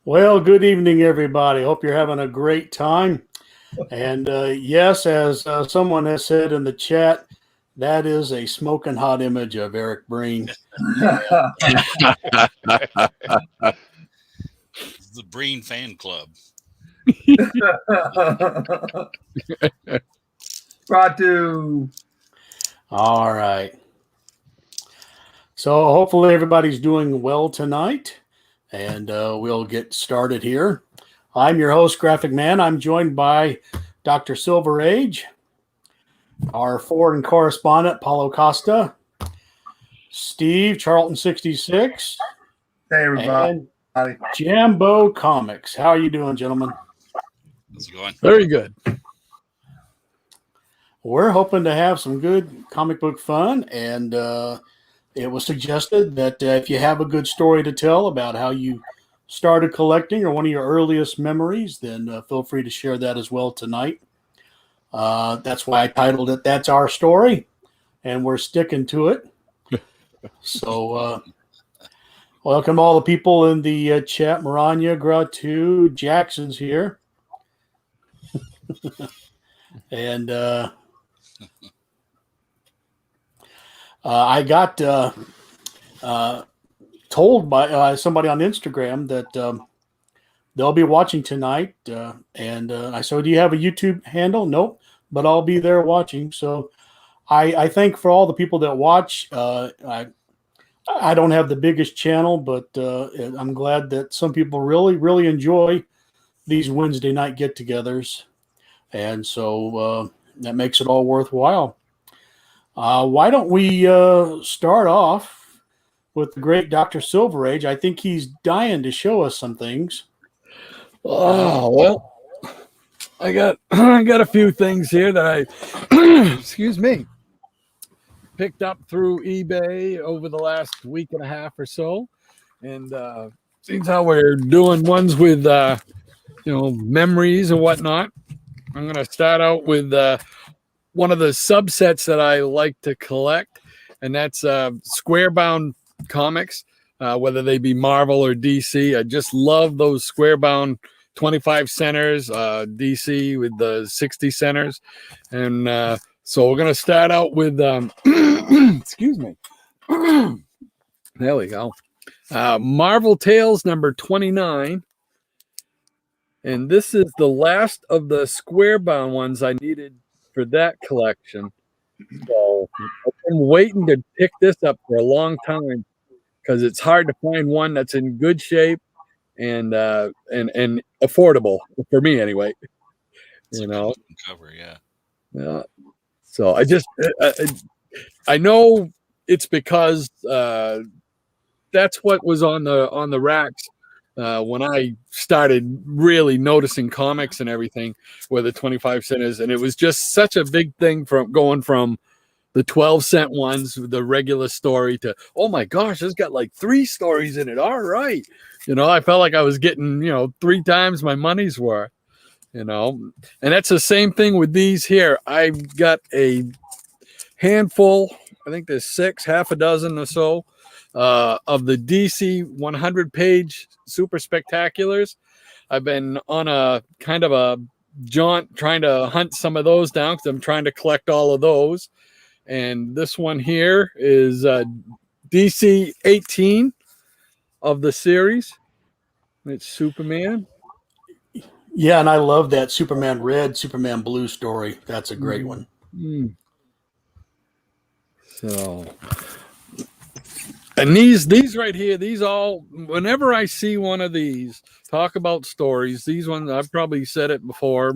Well, good evening, everybody. Hope you're having a great time. And yes, as someone has said in the chat, that is a smoking hot image of Eric Breen. The Breen fan club. Ratu. All right. So hopefully everybody's doing well tonight, and we'll get started here. I'm your host, Graphic Man. I'm joined by Dr. Silver Age, our foreign correspondent, Paulo Costa, Steve, Charlton 66, Hey, everybody. and Jambo Comics. How are you doing, gentlemen? How's it going? Very good. We're hoping to have some good comic book fun, and it was suggested that if you have a good story to tell about how you started collecting or one of your earliest memories, then feel free to share that as well tonight. That's why I titled it "That's Our Story," and we're sticking to it. So, welcome all the people in the chat. Maranya, Gratu, Jackson's here, and I got told by somebody on Instagram that they'll be watching tonight. And I said, do you have a YouTube handle? Nope, but I'll be there watching. So I think for all the people that watch, I don't have the biggest channel, but I'm glad that some people really, really enjoy these Wednesday night get-togethers. And so that makes it all worthwhile. Why don't we start off with the great Dr. Silver Age? I think he's dying to show us some things. Oh, well, I got a few things here that I excuse me, picked up through eBay over the last week and a half or so. And seems how we're doing ones with memories and whatnot. I'm gonna start out with one of the subsets that I like to collect, and that's square-bound comics, whether they be Marvel or DC. I just love those square-bound 25 centers, DC with the 60 centers. And so we're going to start out with, excuse me. There we go. Marvel Tales number 29. And this is the last of the square-bound ones I needed for that collection. So I've been waiting to pick this up for a long time because it's hard to find one that's in good shape and affordable for me anyway. Cover, yeah. Yeah. So I know it's because that's what was on the racks when I started really noticing comics and everything, where the 25 cent is, and it was just such a big thing from going from the 12-cent ones with the regular story to, oh my gosh, it's got like 3 stories in it. All right. I felt like I was getting, 3 times my money's worth, and that's the same thing with these here. I've got a handful, I think there's 6, half a dozen or so, of the DC 100-page super spectaculars. I've been on a kind of a jaunt trying to hunt some of those down because I'm trying to collect all of those. And this one here is DC 18 of the series. It's Superman. Yeah, and I love that Superman Red, Superman Blue story. That's a great one. Mm. So, and these right here, these all, whenever I see one of these, talk about stories, these ones, I've probably said it before.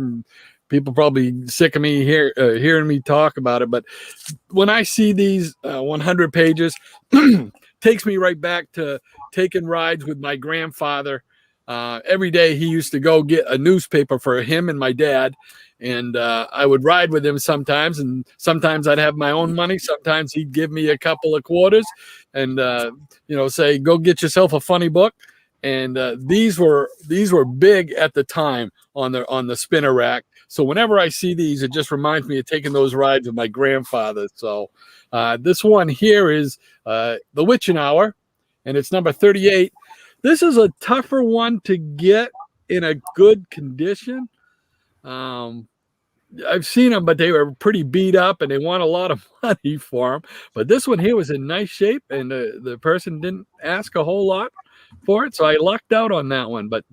People probably sick of me hearing me talk about it, but when I see these 100 pages, takes me right back to taking rides with my grandfather. Every day he used to go get a newspaper for him and my dad, and I would ride with him sometimes, and sometimes I'd have my own money. Sometimes he'd give me a couple of quarters and say, go get yourself a funny book. And these were big at the time on the spinner rack. So whenever I see these, it just reminds me of taking those rides with my grandfather. So this one here is The Witching Hour, and it's number 38. This is a tougher one to get in a good condition. I've seen them, but they were pretty beat up, and they want a lot of money for them. But this one here was in nice shape, and the person didn't ask a whole lot for it, so I lucked out on that one. But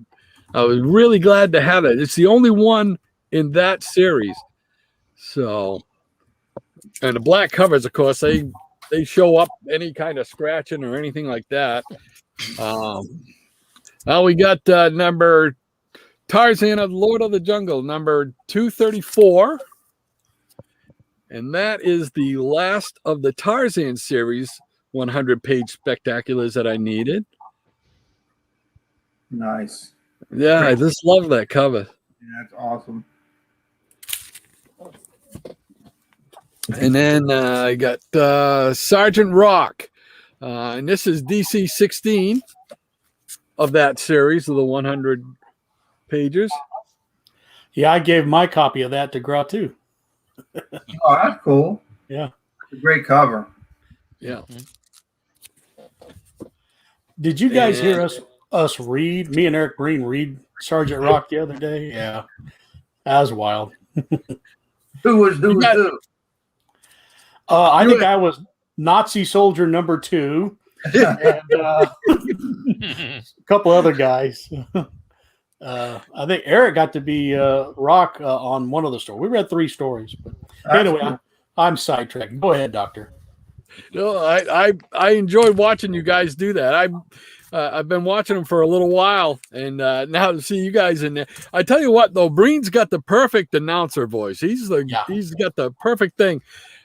I was really glad to have it. It's the only one in that series. So, and the black covers, of course, they show up any kind of scratching or anything like that. Now we got number Tarzan of Lord of the Jungle, number 234. And that is the last of the Tarzan series 100-page spectaculars that I needed. Nice. Yeah, I just love that cover. Yeah, that's awesome. And then I got Sergeant Rock. And this is DC 16 of that series of the 100 pages. Yeah, I gave my copy of that to Gra too. Oh, that's cool. Yeah. It's a great cover. Yeah. Did you guys hear us read, me and Eric Breen read Sergeant Rock the other day? Yeah. That was wild. Who was who? I think I was Nazi soldier number 2. And a couple other guys. I think Eric got to be Rock on one of the stories. We read 3 stories. But anyway, cool. I'm sidetracked. Go ahead, Doctor. No, I enjoyed watching you guys do that. I've been watching them for a little while, and now to see you guys in there. I tell you what, though, Breen's got the perfect announcer voice. He's got the perfect thing.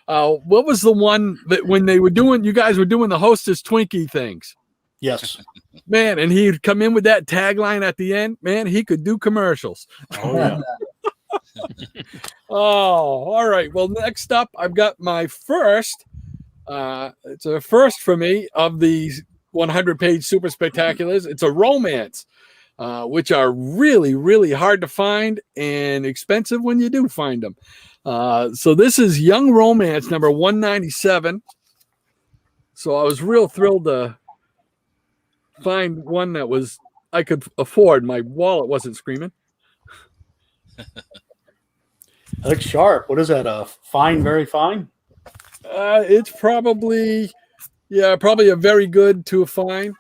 What was the one that when they were doing? You guys were doing the Hostess Twinkie things. Yes, man, and he'd come in with that tagline at the end. Man, he could do commercials. Oh yeah. Oh, all right. Well, next up, I've got my first. It's a first for me of these 100-page super spectaculars. It's a romance, which are really, really hard to find and expensive when you do find them. So this is Young Romance number 197. So I was real thrilled to find one that was I could afford. My wallet wasn't screaming. Looks sharp. What is that? Fine, very fine. It's probably a very good to a fine.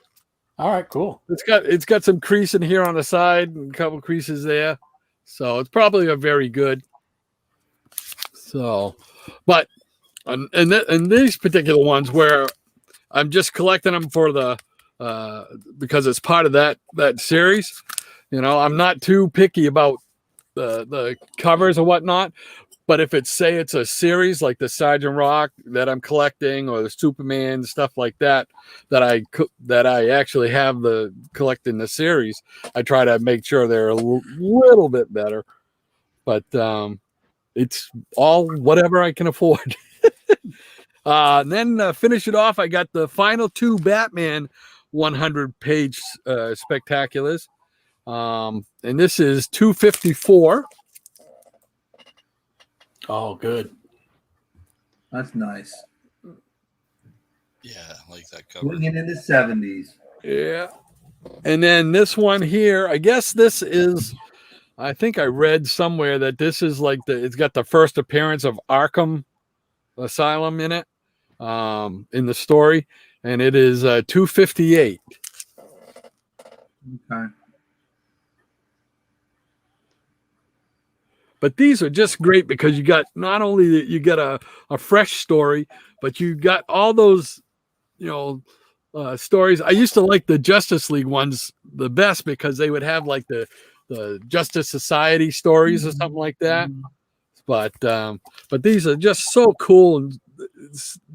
All right, cool. It's got some crease in here on the side and a couple creases there, so it's probably a very good. So, but and these particular ones where I'm just collecting them for the because it's part of that series. You know, I'm not too picky about the covers or whatnot. But if it's a series like the Sergeant Rock that I'm collecting, or the Superman stuff like that I actually have the collecting the series, I try to make sure they're a little bit better. But it's all whatever I can afford. And then finish it off, I got the final 2 Batman 100-page spectaculars, and this is 254. Oh, good. That's nice. Yeah, I like that cover. Looking in the 70s. Yeah. And then this one here, I guess this is, I think I read somewhere that this is like it's got the first appearance of Arkham Asylum in it, in the story. And it is 258. Okay. But these are just great because you got not only that you get a fresh story, but you got all those, stories. I used to like the Justice League ones the best because they would have like the Justice Society stories or something like that. But these are just so cool and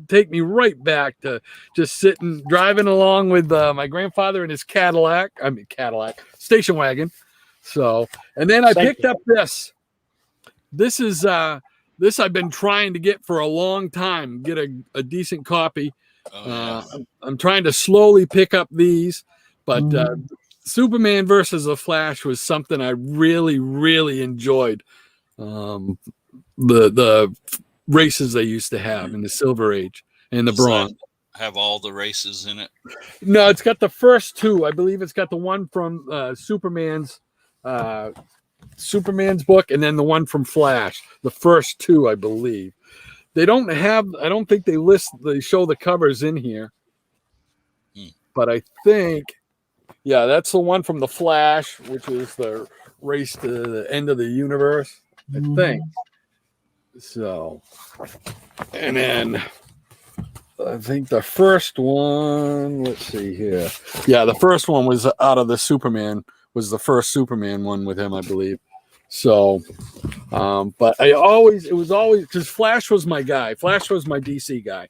take me right back to just sitting driving along with my grandfather in his Cadillac station wagon. So, and then I picked up this. This is this I've been trying to get for a long time, get a decent copy. I'm trying to slowly pick up these, but Superman versus the Flash was something I really, really enjoyed. The races they used to have in the Silver Age and the Bronze. have all the races in it? No, it's got the first two. I believe it's got the one from Superman's book, and then the one from Flash. The first two, I believe. They don't have. I don't think they show the covers in here. But I think, yeah, that's the one from the Flash, which is the race to the end of the universe. I think. So, and then I think the first one, let's see here. Yeah, the first one was out of the Superman, was the first Superman one with him, I believe. So, but it was always, because Flash was my guy. Flash was my DC guy.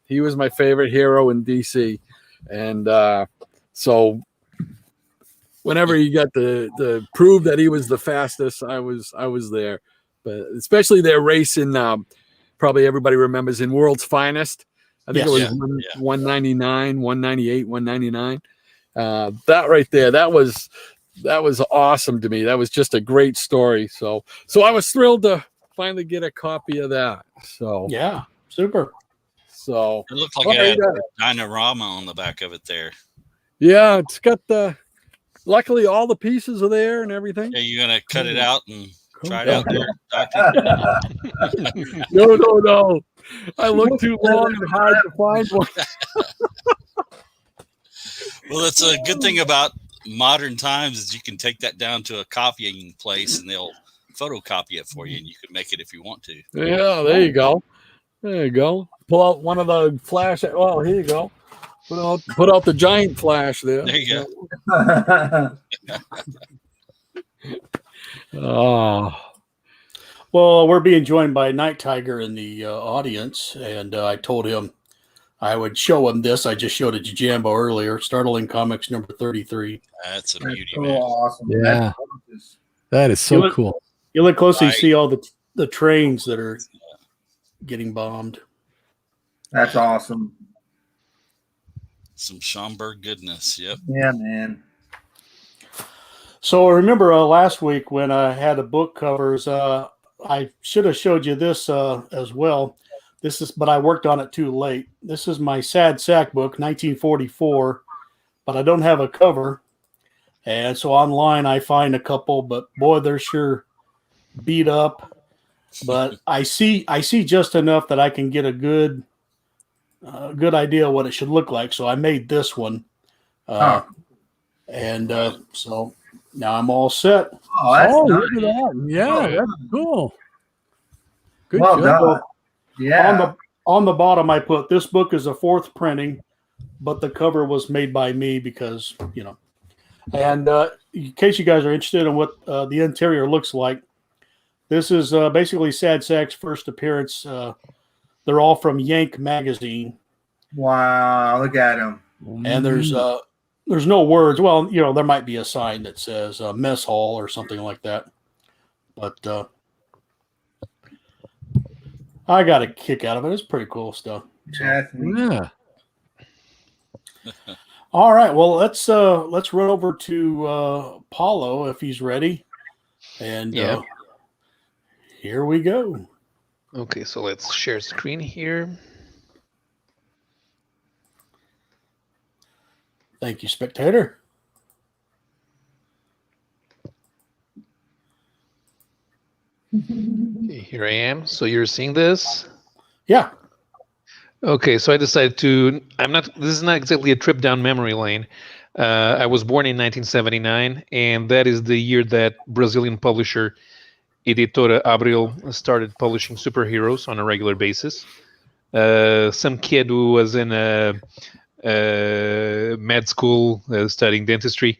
He was my favorite hero in DC. And so whenever he got to prove that he was the fastest, I was there. But especially their race in, probably everybody remembers, in World's Finest. I think it was 199, 198, 199. That right there, that was awesome to me. That was just a great story. So I was thrilled to finally get a copy of that. So yeah, super. So it looked like it had a diorama on the back of it there. Yeah, it's got luckily all the pieces are there and everything. Yeah, you gonna cut it out and try it out there, Doctor? No. I looked too long and hard to find one. Well, that's a good thing about modern times is you can take that down to a copying place and they'll photocopy it for you, and you can make it if you want to. Yeah, there you go. There you go. Pull out one of the Flash. Oh, here you go. Put out the giant Flash there. There you go. Oh. Well, we're being joined by Night Tiger in the audience, and I told him I would show him this. I just showed it to Jambo earlier. Startling Comics number 33. That's a beauty, so man. awesome. Yeah. That is so cool. You look closely, Right. see all the trains that are getting bombed. That's awesome. Some Schomburg goodness. Yep. Yeah, man. So I remember last week when I had the book covers, I should have showed you this as well. But I worked on it too late. This is my Sad Sack book, 1944, but I don't have a cover. And so online I find a couple, but boy, they're sure beat up. But I see just enough that I can get a good idea what it should look like. So I made this one, and so now I'm all set. Oh, that's nice. Look at that. Yeah, that's cool. Good Well job. done. Yeah. On the bottom, I put this book is a fourth printing, but the cover was made by me because And in case you guys are interested in what the interior looks like, this is basically Sad Sack's first appearance. They're all from Yank magazine. Wow, look at him. And there's no words. Well, there might be a sign that says mess hall or something like that. But I got a kick out of it. It's pretty cool stuff. Yeah. All right. Well, let's run over to Paulo if he's ready. And here we go. Okay, so let's share screen here. Thank you, spectator. Okay, here I am. So you're seeing this? Yeah. Okay, so I decided this is not exactly a trip down memory lane. I was born in 1979, and that is the year that Brazilian publisher Editora Abril started publishing superheroes on a regular basis. Some kid who was in a med school studying dentistry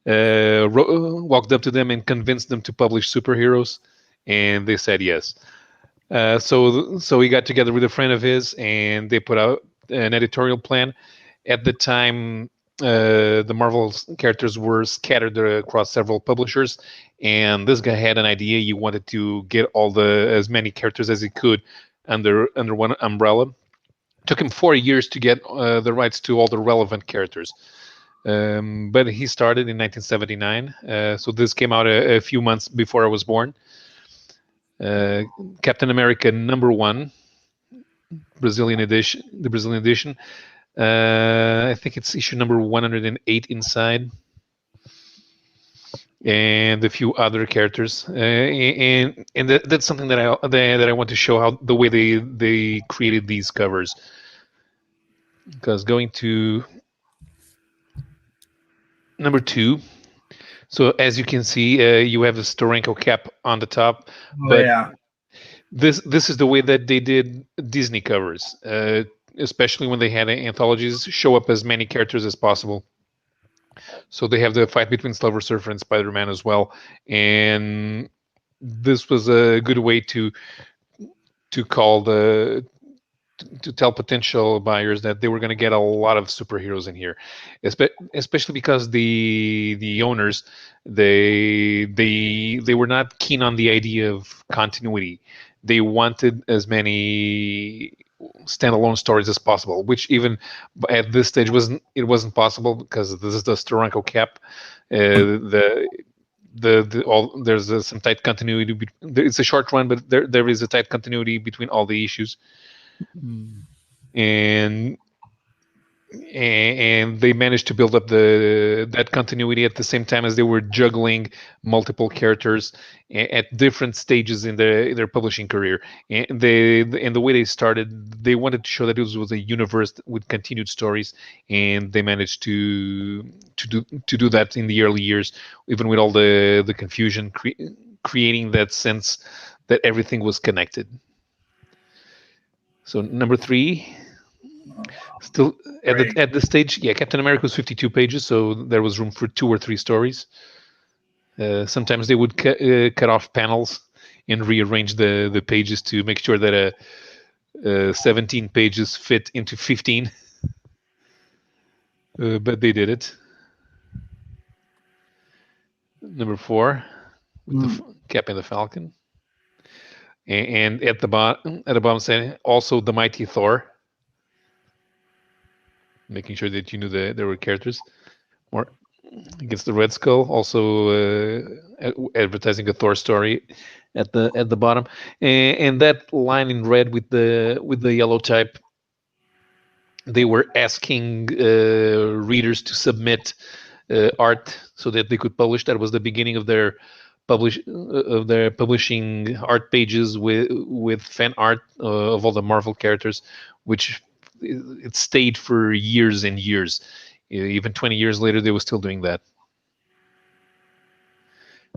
walked up to them and convinced them to publish superheroes, and they said yes. So he got together with a friend of his, and they put out an editorial plan. At the time, the Marvel characters were scattered across several publishers, and this guy had an idea. He wanted to get as many characters as he could under one umbrella. Took him 4 years to get the rights to all the relevant characters. But he started in 1979. So this came out a few months before I was born. Captain America #1 Brazilian edition. The Brazilian edition. I think it's issue number 108 inside, and a few other characters. And that's something that I want to show, how the way they created these covers. Because going to number 2. So as you can see, you have a Steranko cap on the top, but this is the way that they did Disney covers, especially when they had anthologies, show up as many characters as possible. So they have the fight between Silver Surfer and Spider-Man as well, and this was a good way to call to tell potential buyers that they were going to get a lot of superheroes in here, especially because the owners, they were not keen on the idea of continuity. They wanted as many standalone stories as possible, which even at this stage wasn't possible, because this is the Steranko cap. There's some tight continuity. It's a short run, but there is a tight continuity between all the issues. And they managed to build up that continuity at the same time as they were juggling multiple characters at different stages in their publishing career. And the way they started, they wanted to show that it was a universe with continued stories, and they managed to do that in the early years, even with all the confusion, creating that sense that everything was connected. So number 3, still at this stage, Captain America was 52 pages, so there was room for 2 or 3 stories. Sometimes they would cut off panels and rearrange the pages to make sure that 17 pages fit into 15. But they did it. Number 4, with the Cap and the Falcon. And at the bottom saying also the Mighty Thor, making sure that you knew that there were characters. More against the Red Skull, also advertising a Thor story at the bottom, and that line in red with the yellow type. They were asking readers to submit art so that they could publish. That was the beginning of their publishing art pages with fan art of all the Marvel characters, which it stayed for years and years. Even 20 years later, they were still doing that.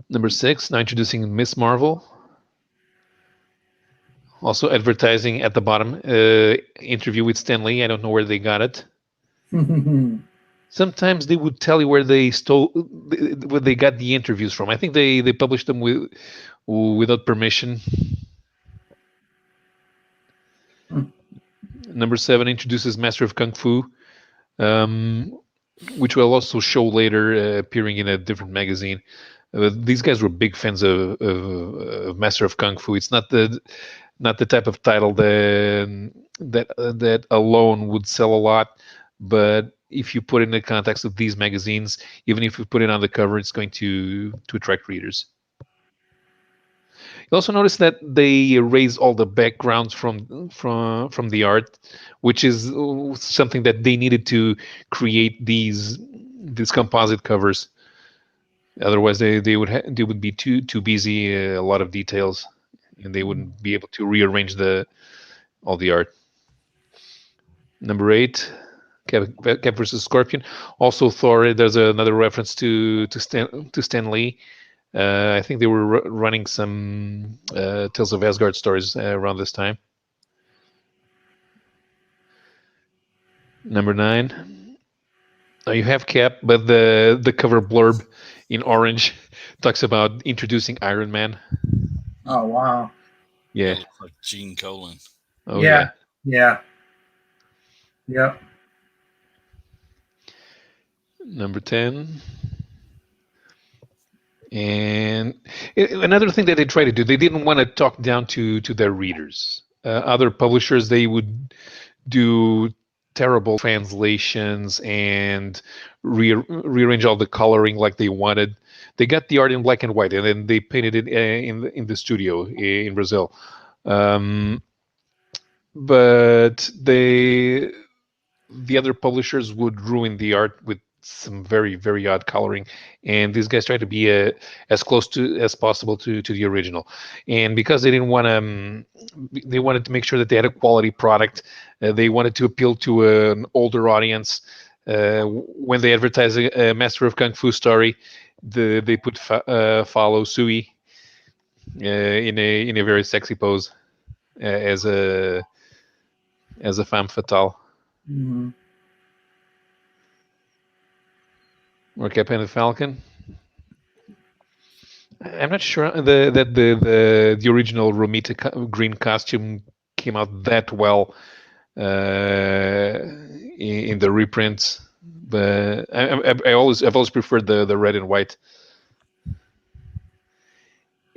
Number 6, now introducing Miss Marvel. Also advertising at the bottom, interview with Stan Lee. I don't know where they got it. Sometimes they would tell you where they got the interviews from. I think they published them without permission. Number 7 introduces Master of Kung Fu, which will also show later, appearing in a different magazine. These guys were big fans of Master of Kung Fu. It's not the type of title that alone would sell a lot, but if you put it in the context of these magazines, even if you put it on the cover, it's going to attract readers. You also notice that they erase all the backgrounds from the art, which is something that they needed to create these composite covers. Otherwise, they would be too busy, a lot of details, and they wouldn't be able to rearrange all the art. Number 8. Cap versus Scorpion. Also Thor. There's another reference to Stan Lee. I think they were running some Tales of Asgard stories around this time. Number 9. Now you have Cap, but the cover blurb in orange talks about introducing Iron Man. Oh wow! Yeah, like Gene Colan. Oh yeah. Yep. Number 10. And another thing that they tried to do, they didn't want to talk down to their readers. Other publishers, they would do terrible translations and rearrange all the coloring like they wanted. They got the art in black and white, and then they painted it in the studio in Brazil. but the other publishers would ruin the art with some very, very odd coloring, and these guys try to be as close to as possible to the original. And because they didn't want to, they wanted to make sure that they had a quality product. They wanted to appeal to an older audience. When they advertise a Master of Kung Fu story, they put follow Sui in a very sexy pose as a femme fatale. Mm-hmm. Or Captain Falcon. I'm not sure that the original Romita green costume came out that well in the reprints, but I've always preferred the red and white.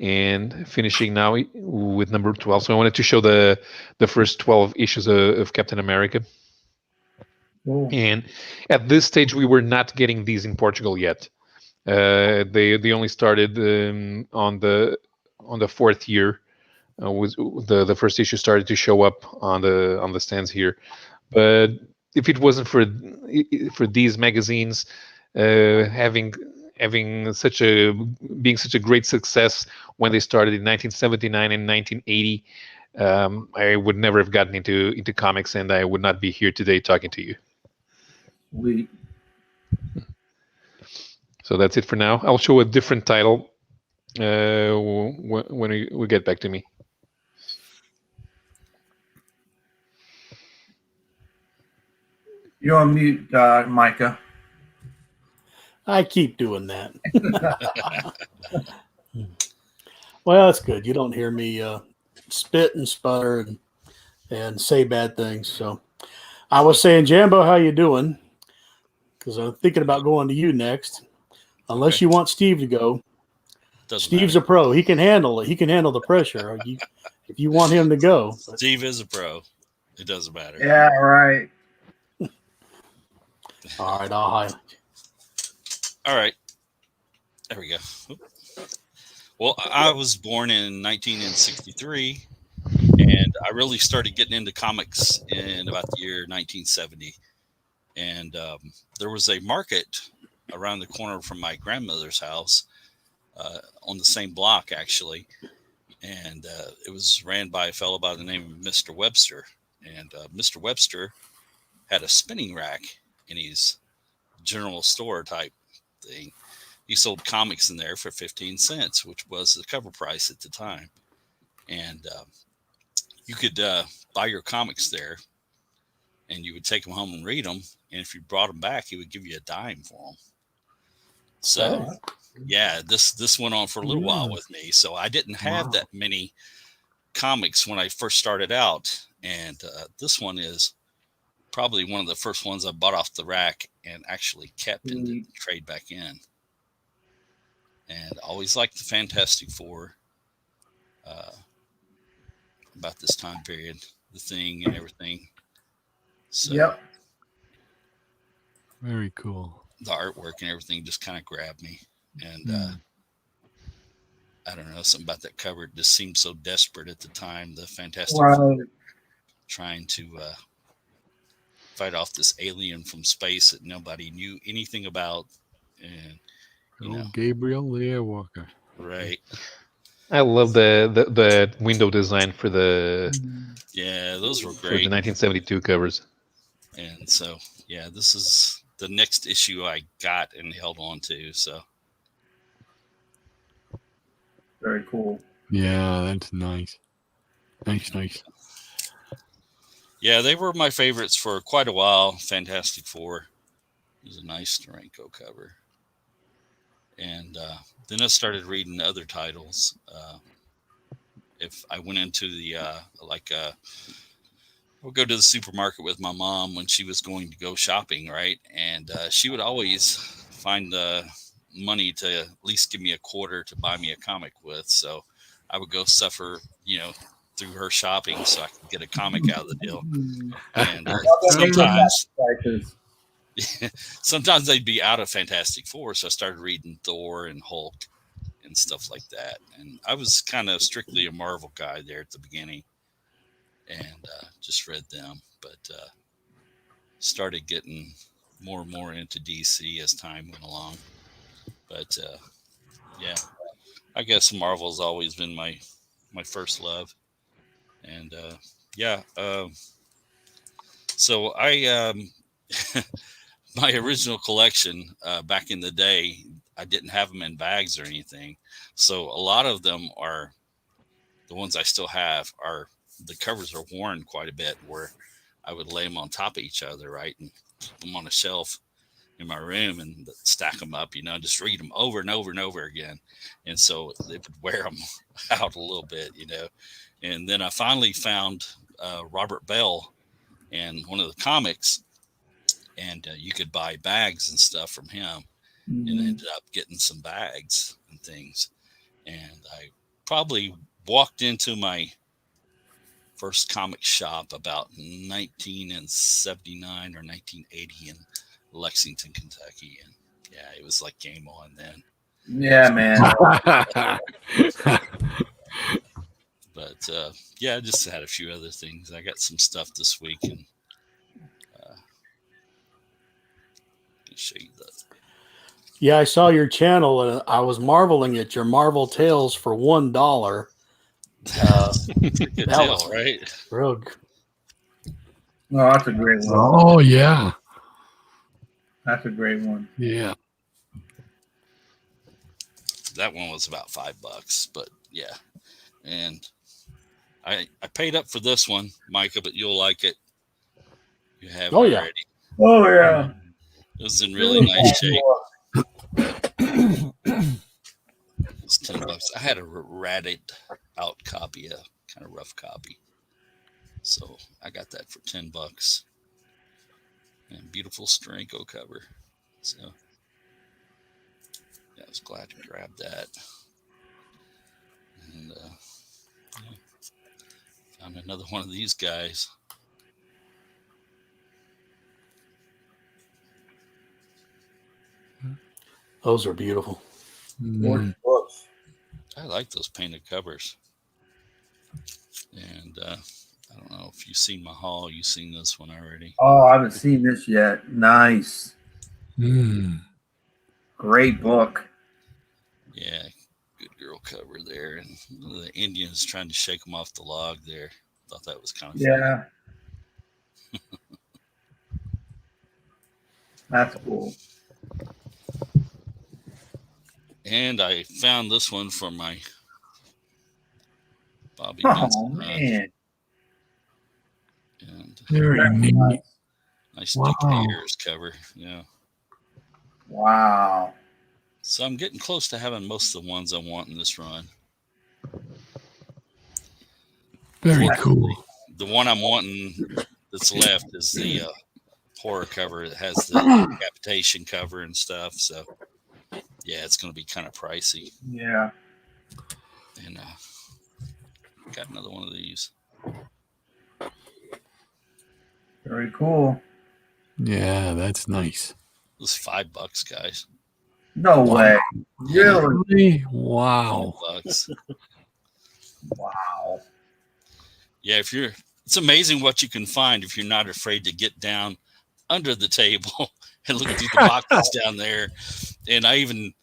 And finishing now with number 12. So I wanted to show the first 12 issues of Captain America. Cool. And at this stage, we were not getting these in Portugal yet. They only started on the fourth year. Was the first issue started to show up on the stands here. But if it wasn't for these magazines having such a great success when they started in 1979 and 1980, I would never have gotten into comics, and I would not be here today talking to you. Sweet. So that's it for now. I'll show a different title when we get back to me. You're on mute, Micah. I keep doing that. Well, that's good. You don't hear me spit and sputter and say bad things. So I was saying, Jambo, how you doing? Because I'm thinking about going to you next. Unless you want Steve to go. Steve's a pro. He can handle it. He can handle the pressure. If you want him to go. Steve is a pro. It doesn't matter. Yeah, right. All right, I'll highlight you. All right. There we go. Well, I was born in 1963, and I really started getting into comics in about the year 1970. And there was a market around the corner from my grandmother's house on the same block, actually. And it was ran by a fellow by the name of Mr. Webster. And Mr. Webster had a spinning rack in his general store type thing. He sold comics in there for 15 cents, which was the cover price at the time. And you could buy your comics there, and you would take them home and read them. And if you brought them back, he would give you a dime for them. So, yeah, this went on for a little while with me. So I didn't have that many comics when I first started out. And this one is probably one of the first ones I bought off the rack and actually kept and didn't trade back in. And always liked the Fantastic Four about this time period, the Thing and everything. So Yep. Very cool. the artwork and everything just kind of grabbed me. And I don't know, something about that cover just seemed so desperate at the time. The Fantastic Four trying to fight off this alien from space that nobody knew anything about. And Gabriel the Airwalker. Right. I love the window design for those were great. For the 1972 covers. And so, yeah, this is the next issue I got and held on to. So very cool. Yeah, that's nice. Nice. Yeah, they were my favorites for quite a while. Fantastic Four. It was a nice Steranko cover. And then I started reading other titles. If I went into the I would go to the supermarket with my mom when she was going to go shopping, right? And she would always find the money to at least give me a quarter to buy me a comic with. So I would go suffer, through her shopping so I could get a comic out of the deal. And sometimes they'd be out of Fantastic Four, so I started reading Thor and Hulk and stuff like that. And I was kind of strictly a Marvel guy there at the beginning. and just read them. But started getting more and more into DC as time went along. But yeah, I guess Marvel's always been my first love. And yeah, so I my original collection back in the day, I didn't have them in bags or anything. So a lot of them are the ones I still have are the covers are worn quite a bit where I would lay them on top of each other, right? And keep them on a shelf in my room and stack them up, just read them over and over and over again. And so they would wear them out a little bit, And then I finally found Robert Bell in one of the comics, and you could buy bags and stuff from him. And I ended up getting some bags and things. And I probably walked into my first comic shop about 1979 or 1980 in Lexington, Kentucky. And yeah, it was like game on then. Yeah, man. But yeah, I just had a few other things. I got some stuff this week, and I'll show you that. Yeah, I saw your channel and I was marveling at your Marvel Tales for $1. Good that deal, was right? real. Oh, that's a great one. Oh yeah, That's a great one. yeah. That one was about $5, but yeah. And I paid up for this one, Micah, but you'll like it. You have it yeah. already. Oh, yeah. It was in really nice shape. It was $10. I had a ratted out copy, a kind of rough copy. So I got that for $10. And beautiful Steranko cover. So yeah, I was glad to grab that. And yeah, found another one of these guys. Those are beautiful. Mm. Books. I like those painted covers. And I don't know if you've seen my haul. You've seen this one already. Oh, I haven't seen this yet. Nice. Mm. Great book. Yeah, good girl cover there. And the Indians trying to shake them off the log there. Thought that was kind of funny. Yeah. That's cool. And I found this one for my Bobby Oh, Benson run. man. And Very neat. nice Wow. Dick Ayers cover. Yeah. Wow. So I'm getting close to having most of the ones I want in this run. Very cool. The one I'm wanting that's left is the horror cover. It has the decapitation cover and stuff. So yeah, it's going to be kind of pricey. Yeah. And got another one of these. Very cool. Yeah, that's nice. It was $5, guys. No way. Really? Really? Wow. $5. Wow. Yeah, it's amazing what you can find if you're not afraid to get down under the table and look through the boxes down there. And I even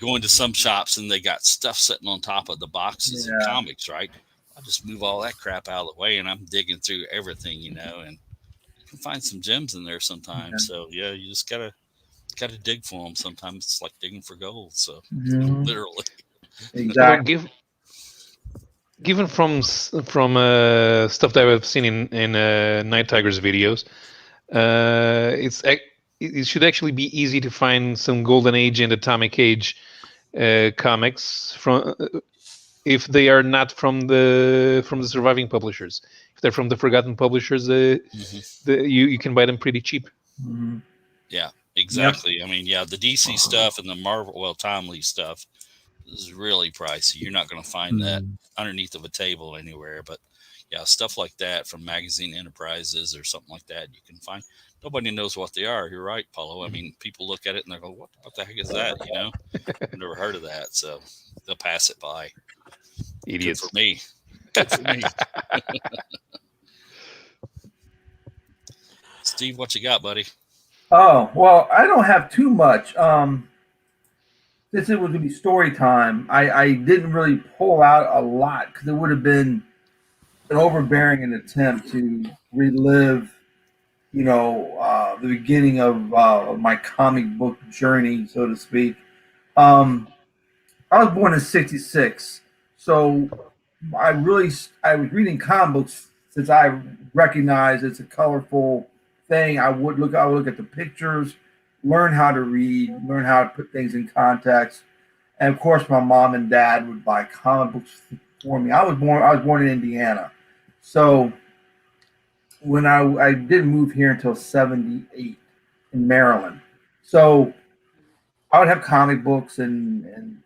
go into some shops and they got stuff sitting on top of the boxes of comics, right? I just move all that crap out of the way and I'm digging through everything, and you can find some gems in there sometimes. So yeah, you just gotta dig for them. Sometimes it's like digging for gold. So literally, Exactly. Well, given from stuff that I've seen in Night Tiger's videos, it should actually be easy to find some Golden Age and Atomic Age comics from if they are not from the surviving publishers. If they're from the forgotten publishers, you can buy them pretty cheap. Mm-hmm. Yeah, exactly. Yep. I mean, yeah, the DC stuff and the Marvel, Timely stuff is really pricey. You're not going to find that underneath of a table anywhere. But yeah, stuff like that from Magazine Enterprises or something like that, you can find. Nobody knows what they are. You're right, Paulo. I mean, people look at it and they go, "What the heck is that?" I've never heard of that, so they'll pass it by. Idiots. Good for me. Good for me. Steve, what you got, buddy? Oh, well, I don't have too much. Since it was going to be story time, I didn't really pull out a lot because it would have been an overbearing attempt to relive, the beginning of my comic book journey, so to speak. Um, I was born in '66, so I was reading comic books since I recognized it's a colorful thing. I would look at the pictures, learn how to read, learn how to put things in context, and of course, my mom and dad would buy comic books for me. I was born in Indiana, so when I didn't move here until '78 in Maryland, so I would have comic books and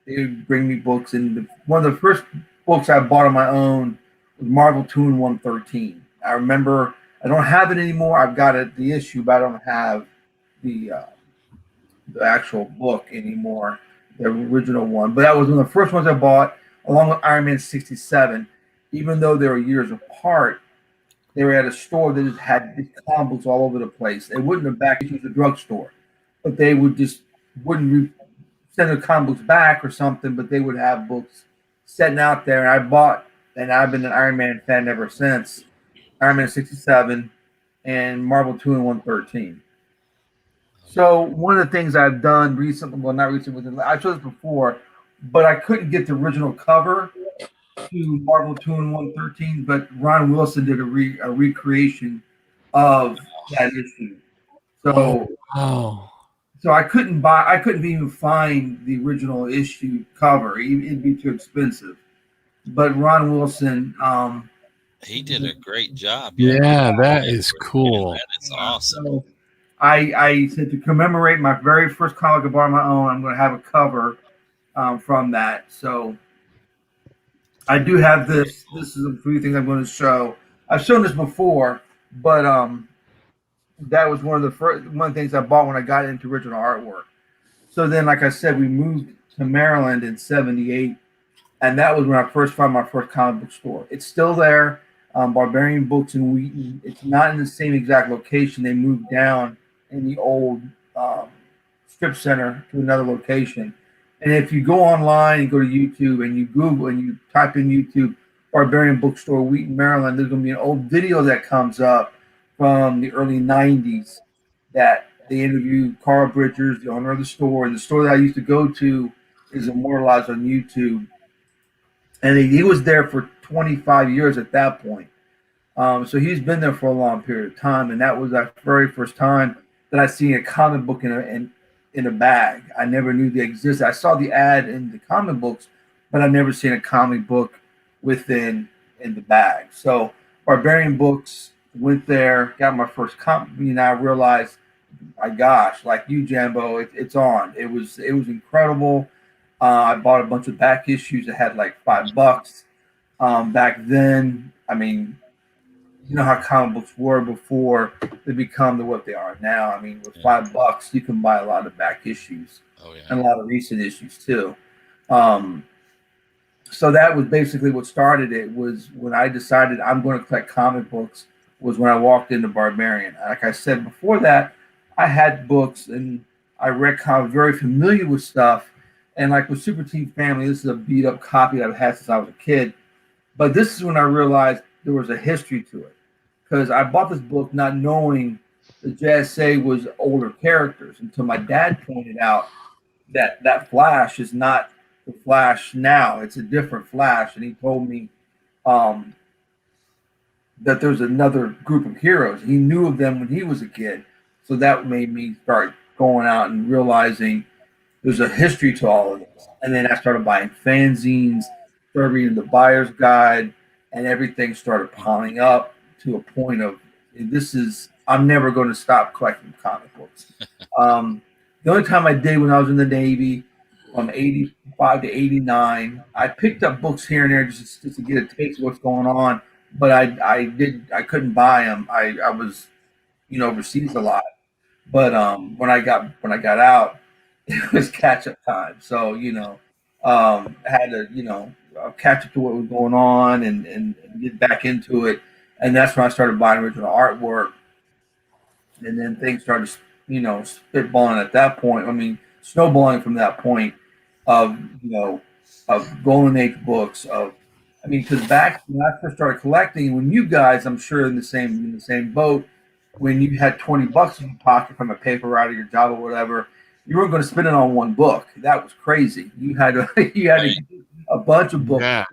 they would bring me books. And one of the first books I bought on my own was Marvel 2 and 113. I remember I don't have it anymore. I've got the issue, but I don't have the actual book anymore, the original one. But that was one of the first ones I bought, along with Iron Man 67. Even though they were years apart, they were at a store that just had these comic books all over the place. They wouldn't have back issues at the drugstore, but they wouldn't send their comic books back or something, but they would have books sitting out there. And I've been an Iron Man fan ever since. Iron Man 67 and Marvel 2 and 113. So one of the things I've done recently, well, not recently, I've shown this before, but I couldn't get the original cover to Marvel 2 and 113, but Ron Wilson did a recreation of that issue. So, so I couldn't even find the original issue cover. It'd be too expensive. But Ron Wilson, he did a great job. Yeah, that is cool. That is awesome. So I said to commemorate my very first comic I bought on my own, I'm going to have a cover from that. So I do have this. This is a few things I'm going to show. I've shown this before, but that was one of the things I bought when I got into original artwork. So then, like I said, we moved to Maryland in '78, and that was when I first found my first comic book store. It's still there, Barbarian Books in Wheaton. It's not in the same exact location. They moved down in the old strip center to another location. And if you go online and go to YouTube and you Google and you type in YouTube Barbarian Bookstore, Wheaton, Maryland, there's going to be an old video that comes up from the early '90s that they interviewed Carl Bridgers, the owner of the store. And the store that I used to go to is immortalized on YouTube. And he was there for 25 years at that point. So he's been there for a long period of time. And that was that very first time that I seen a comic book in a bag. I never knew they existed. I saw the ad in the comic books, but I've never seen a comic book in the bag. So Barbarian Books, went there, got my first comic, and I realized, my gosh, like you, Jambo, it's on. It was incredible. I bought a bunch of back issues that had like $5 back then. I mean, you know how comic books were before they become what they are now. I mean, with $5, you can buy a lot of back issues and a lot of recent issues too. So that was basically what started it. Was when I decided I'm going to collect comic books. Was when I walked into Barbarian. Like I said before that, I had books and I read comics, very familiar with stuff. And like with Super Team Family, this is a beat up copy that I've had since I was a kid. But this is when I realized there was a history to it. Because I bought this book not knowing the JSA was older characters until my dad pointed out that Flash is not the Flash now. It's a different Flash. And he told me that there's another group of heroes. He knew of them when he was a kid. So that made me start going out and realizing there's a history to all of this. And then I started buying fanzines, started reading the buyer's guide, and everything started piling up to a point of I'm never going to stop collecting comic books. The only time I did when I was in the Navy, from 85 to 89, I picked up books here and there just to get a taste of what's going on. But I couldn't buy them. I was, overseas a lot. But when I got out, it was catch up time. So I had to catch up to what was going on and get back into it. and that's when I started buying original artwork. And then things started, spitballing at that point. I mean, snowballing from that point of of golden age books. I mean, because back when I first started collecting, when you guys, I'm sure in the same boat, when you had $20 in your pocket from a paper route or your job or whatever, you weren't going to spend it on one book. That was crazy. You had to Right. get a bunch of books Yeah.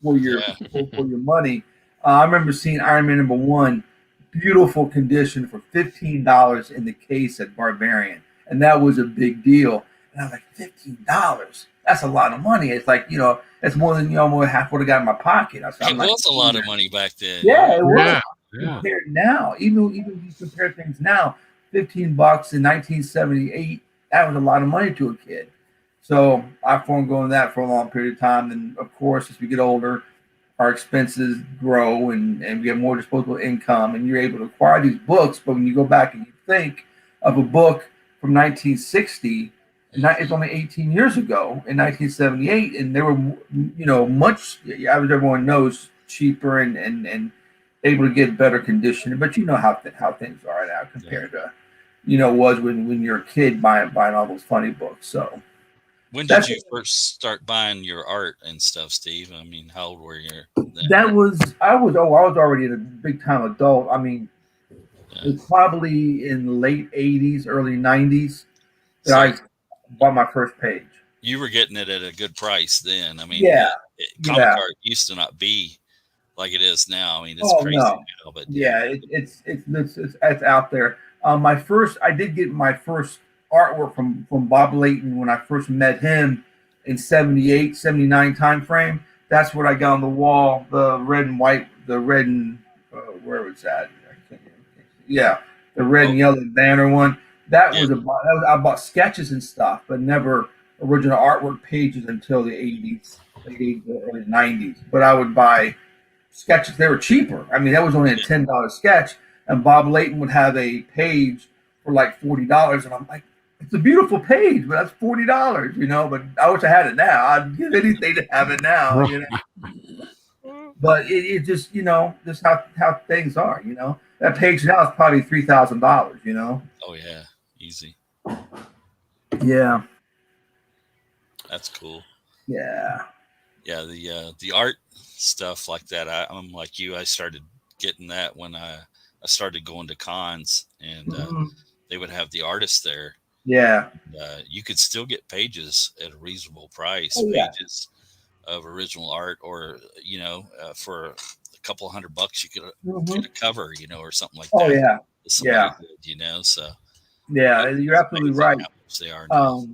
for your Yeah. for your money. I remember seeing Iron Man #1, beautiful condition for $15 in the case at Barbarian, and that was a big deal. And I was like, $15? That's a lot of money. It's like it's more than more half what I got in my pocket. It was a lot of money back then. Yeah, it was. Yeah. Yeah. Compared now, even if you compare things now, $15 in 1978, that was a lot of money to a kid. So I foregone that for a long period of time. And of course, as we get older, our expenses grow and we have more disposable income, and you're able to acquire these books. But when you go back and you think of a book from 1960, and it's only 18 years ago in 1978, and they were much, as everyone knows, cheaper and able to get better condition. But you know how things are now compared to was when you're a kid buying all those funny books. So when did you first start buying your art and stuff, Steve? I mean, how old were you then? I was already a big time adult. I mean, it was probably in the late 80s, early 90s that So I bought my first page. you were getting it at a good price then. I mean, Yeah. comic Yeah. art used to not be like it is now. I mean, it's Oh, crazy no. now, but Yeah, it's out there. I did get my first artwork from Bob Layton when I first met him in 78, 79 time frame. That's what I got on the wall, the red and white, the red and where was that? Yeah, the red and yellow banner one. That Yeah. was I bought sketches and stuff, but never original artwork pages until the 80s, late 80s, early 90s. But I would buy sketches. They were cheaper. I mean, that was only a $10 sketch, and Bob Layton would have a page for like $40, and I'm like, it's a beautiful page, but that's $40, But I wish I had it now. I'd give anything to have it now, But it just, just how things are, That page now is probably $3,000, Oh yeah, easy. Yeah, That's cool. yeah, Yeah, the art stuff like that. I'm like you. I started getting that when I started going to cons, and they would have the artists there. yeah. You could still get pages at a reasonable price. Oh, yeah. Pages of original art, or for a couple $100, you could get a cover, or something like that. Oh yeah, Somebody did, so yeah. You're absolutely right. how much they are now.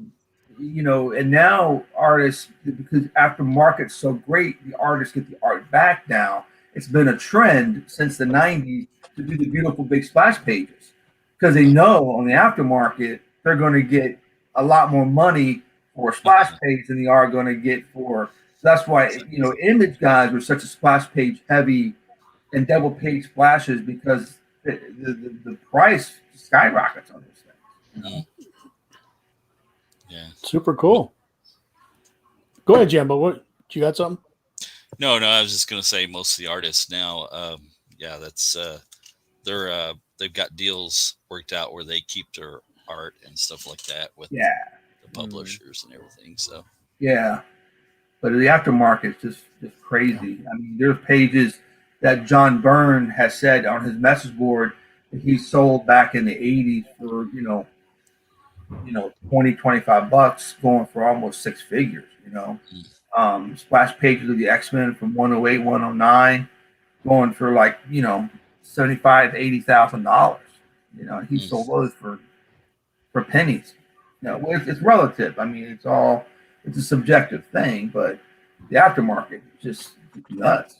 And now artists, because after market's so great, the artists get the art back now. It's been a trend since the 90s to do the beautiful big splash pages, because they know on the aftermarket they're going to get a lot more money for a splash page than they are going to get for. So that's why image guys were such a splash page heavy and double page splashes, because the price skyrockets on those things. Yeah. Super cool. Go ahead, Jimbo. What you got something? No, I was just gonna say most of the artists now, that's they've got deals worked out where they keep their art and stuff like that with the publishers and everything. So yeah, but the aftermarket is just crazy. I mean, there's pages that John Byrne has said on his message board that he sold back in the 80s for $20-$25, going for almost six figures. Splash pages of the X-Men from 108, 109, going for like $75,000-$80,000. He sold those for pennies. It's relative. I mean, it's a subjective thing, but the aftermarket is just nuts.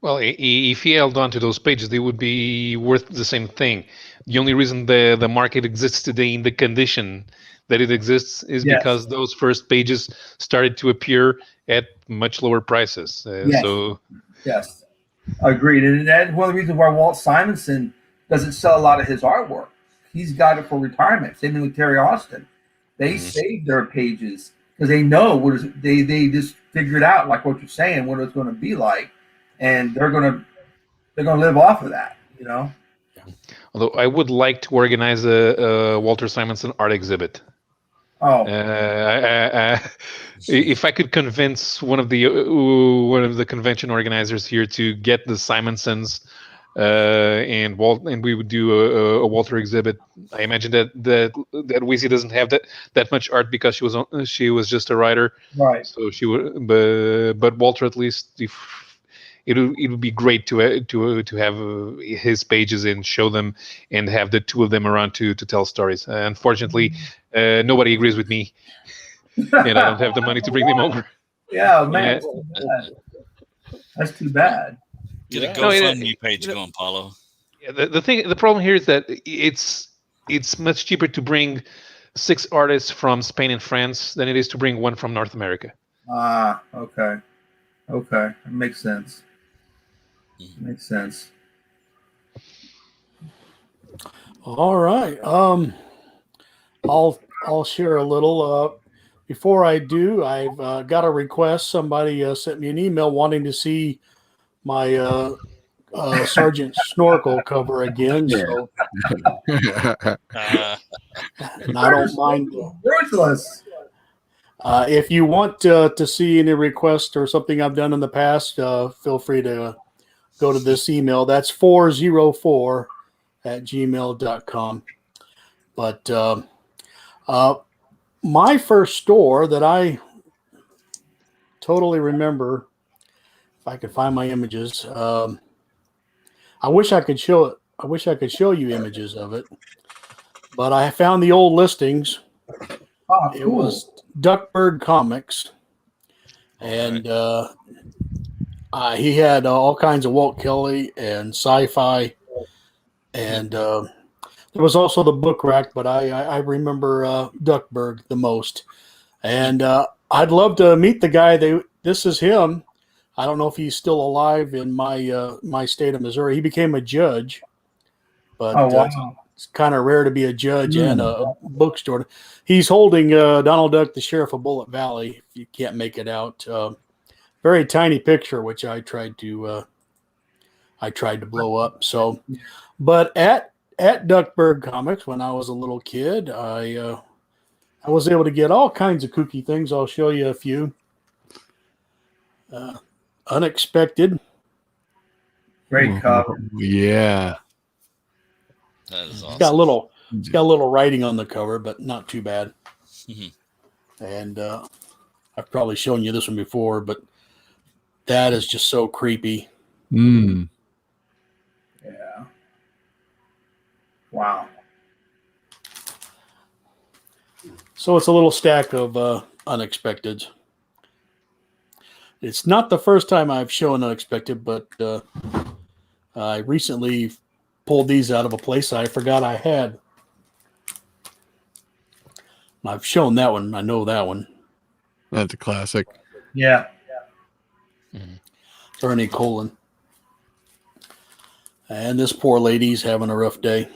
Well, if he held on to those pages, they would be worth the same thing. The only reason the market exists today in the condition that it exists is because those first pages started to appear at much lower prices. Yes, agreed. And that's one of the reasons why Walt Simonson doesn't sell a lot of his artwork. He's got it for retirement. Same thing with Terry Austin. They save their pages because they know they just figured out, like what you're saying, what it's going to be like, and they're going to they're going to live off of that, you know. Although I would like to organize a Walter Simonson art exhibit. Oh, If I could convince one of the convention organizers here to get the Simonsons, and we would do a Walter exhibit. I imagine that Weezy doesn't have that much art because she was just a writer, right. so she would. But Walter, at least, if it would be great to have his pages and show them and have the two of them around to tell stories. Unfortunately, nobody agrees with me, and I don't have the money to bring them over. Yeah, man. That's too bad. Get a No, GoFundMe page going, Paulo. Yeah, the problem here is that it's much cheaper to bring 6 artists from Spain and France than it is to bring one from North America. Ah, okay. Okay. That makes sense. Makes sense. All right. I'll share a little. Before I do, I've got a request. Somebody sent me an email wanting to see my Sergeant Snorkel cover again. So, and I don't mind. Ruthless. If you want to see any requests or something I've done in the past, feel free to go to this email. That's 404@gmail.com. But my first store that I totally remember, if I could find my images, I wish I could show it. I wish I could show you images of it, but I found the old listings. Oh, It cool. was Duckburg Comics, and he had all kinds of Walt Kelly and sci-fi, and there was also the book rack, but I remember Duckburg the most. And I'd love to meet the guy. This is him. I don't know if he's still alive in my state of Missouri. He became a judge, but Oh, wow. it's kind of rare to be a judge and a bookstore. He's holding Donald Duck, the Sheriff of Bullet Valley. If you can't make it out, very tiny picture, which I tried to blow up. So, but at Duckburg Comics, when I was a little kid, I was able to get all kinds of kooky things. I'll show you a few. Unexpected. Great cover. Yeah. That is awesome. It's got a little writing on the cover, but not too bad. And I've probably shown you this one before, but that is just so creepy. Mm. Yeah. Wow. So it's a little stack of unexpecteds. It's not the first time I've shown unexpected, but I recently pulled these out of a place I forgot I had. I've shown that one. I know that one. That's a classic. Yeah. Ernie Colon. And this poor lady's having a rough day.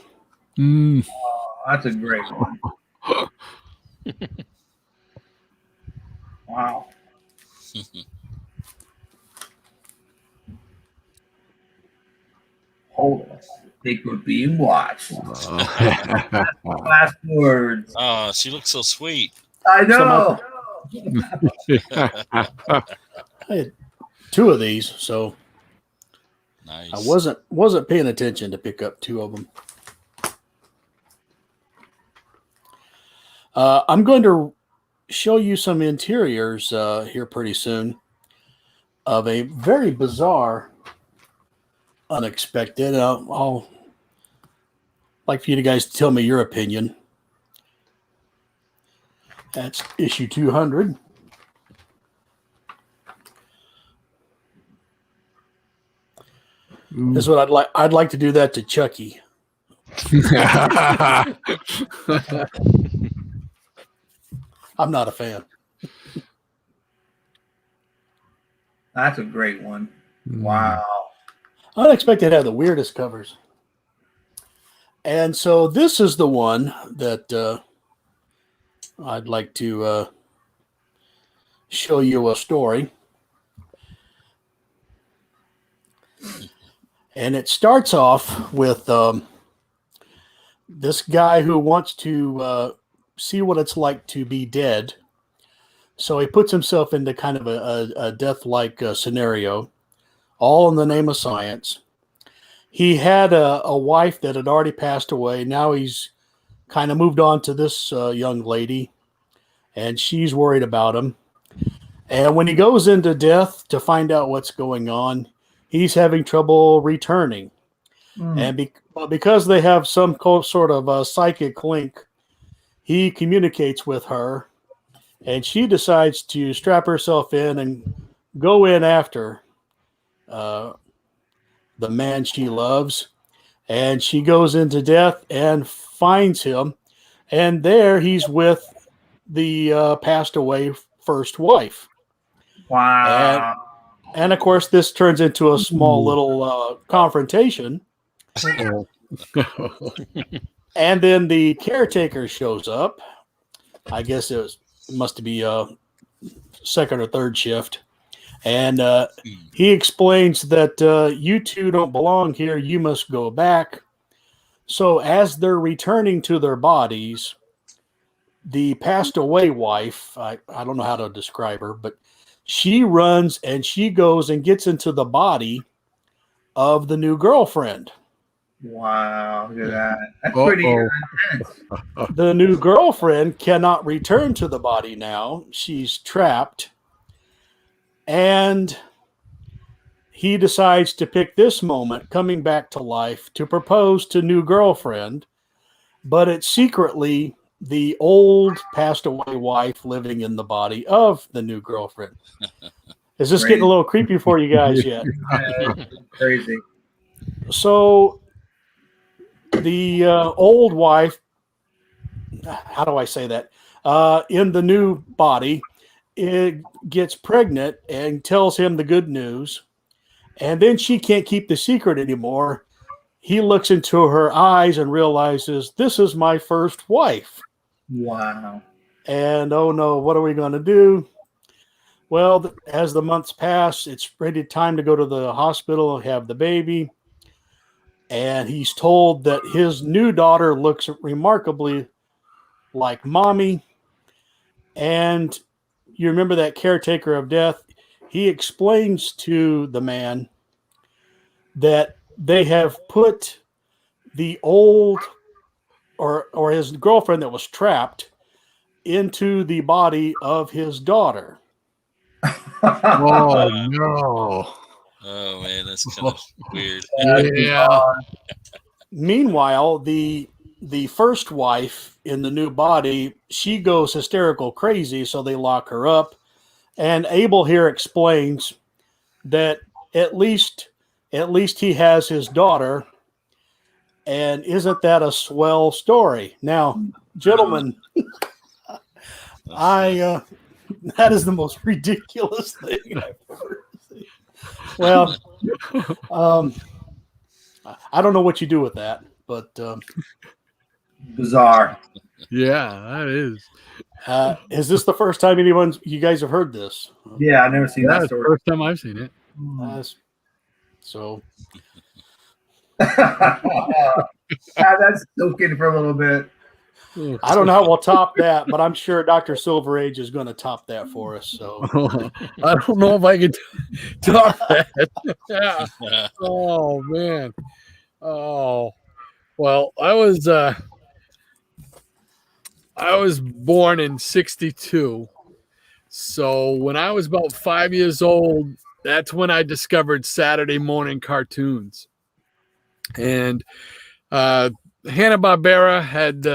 Mm. Oh, that's a great one. Wow. Hold on. They were being watched. Last words. Oh, she looks so sweet. I know. I had 2 of these, so Nice. I wasn't paying attention to pick up 2 of them. I'm going to show you some interiors here pretty soon of a very bizarre, unexpected. I'll like for you guys to tell me your opinion. That's issue 200. This is what I'd like. I'd like to do that to Chucky. I'm not a fan. That's a great one. Wow. Unexpected had the weirdest covers. And so this is the one that I'd like to show you a story. And it starts off with this guy who wants to see what it's like to be dead. So he puts himself into kind of a death-like scenario, all in the name of science. He had a wife that had already passed away. Now he's kind of moved on to this young lady, and she's worried about him. And when he goes into death to find out what's going on, he's having trouble returning. And because they have some sort of psychic link, he communicates with her, and she decides to strap herself in and go in after the man she loves. And she goes into death and finds him. And there he's with the passed away first wife. Wow. And of course, this turns into a small little confrontation. And then the caretaker shows up. I guess it must be a second or third shift. And he explains that you two don't belong here. You must go back. So as they're returning to their bodies, the passed away wife, I don't know how to describe her, but she runs and she goes and gets into the body of the new girlfriend. Wow. Look at that. That's pretty intense. The new girlfriend cannot return to the body now. She's trapped. And he decides to pick this moment, coming back to life, to propose to new girlfriend. But it's secretly the old passed away wife living in the body of the new girlfriend. Is this getting a little creepy for you guys yet? Crazy. So the old wife, how do I say that? In the new body, it gets pregnant and tells him the good news. And then she can't keep the secret anymore. He looks into her eyes and realizes, this is my first wife. Wow. And oh no, what are we going to do? Well, as the months pass, it's ready time to go to the hospital and have the baby. And he's told that his new daughter looks remarkably like mommy. And you remember that caretaker of death? He explains to the man that they have put the old or his girlfriend that was trapped into the body of his daughter. Oh no. Oh man, that's kind of weird. Yeah. Meanwhile, the first wife in the new body, she goes hysterical crazy, so they lock her up. And Abel here explains that at least he has his daughter. And isn't that a swell story? Now, gentlemen, that is the most ridiculous thing I've ever seen. Well, I don't know what you do with that, but Bizarre. Yeah, that is. is this the first time you guys have heard this? Yeah, I've never seen that That's the story. first time I've seen it. So That's soaking for a little bit. I don't know how we'll top that, but I'm sure Dr. Silver Age is going to top that for us. So I don't know if I could top that. Yeah. Oh man. Oh well, I was born in '62. So when I was about 5 years old, that's when I discovered Saturday morning cartoons. And Hanna-Barbera had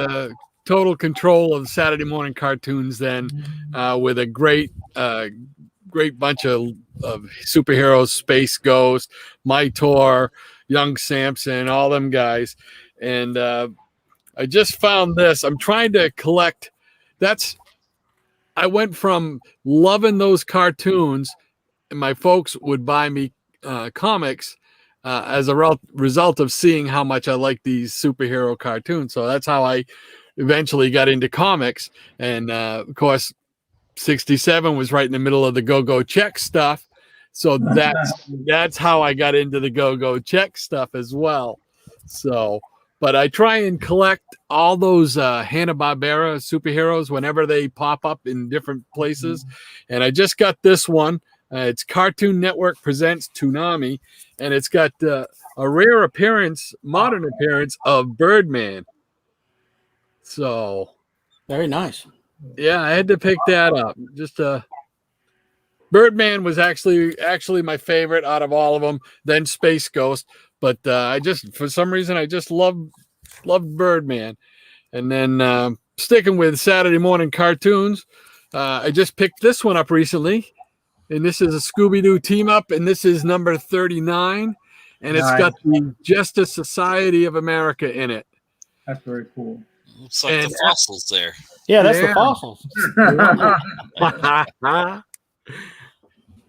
total control of Saturday morning cartoons then, with a great bunch of superheroes, Space Ghost, Mytor, Young Samson, all them guys. And I just found this. I'm trying to collect. I went from loving those cartoons, and my folks would buy me comics as a result of seeing how much I like these superhero cartoons. So that's how I eventually got into comics. And of course, '67 was right in the middle of the Go-Go Check stuff. So that's how I got into the Go Check stuff as well. So, but I try and collect all those Hanna-Barbera superheroes whenever they pop up in different places. And I just got this one. It's Cartoon Network Presents Toonami, and it's got a rare appearance, modern appearance of Birdman. So, Very nice. yeah, I had to pick that up. Just Birdman was actually my favorite out of all of them. Then Space Ghost, but I just for some reason I just loved Birdman. And then sticking with Saturday morning cartoons, I just picked this one up recently, and this is a Scooby-Doo team up, and this is number 39, and it's got the Justice Society of America in it. That's very cool. Looks like the fossils there. Yeah, that's the fossils.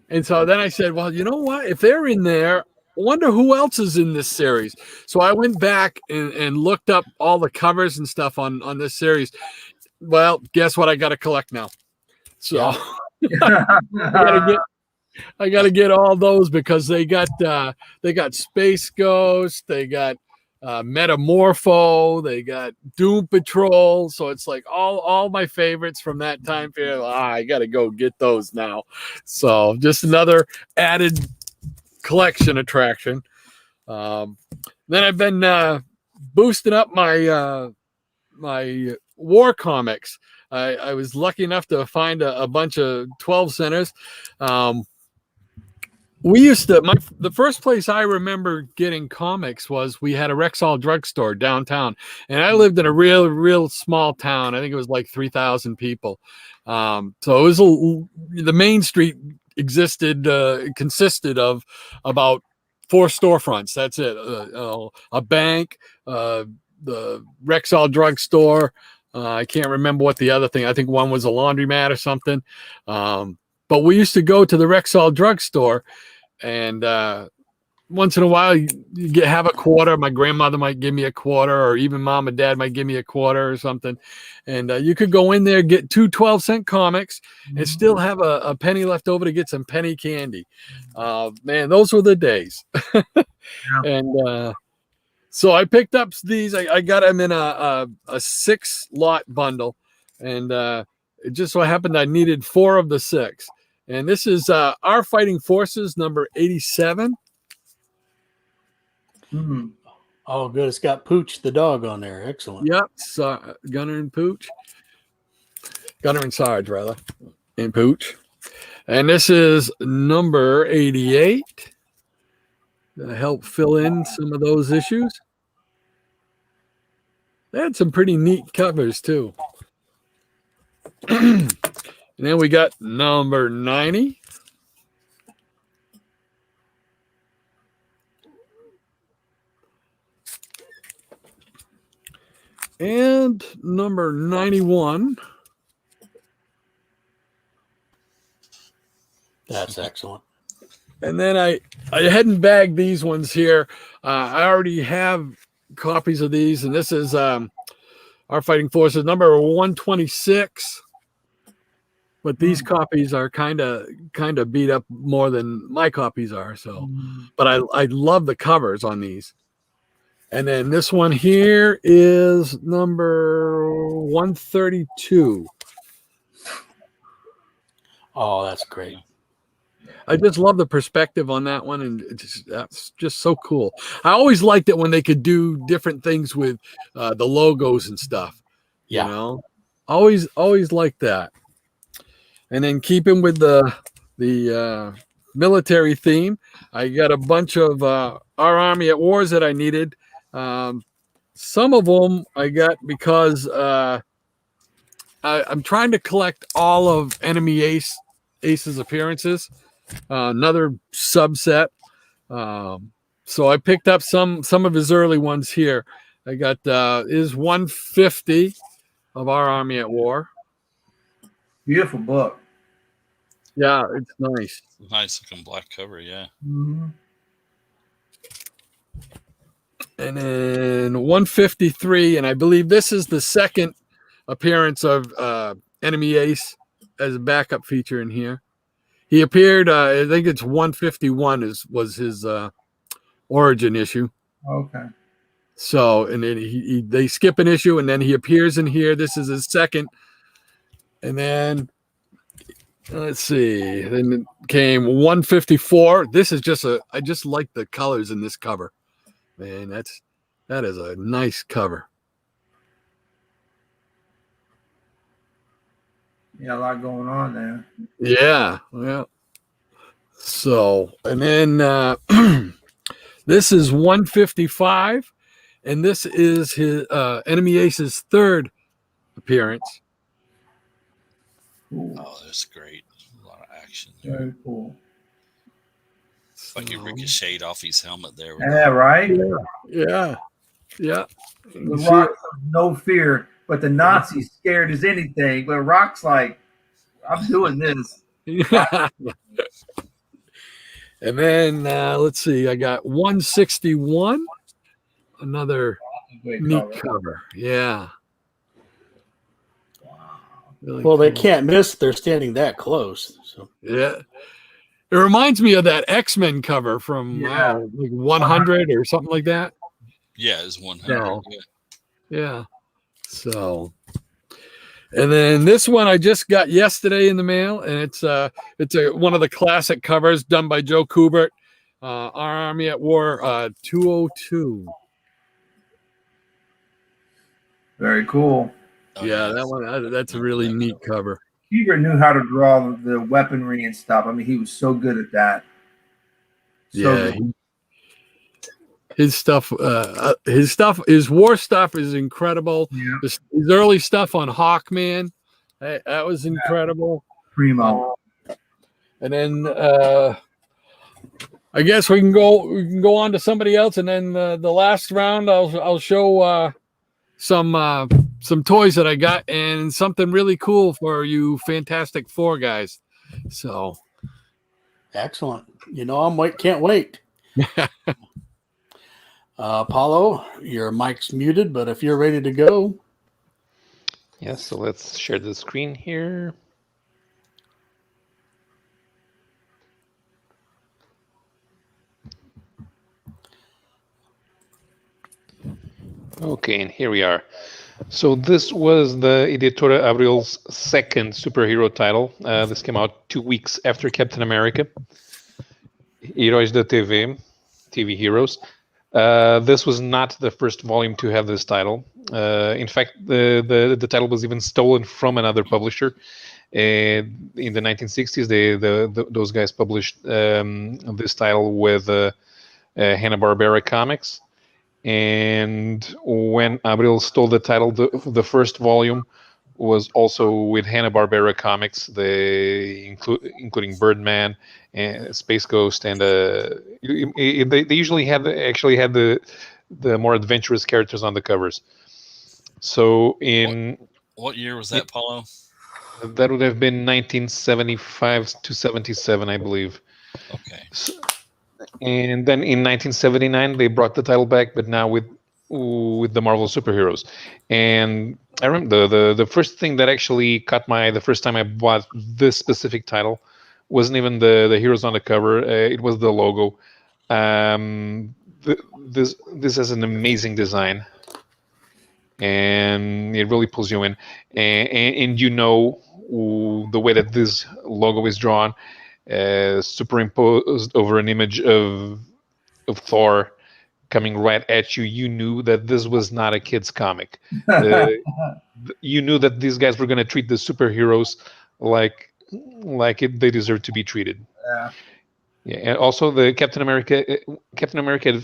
And so then I said, well, you know what? If they're in there, I wonder who else is in this series. So I went back and looked up all the covers and stuff on this series. Well, guess what? I got to collect now. So I got to get all those because they got Space Ghost, they got Metamorpho, they got Doom Patrol. So it's like all my favorites from that time period. I got to go get those now. So just another added collection attraction. Then I've been boosting up my my war comics. I was lucky enough to find a bunch of 12 centers. We used to, the first place I remember getting comics was we had a Rexall drugstore downtown, and I lived in a real small town. I think it was like 3,000 people. So it was the main street consisted of about 4 storefronts. That's it. A bank, the Rexall drugstore. I can't remember what the other thing. I think one was a laundromat or something. But we used to go to the Rexall drugstore, and once in a while you have a quarter. My grandmother might give me a quarter, or even mom and dad might give me a quarter or something. And you could go in there, get 2 12-cent comics, and still have a penny left over to get some penny candy. Man, those were the days. And so I picked up these. I got them in a 6-lot bundle, and it just so happened I needed 4 of the 6. And this is Our Fighting Forces number 87. Mm-hmm. Oh, good. It's got Pooch the dog on there. Excellent. Yep, so Gunner and Pooch. Gunner and Sarge, rather, and Pooch. And this is number 88. To help fill in some of those issues. They had some pretty neat covers, too. And then we got number 90. And number 91. That's excellent. And then I hadn't bagged these ones here. I already have copies of these, and this is Our Fighting Forces number 126. But these copies are kind of beat up more than my copies are. So, but I love the covers on these. And then this one here is number 132. Oh, that's great. I just love the perspective on that one, and that's just so cool. I always liked it when they could do different things with the logos and stuff. Yeah. You know, always liked that. And then keeping with the military theme, I got a bunch of Our Army at Wars that I needed. Some of them I got because I'm trying to collect all of Enemy Ace's appearances. Another subset. So I picked up some of his early ones here. I got is 150 of Our Army at War. Beautiful book. Yeah, it's nice. Nice looking black cover, yeah. Mm-hmm. And then 153, and I believe this is the second appearance of Enemy Ace as a backup feature in here. He appeared. I think it's 151 was his origin issue. Okay. So, and then they skip an issue, and then he appears in here. This is his second, and then let's see. Then it came 154. This is just I just like the colors in this cover. Man, that is a nice cover. Yeah, a lot going on there. Yeah, well. So, and then this is 155, and this is his Enemy Ace's third appearance. Cool. Oh, that's great. A lot of action there. Very cool. Like he ricocheted off his helmet there. Yeah, right? Yeah. The Rock has no fear, but the Nazi's scared as anything. But Rock's like, I'm doing this. And then let's see, I got 161, another neat cover. Yeah. Really Well, they cool. can't miss. They're standing that close. So Yeah. It reminds me of that X-Men cover from Yeah. like 100 or something like that. Yeah, it's 100. No. Yeah. Yeah. So, and then this one I just got yesterday in the mail, and it's one of the classic covers done by Joe Kubert, Our Army at War 202. Very cool. Oh, Yeah, that one that's a really neat cover. Hebert knew how to draw the weaponry and stuff. I mean, he was so good at that. Yeah, his stuff, his war stuff is incredible. Yeah. His early stuff on Hawkman, that was incredible. Primo. And then I guess we can go on to somebody else, and then the last round I'll show some toys that I got and something really cool for you Fantastic Four guys. So excellent. Can't wait. Paulo, your mic's muted, but if you're ready to go. Yeah, so let's share the screen here. Okay, and here we are. So this was the Editora Abril's second superhero title. This came out 2 weeks after Captain America. Heróis da TV Heroes. This was not the first volume to have this title. In fact, the title was even stolen from another publisher. In the 1960s, those guys published this title with Hanna-Barbera Comics. And when Abril stole the title, the first volume was also with Hanna-Barbera Comics, including Birdman and Space Ghost, and they usually had the more adventurous characters on the covers. So what year was that, Paulo? That would have been 1975 to 77, I believe. Okay. And then in 1979 they brought the title back, but now with the Marvel superheroes. And I remember the first thing that actually caught my eye the first time I bought this specific title wasn't even the heroes on the cover. It was the logo. This has an amazing design, and it really pulls you in. And the way that this logo is drawn, superimposed over an image of Thor coming right at you, you knew that this was not a kid's comic. You knew that these guys were going to treat the superheroes like they deserve to be treated. Yeah, and also the Captain America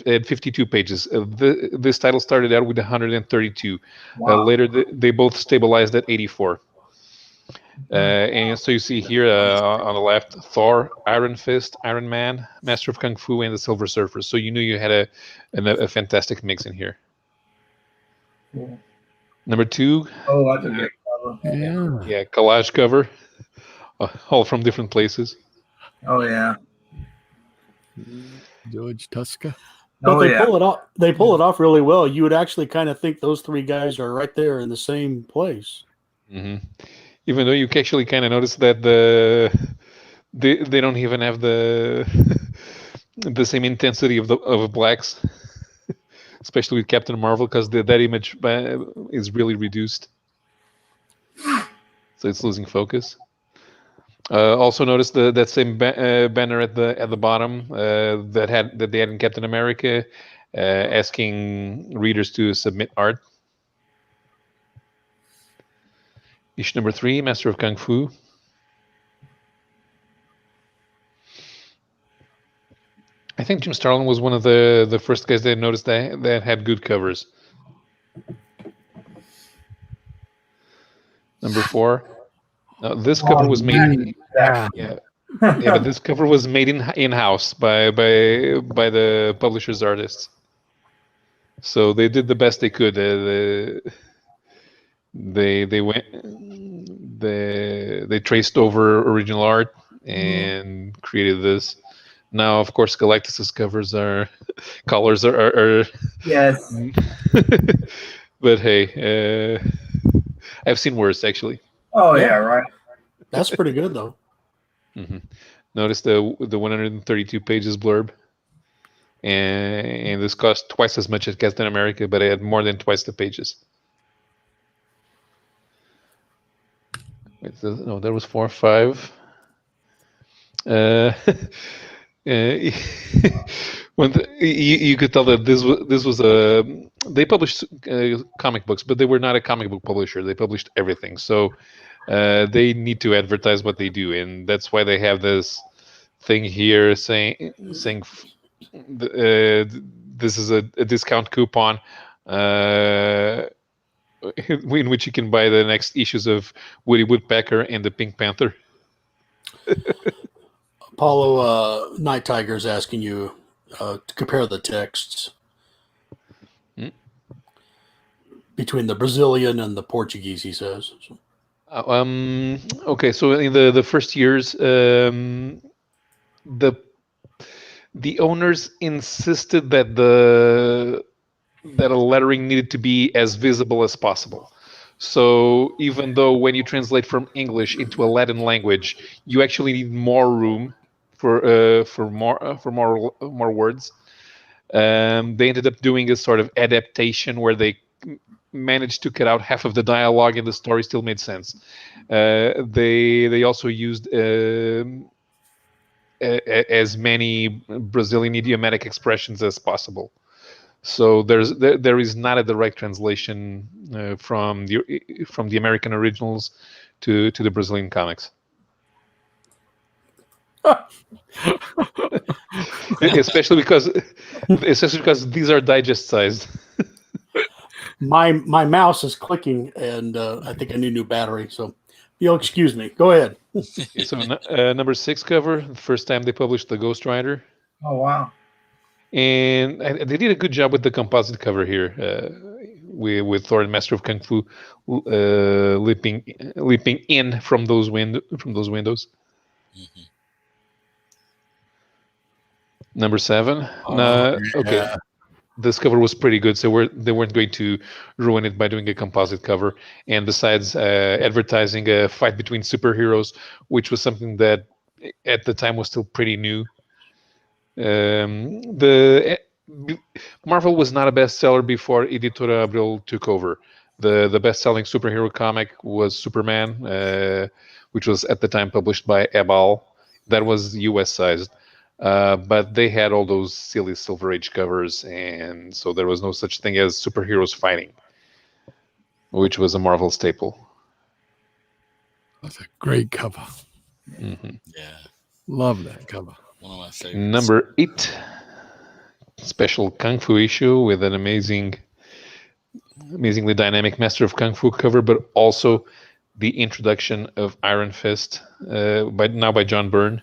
had 52 pages. This title started out with 132. Wow. Later, they both stabilized at 84. And so you see here on the left, Thor, Iron Fist, Iron Man, Master of Kung Fu, and the Silver Surfer. So you knew you had a fantastic mix in here. Cool. Number 2. Oh, that's a great cover. Yeah, collage cover, all from different places. Oh yeah. George Tuska. But pull it off. They pull it off really well. You would actually kind of think those three guys are right there in the same place. Mm-hmm. Even though you actually kind of notice that they don't even have the the same intensity of blacks, especially with Captain Marvel, because that image is really reduced, so it's losing focus. Also notice that same banner at the bottom that they had in Captain America, asking readers to submit art. Issue number 3, Master of Kung Fu. I think Jim Starlin was one of the first guys that noticed that had good covers. Number 4. Now, this cover was made. Yeah, but this cover was made in house by the publisher's artists. So they did the best they could. They traced over original art and created this. Now, of course, Galactus's covers colors are Yes. but hey, I've seen worse actually. Oh Yeah. yeah, right. That's pretty good though. Notice the 132 pages blurb, and this cost twice as much as Captain America, but it had more than twice the pages. Wait, no, there was 4 or 5. When you could tell that this was a they published comic books, but they were not a comic book publisher. They published everything, so they need to advertise what they do, and that's why they have this thing here saying this is a discount coupon in which you can buy the next issues of Woody Woodpecker and the Pink Panther. Apollo Night Tiger is asking you to compare the texts between the Brazilian and the Portuguese, he says. So. Okay, so in the first years, the owners insisted that a lettering needed to be as visible as possible. So even though when you translate from English into a Latin language, you actually need more room for more words. They ended up doing a sort of adaptation where they managed to cut out half of the dialogue and the story still made sense. They also used as many Brazilian idiomatic expressions as possible. So there is not a direct translation from the American originals to the Brazilian comics. especially because these are digest sized. My mouse is clicking, and I think I need a new battery. So you'll excuse me. Go ahead. Okay, so number 6 cover, the first time they published the Ghost Rider. Oh wow. And they did a good job with the composite cover here, with Thor and Master of Kung Fu leaping in from those windows. Mm-hmm. Number 7. Oh, Okay, yeah. this cover was pretty good, so they weren't going to ruin it by doing a composite cover. And besides, advertising a fight between superheroes, which was something that at the time was still pretty new. Marvel was not a bestseller before Editora Abril took over. The best-selling superhero comic was Superman, which was at the time published by Ebal. That was US sized, but they had all those silly Silver Age covers, and so there was no such thing as superheroes fighting, which was a Marvel staple. That's a great cover. Mm-hmm. Yeah, Love that cover. one of my favorites. Number 8, special Kung Fu issue with an amazingly dynamic Master of Kung Fu cover, but also the introduction of Iron Fist, by John Byrne.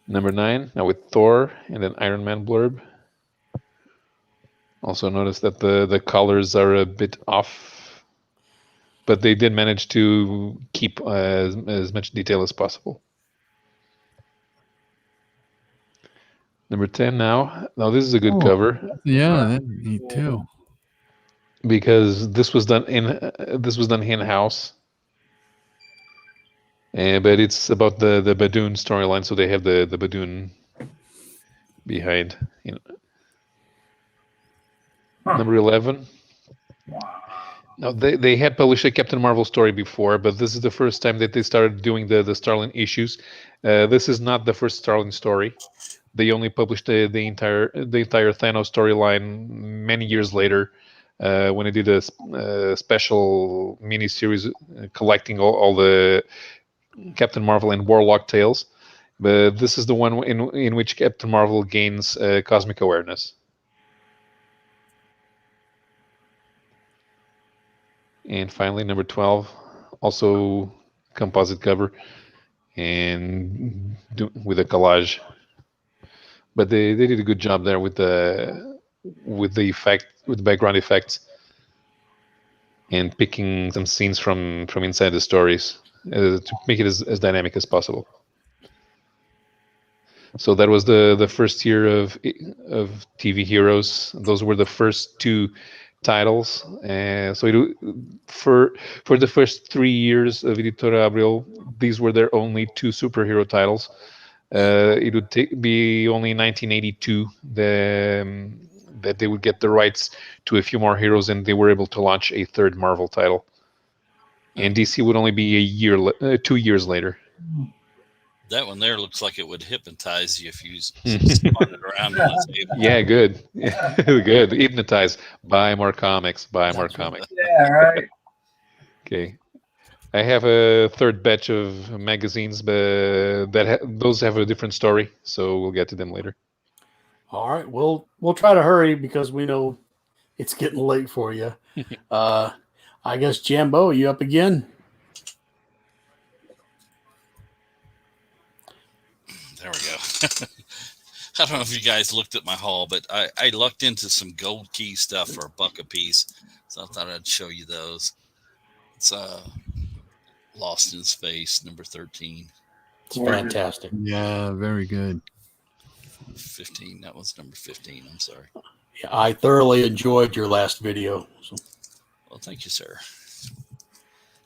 Number 9, now with Thor and an Iron Man blurb. Also notice that the colors are a bit off, but they did manage to keep as much detail as possible. Number 10 now. Now this is a good cover. Yeah, that's neat too. because this was done in house. But it's about the Badoon storyline, so they have the Badoon behind. Huh. Number 11. Wow. Now they had published a Captain Marvel story before, but this is the first time that they started doing the Starlin issues. This is not the first Starlin story. They only published the entire Thanos storyline many years later, when they did a special miniseries collecting all the Captain Marvel and Warlock tales. But this is the one in which Captain Marvel gains cosmic awareness. And finally, number 12, also composite cover and with a collage. But they did a good job there with the background effects and picking some scenes from inside the stories to make it as dynamic as possible. So that was the first year of TV Heroes. Those were the first two titles. For the first 3 years of Editora Abril, these were their only two superhero titles. It would be only in 1982 that they would get the rights to a few more heroes, and they were able to launch a third Marvel title. And DC would only be 2 years later. That one there looks like it would hypnotize you if you spun it around on the table. Yeah, good. Good. Hypnotize. Buy more comics. That's comics. Yeah, right. Okay. I have a third batch of magazines, but those have a different story, so we'll get to them later. All right, we'll try to hurry because we know it's getting late for you. I guess Jambo, you up again? There we go. I don't know if you guys looked at my haul, but I lucked into some gold key stuff for $1 a piece, so I thought I'd show you those. It's Lost in Space, number 13. It's fantastic. Yeah, very good. 15. That was number 15. I'm sorry. Yeah, I thoroughly enjoyed your last video. So. Well, thank you, sir.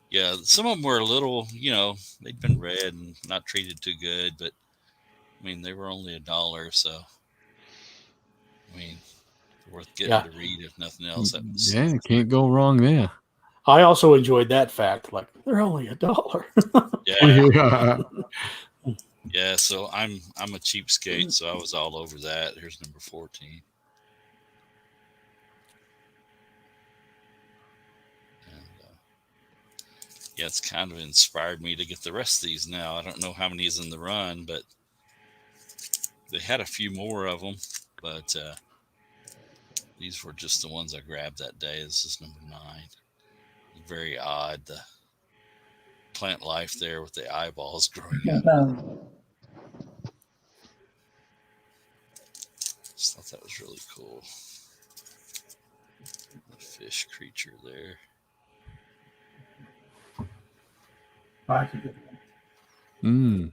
Yeah, some of them were a little, they'd been read and not treated too good, but I mean, they were only $1, so I mean, worth getting to read if nothing else. That was, can't go wrong there. I also enjoyed that fact. Like, they're only $1. Yeah. Yeah, so I'm a cheapskate, so I was all over that. Here's number 14. And yeah, it's kind of inspired me to get the rest of these now. I don't know how many is in the run, but they had a few more of them. But these were just the ones I grabbed that day. This is number 9. Very odd, the plant life there with the eyeballs growing up. Just thought that was really cool. The fish creature there. That's a good one. Mm.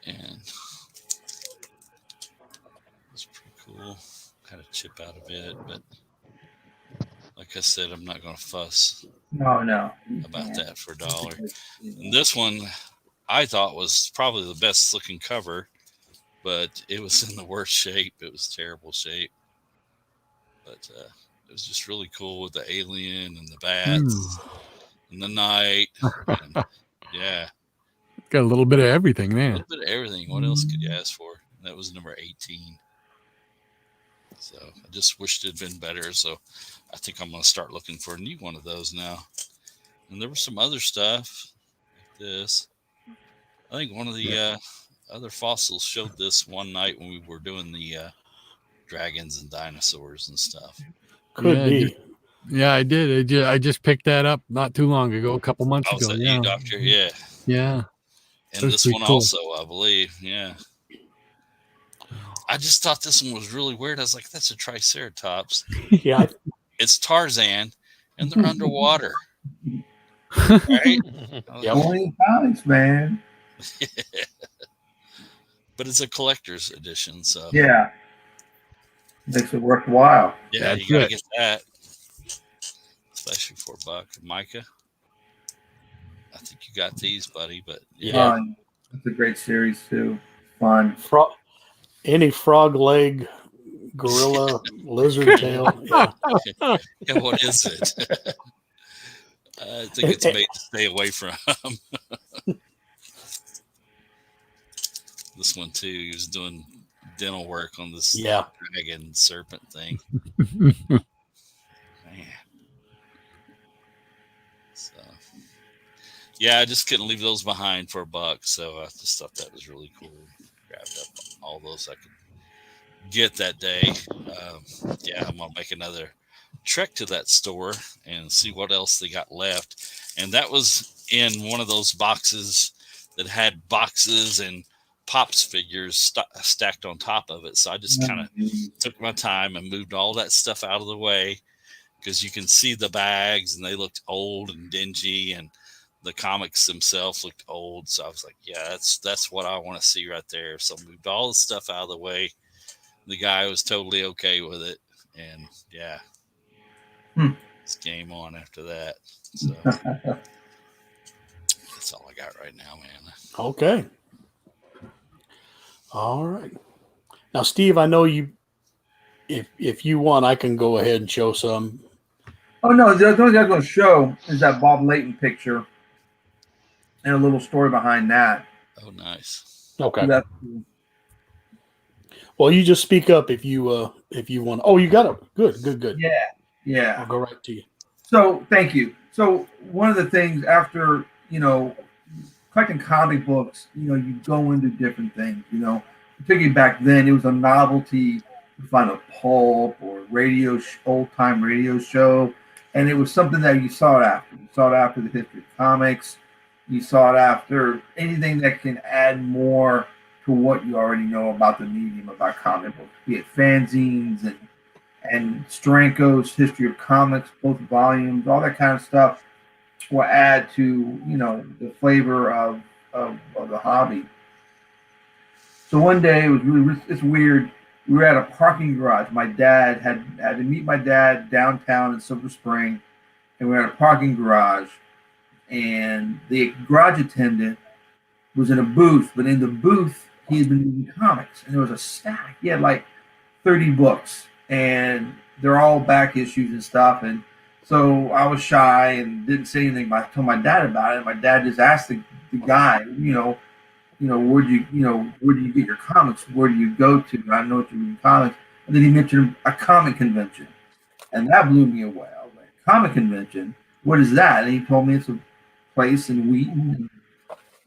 And it's pretty cool. Kind of chip out a bit, but like I said, I'm not going to fuss No. about that for $1. And this one I thought was probably the best looking cover, but it was in the worst shape. It was terrible shape. But it was just really cool with the alien and the bats and the night. And, yeah. Got a little bit of everything there. A little bit of everything. What else could you ask for? And that was number 18. So I just wished it had been better. So I think I'm going to start looking for a new one of those now. And there was some other stuff like this. I think one of the other fossils showed this one night when we were doing the dragons and dinosaurs and stuff. Could be. Yeah, I did. I just picked that up not too long ago, a couple months ago. That Yeah. you, Doctor? Yeah. Yeah. And this one also, I believe. Yeah. I just thought this one was really weird. I was like, that's a Triceratops. Yeah. It's Tarzan, and they're underwater. Right? Yep. Only comics, man. But it's a collector's edition, so Yeah. Makes it worthwhile. Yeah, That's you gotta it. get that, especially for a buck. Micah, I think you got these, buddy. But Yeah. It's a great series too. Fun. Any frog leg, gorilla, lizard tail. Yeah. yeah, what is it? I think it's made to stay away from. This one too. He was doing dental work on this Yeah. dragon serpent thing. Man. So, yeah, I just couldn't leave those behind for a buck, so I just thought that was really cool. Grabbed up all those I could get that day. Yeah, I'm gonna make another trek to that store and see what else they got left. And that was in one of those boxes that had boxes and Pops figures stacked on top of it. So I just kind of took my time and moved all that stuff out of the way, because you can see the bags and they looked old and dingy, and the comics themselves looked old. So I was like, yeah, that's what I want to see right there. So I moved all the stuff out of the way. The guy was totally okay with it, and yeah, it's game on after that. So that's all I got right now, man. Okay. All right. Now, Steve, I know you. If you want, I can go ahead and show some. Oh no, the only thing I'm going to show is that Bob Layton picture and a little story behind that. Oh, nice. Okay. That's cool. Well, you just speak up if you want. Oh, you got it. Good. Yeah. I'll go right to you. So thank you. So one of the things after collecting comic books, you go into different things. Particularly back then, it was a novelty to find a pulp or old time radio show, and it was something that you sought after. You sought after the history of comics. You sought after anything that can add more to what you already know about the medium, about comic books, be it fanzines and Stranko's History of Comics, both volumes, all that kind of stuff will add to the flavor of the hobby. So one day it's weird. We were at a parking garage. My dad had to meet my dad downtown in Silver Spring, and we were at a parking garage, and the garage attendant was in a booth, but in the booth he had been reading comics, and there was a stack. He had like 30 books, and they're all back issues and stuff. And so I was shy and didn't say anything, but I told my dad about it. My dad just asked the guy, where do you get your comics? Where do you go to? I know what you're reading comics. And then he mentioned a comic convention, and that blew me away. I was like, comic convention? What is that? And he told me it's a place in Wheaton.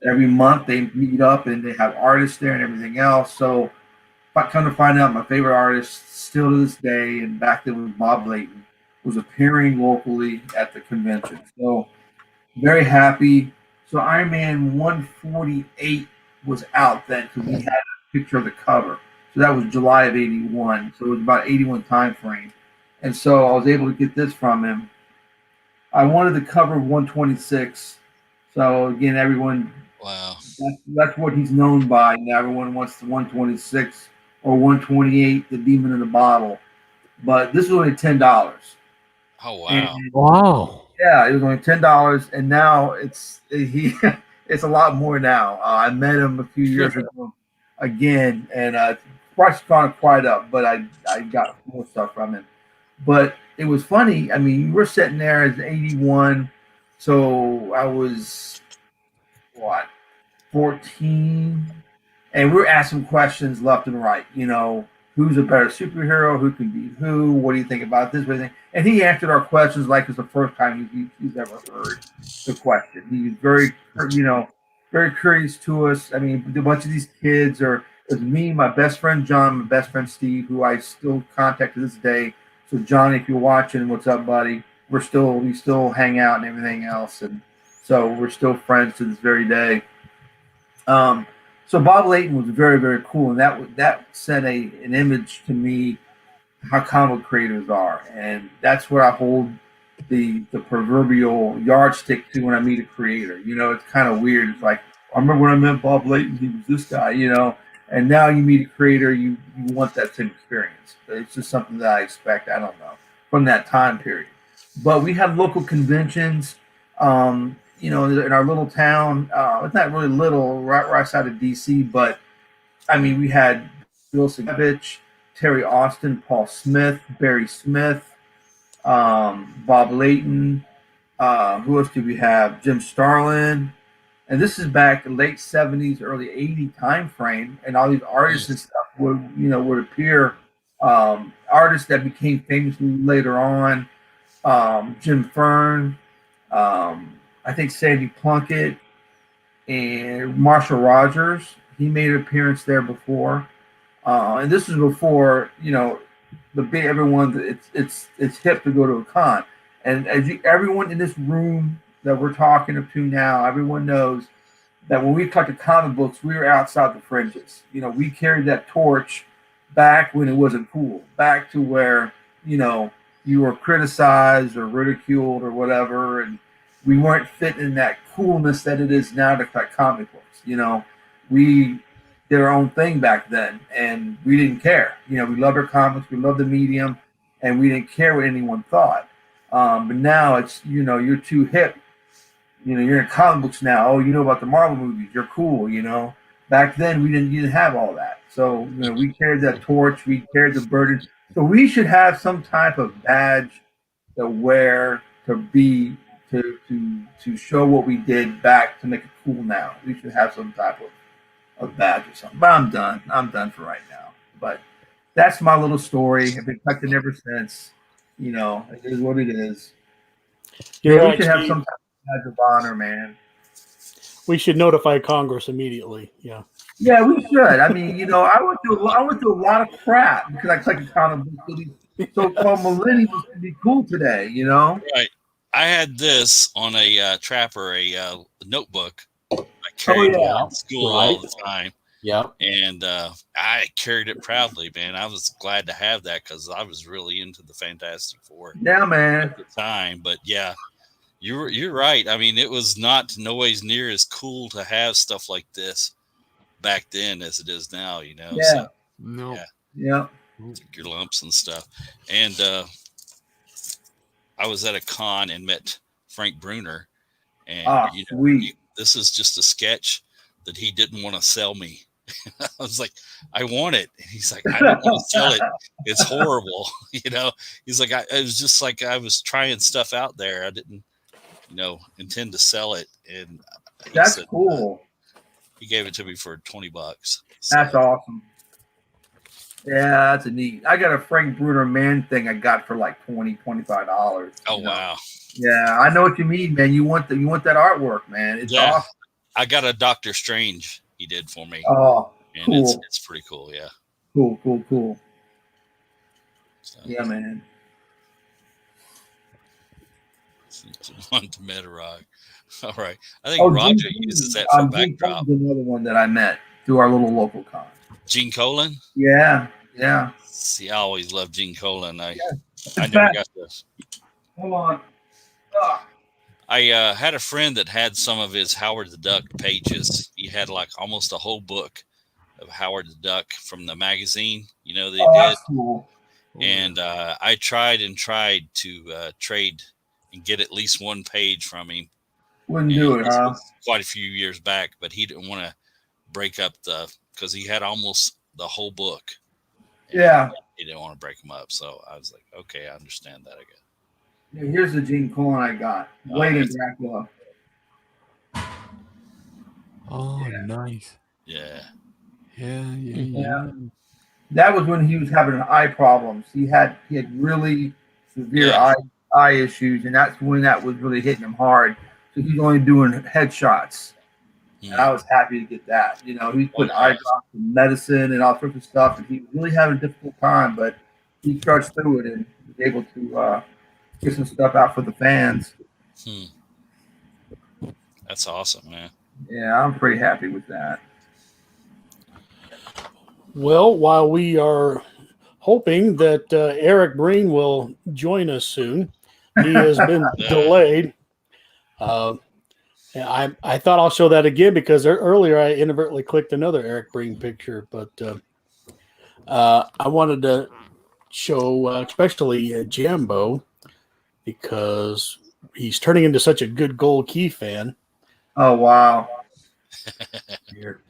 Every month they meet up and they have artists there and everything else. So I come to find out, my favorite artist still to this day, and back then was Bob Layton, was appearing locally at the convention. So very happy. So Iron Man 148 was out then, because we had a picture of the cover. So that was July of 81. So it was about 81 time frame. And so I was able to get this from him. I wanted the cover of 126. So again, everyone, Wow, that's what he's known by. Now everyone wants the 126 or 128, the Demon in the Bottle. But this was only $10. oh wow, And Wow. yeah, it was only $10, and now it's a lot more now. I met him a few years ago again, and price has gone quite up, but I got more stuff from him. But it was funny. I mean, we're sitting there as 81, so I was 14, and we're asking questions left and right. Who's a better superhero? Who can beat who? What do you think about this? And he answered our questions like it's the first time he's ever heard the question. He was very curious to us. I mean, a bunch of these kids it was me, my best friend John, my best friend Steve, who I still contact to this day. So John, if you're watching, what's up, buddy? We still hang out and everything else, and so we're still friends to this very day. So Bob Layton was very, very cool, and that sent an image to me how comic creators are, and that's where I hold the proverbial yardstick to when I meet a creator. It's kind of weird. It's like I remember when I met Bob Layton, he was this guy, And now you meet a creator, you want that same experience. It's just something that I expect. I don't know, from that time period. But we had local conventions. In our little town. It's not really little, right outside of DC, but I mean, we had Bill Sienkiewicz, Terry Austin, Paul Smith, Barry Smith, Bob Layton. Who else did we have? Jim Starlin. And this is back late 70s, early 80 time frame, and all these artists and stuff would appear. Artists that became famous later on. Jim Fern, I think Sandy Plunkett, and Marshall Rogers. He made an appearance there before, and this is before the big everyone. It's hip to go to a con, and everyone in this room that we're talking to now, everyone knows that when we collected comic books, we were outside the fringes. We carried that torch back when it wasn't cool, back to where you were criticized or ridiculed or whatever, and we weren't fitting in that coolness that it is now to collect comic books. We did our own thing back then, and we didn't care. We loved our comics, we loved the medium, and we didn't care what anyone thought. But now it's you're too hip. You're in comic books now. Oh, you know about the Marvel movies. You're cool. Back then we didn't have all that. So we carried that torch. We carried the burden. So we should have some type of badge to wear to show what we did back to make it cool now. We should have some type of badge or something. But I'm done. I'm done for right now. But that's my little story. I've been collecting ever since. It is what it is. You're we right, should have Steve. some type of badge of honor, man. We should notify Congress immediately. Yeah. Yeah, we should. I mean, I went through a lot of crap because I collected comic books. These so-called millennials can be cool today. Right. I had this on a Trapper, a notebook. I carried it in school all the time. Yeah. And I carried it proudly, man. I was glad to have that because I was really into the Fantastic Four Yeah, man. at the time. But yeah, you're right. I mean, it was not always near as cool to have stuff like this back then as it is now. Yeah. So, No. Yeah. took your lumps and stuff. And I was at a con and met Frank Bruner, and sweet. this is just a sketch that he didn't want to sell me. I was like, I want it. And he's like, I don't want to sell it. It's horrible. He's like, it was just like I was trying stuff out there. I didn't, intend to sell it. And that's cool. He gave it to me for $20. So. That's awesome. Yeah, that's a neat. I got a Frank Bruner man thing I got for like $25. Oh wow. Yeah, I know what you mean, man. You want that artwork, man. It's awesome. I got a Doctor Strange he did for me. Oh, and cool. It's pretty cool, yeah. Cool. So, yeah, man. One to Metarock. All right. I think Roger uses that for backdrop. Another one that I met through our little local con. Gene Colan? Yeah. See, I always loved Gene Colan. I never got this. Hold on. I had a friend that had some of his Howard the Duck pages. He had like almost a whole book of Howard the Duck from the magazine, they did. That's cool. And I tried to trade and get at least one page from him. Wouldn't do it, huh? Quite a few years back, but he didn't want to break up because he had almost the whole book. Yeah. He didn't want to break them up. So I was like, okay, I understand that, I guess. Yeah, here's the Gene Colan I got. Wade and Dracula. Oh, nice. Yeah. Yeah. That was when he was having eye problems. He had really severe eye issues, and that's when that was really hitting him hard. So he's only doing headshots. And I was happy to get that. He put eye drops and medicine and all sorts of stuff, and he was really having a difficult time, but he trudged through it and was able to get some stuff out for the fans. That's awesome, man. Yeah, I'm pretty happy with that. Well, while we are hoping that Eric Breen will join us soon, he has been delayed. Yeah, I thought I'll show that again because earlier I inadvertently clicked another Eric Breen picture, but I wanted to show especially Jambo because he's turning into such a good Gold Key fan. Oh wow. Weird.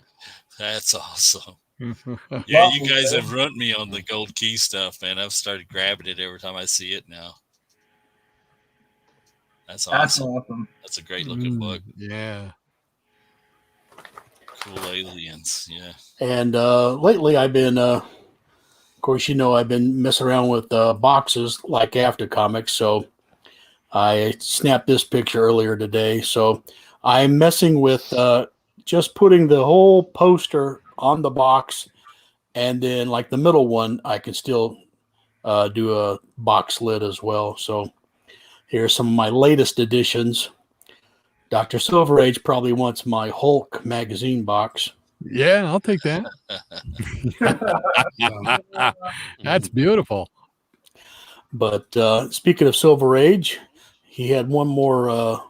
That's awesome. Yeah, Well, you guys have run me on the gold key stuff, man. I've started grabbing it every time I see it now. That's That's awesome. awesome. That's a great looking book. Yeah. Cool aliens. Yeah. And lately I've been, of course, I've been messing around with boxes like After Comics. So I snapped this picture earlier today. So I'm messing with just putting the whole poster on the box. And then like the middle one, I can still do a box lid as well. So here's some of my latest editions. Dr. Silver Age probably wants my Hulk magazine box. Yeah, I'll take that. That's beautiful. But speaking of Silver Age, he had one more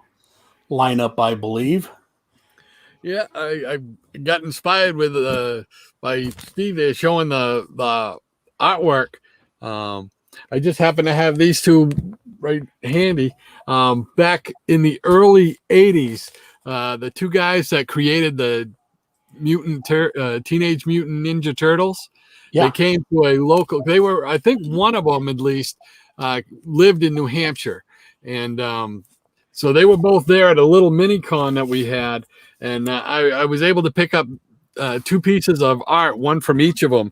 lineup, I believe. Yeah, I got inspired with by Steve there showing the artwork. I just happen to have these two right handy. Back in the early '80s, the two guys that created the Teenage Mutant Ninja Turtles, Yeah. they came to a local. They were, I think, one of them at least lived in New Hampshire, and so they were both there at a little mini con that we had. And I was able to pick up two pieces of art, one from each of them.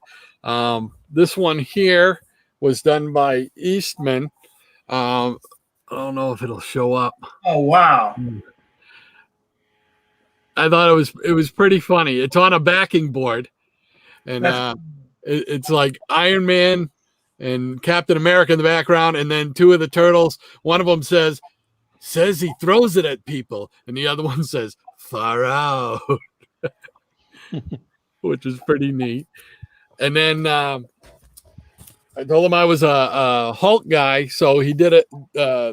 This one here was done by Eastman. I don't know if it'll show up. Oh wow. I thought it was pretty funny. It's on a backing board, and it's like Iron Man and Captain America in the background, and then two of the turtles. One of them says he throws it at people, and the other one says far out, which is pretty neat. And then I told him I was a Hulk guy, so he did it.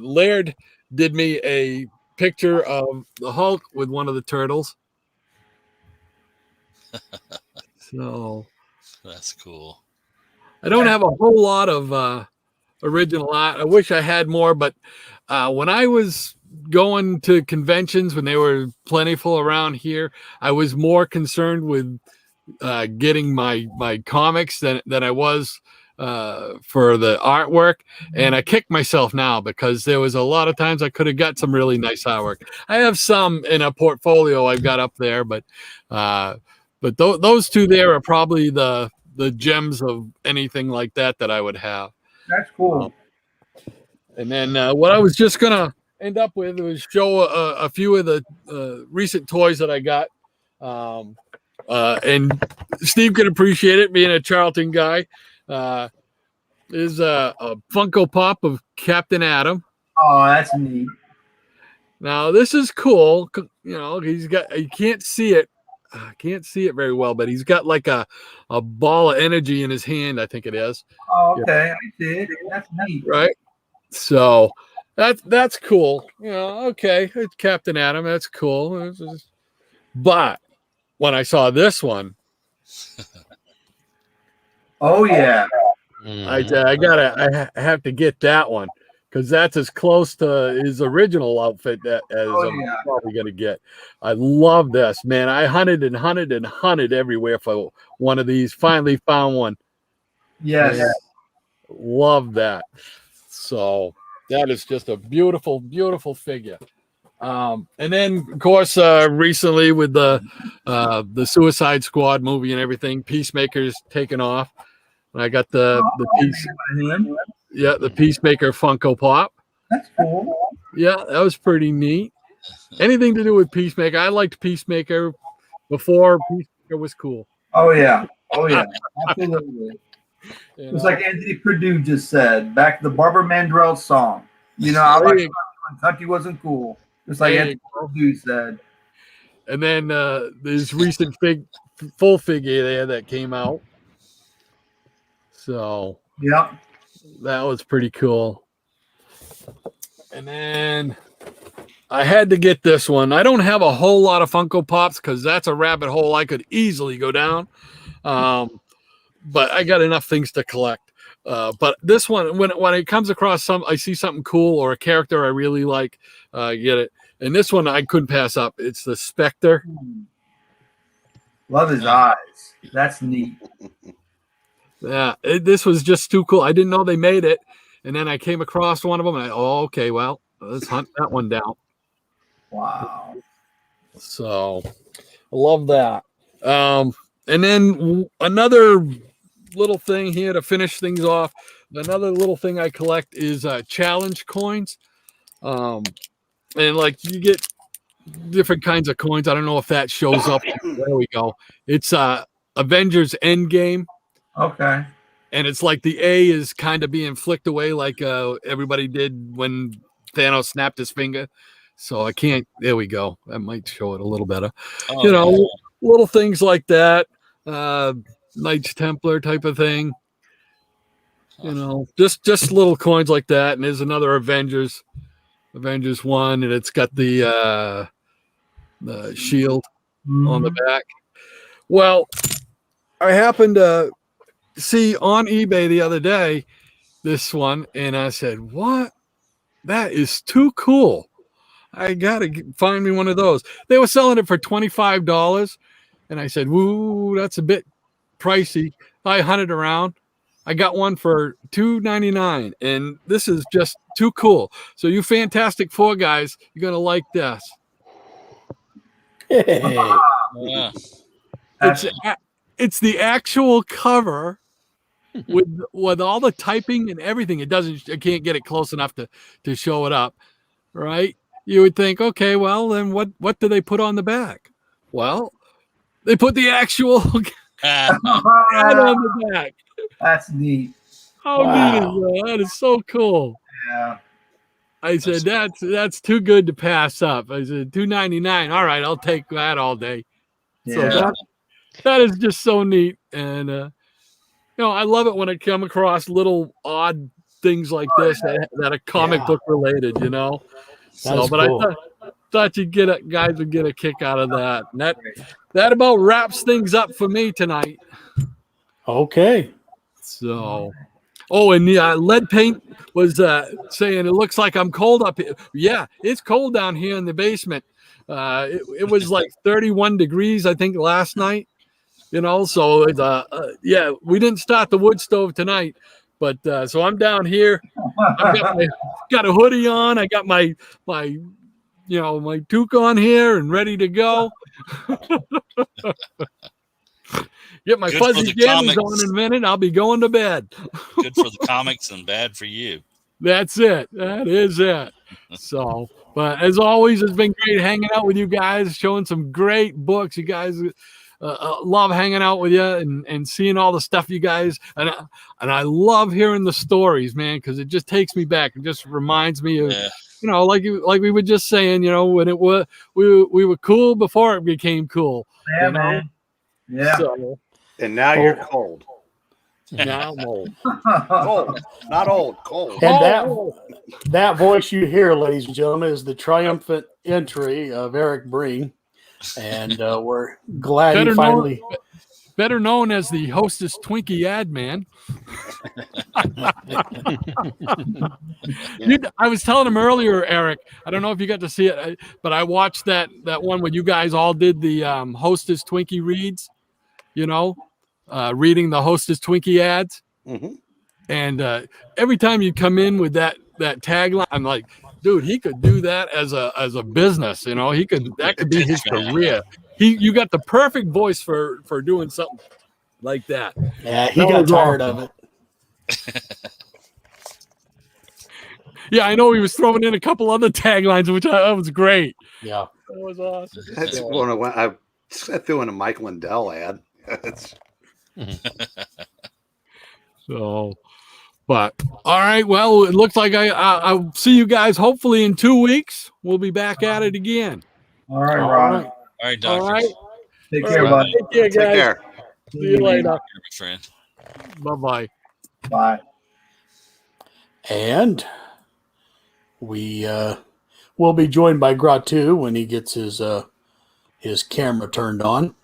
Laird did me a picture of the Hulk with one of the turtles. So That's cool. I don't have a whole lot of original art. I wish I had more, but when I was going to conventions when they were plentiful around here, I was more concerned with getting my comics than I was for the artwork. And I kick myself now because there was a lot of times I could have got some really nice artwork. I have some in a portfolio I've got up there, but those two there are probably the gems of anything like that I would have. That's cool. And then what I was just gonna end up with was show a few of the recent toys that I got. And Steve can appreciate it, being a Charlton guy. Is a Funko Pop of Captain Atom. Oh, that's neat. Now this is cool. You can't see it. I can't see it very well, but he's got like a ball of energy in his hand. I think it is. Oh, okay. I see it. That's neat. Right. So that's cool. Okay, it's Captain Atom. That's cool. But when I saw this one, oh yeah, I have to get that one because that's as close to his original outfit as I'm probably gonna get. I love this, man. I hunted and hunted and hunted everywhere for one of these. Finally found one. yes. Man, love that. So that is just a beautiful, beautiful figure. And then, of course, recently with the Suicide Squad movie and everything, Peacemaker's taken off. I got the Peacemaker Funko Pop. That's cool. Yeah, that was pretty neat. Anything to do with Peacemaker, I liked Peacemaker before Peacemaker was cool. Oh yeah, absolutely. It's like Anthony Perdue just said back to the Barbara Mandrell song. I like when Kentucky wasn't cool. Just like Anthony Perdue said. And then this recent full figure there that came out. So yeah, that was pretty cool. And then I had to get this one. I don't have a whole lot of Funko Pops because that's a rabbit hole I could easily go down. But I got enough things to collect. But this one, when it comes across I see something cool or a character I really like, get it. And this one I couldn't pass up. It's the Spectre. Love his eyes. That's neat. Yeah, this was just too cool. I didn't know they made it, and then I came across one of them, and okay, well, let's hunt that one down. Wow. So, I love that. And then another little thing here to finish things off. Another little thing I collect is challenge coins. And like you get different kinds of coins. I don't know if that shows up. There we go. It's Avengers Endgame. Okay. And it's like the A is kind of being flicked away like everybody did when Thanos snapped his finger. So I can't. There we go. That might show it a little better. Little things like that. Knights Templar type of thing. Just little coins like that. And there's another Avengers one, and it's got the shield on the back. Well, I happened to see on eBay the other day this one, and I said, "What? That is too cool! I gotta find me one of those." They were selling it for $25, and I said, "Woo, that's a bit pricey." I hunted around. I got one for $2.99, and this is just too cool. So you Fantastic Four guys, you're gonna like this. Hey. Yeah. It's the actual cover with all the typing and everything. I can't get it close enough to show it up, right? You would think, okay, well then what do they put on the back? Well, they put the actual ad on the back. That's neat. How neat is that? That is so cool. Yeah. I said that's too good to pass up. I said $2.99. All right, I'll take that all day. Yeah. So that is just so neat, and I love it when I come across little odd things like this that are comic book related. So, but cool. I thought guys would get a kick out of that. And that about wraps things up for me tonight. Okay. So, and the lead paint was saying it looks like I'm cold up here. Yeah, it's cold down here in the basement. It was like 31 degrees, I think, last night. So we didn't start the wood stove tonight, but so I'm down here. I've got a hoodie on. I got my toque on here and ready to go. Get my fuzzy jammies on in a minute. I'll be going to bed. Good for the comics and bad for you. That's it. That is it. So, but as always, it's been great hanging out with you guys, showing some great books. You guys love hanging out with you and seeing all the stuff you guys and I love hearing the stories, man, because it just takes me back. It just reminds me of like we were just saying, when it was we were cool before it became cool. Yeah, man. Yeah. So, and now you're cold. Now I'm old. Cold, not old, cold. And that voice you hear, ladies and gentlemen, is the triumphant entry of Eric Breen. And we're glad he finally... Better known as the Hostess Twinkie ad man. I was telling him earlier, Eric, I don't know if you got to see it, but I watched that one where you guys all did the Hostess Twinkie reads, reading the Hostess Twinkie ads. Mm-hmm. And every time you come in with that tagline, I'm like, dude, he could do that as a business. That could be his career. You got the perfect voice for doing something like that. Yeah, he got tired of it. Yeah, I know he was throwing in a couple other taglines, which that was great. Yeah, that was awesome. That's one I threw in a Mike Lindell ad. So, but all right. Well, it looks like I'll see you guys hopefully in 2 weeks. We'll be back at it again. All right, Ron. All right, Doctor. All right. Take care, bud. Take care, guys. Take care. See you later. Friend. Bye-bye. Bye. And we we'll be joined by Gratu when he gets his camera turned on.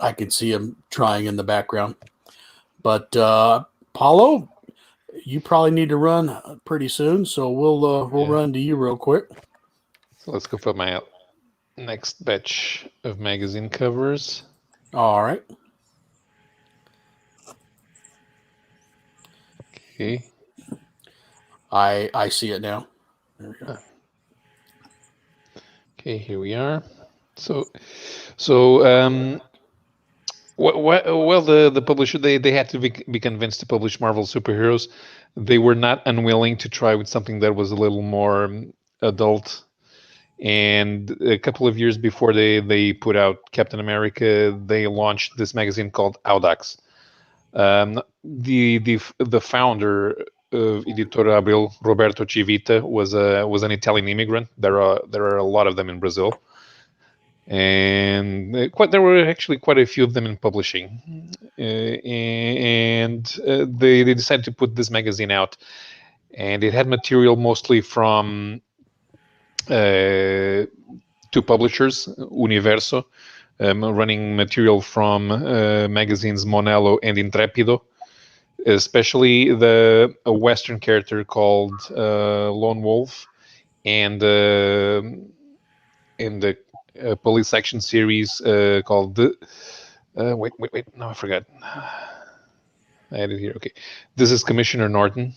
I can see him trying in the background. But Paulo, you probably need to run pretty soon, so we'll run to you real quick. So let's go for my next batch of magazine covers. All right. Okay. I see it now. There we go. Okay, here we are. So well, the publisher they had to be convinced to publish Marvel superheroes. They were not unwilling to try with something that was a little more adult. And a couple of years before they put out Captain America, they launched this magazine called Aldox. The founder of Editora Abril, Roberto Civita, was an Italian immigrant. There are a lot of them in Brazil, and there were actually quite a few of them in publishing. They decided to put this magazine out, and it had material mostly from two publishers, Universo, running material from magazines Monello and Intrepido, especially a Western character called Lone Wolf, and in the police action series called wait, no, I forgot. I had it here. Okay, this is Commissioner Norton.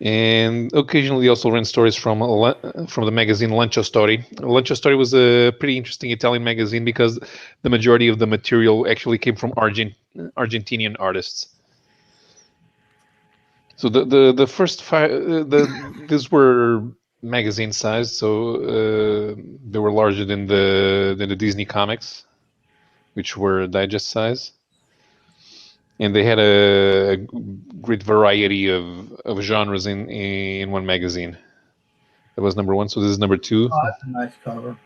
And occasionally also ran stories from the magazine Lancio Story. Lancio Story was a pretty interesting Italian magazine because the majority of the material actually came from Argentinian artists. So the first five, these were magazine sized, so they were larger than the Disney comics, which were digest size. And they had a great variety of genres in one magazine. That was number one. So this is number two. Oh, that's a nice cover.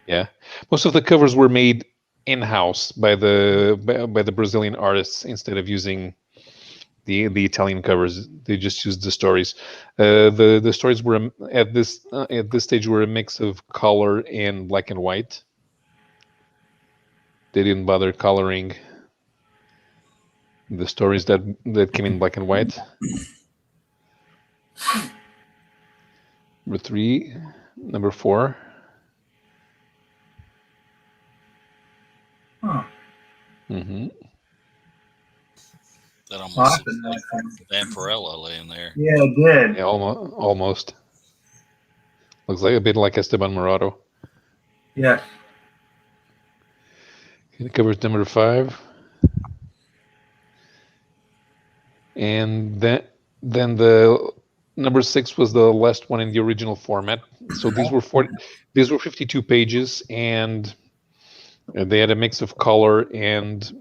Yeah, most of the covers were made in-house by the Brazilian artists instead of using the Italian covers. They just used the stories. The stories were at this stage were a mix of color and black and white. They didn't bother coloring the stories that came in black and white. Number three, number four. Huh. Mm-hmm. That almost That's looks a nice like one. Vampirella laying there. Yeah, it did. Yeah, almost. Looks like a bit like Esteban Morato. Yes. Okay, the cover is number 5. And then the number 6 was the last one in the original format. So these were 52 pages, and they had a mix of color and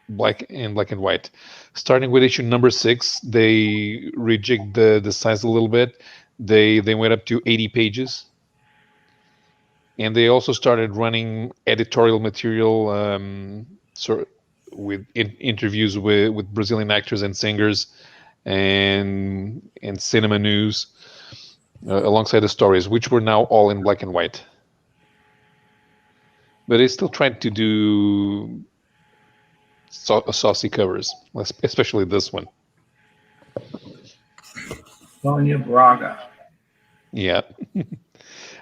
black and white. Starting with issue number 6, they rejigged the size a little bit. They went up to 80 pages, and they also started running editorial material, with interviews with Brazilian actors and singers, and cinema news, alongside the stories, which were now all in black and white. But they still tried to do saucy covers, especially this one. Sonia Braga. Yeah.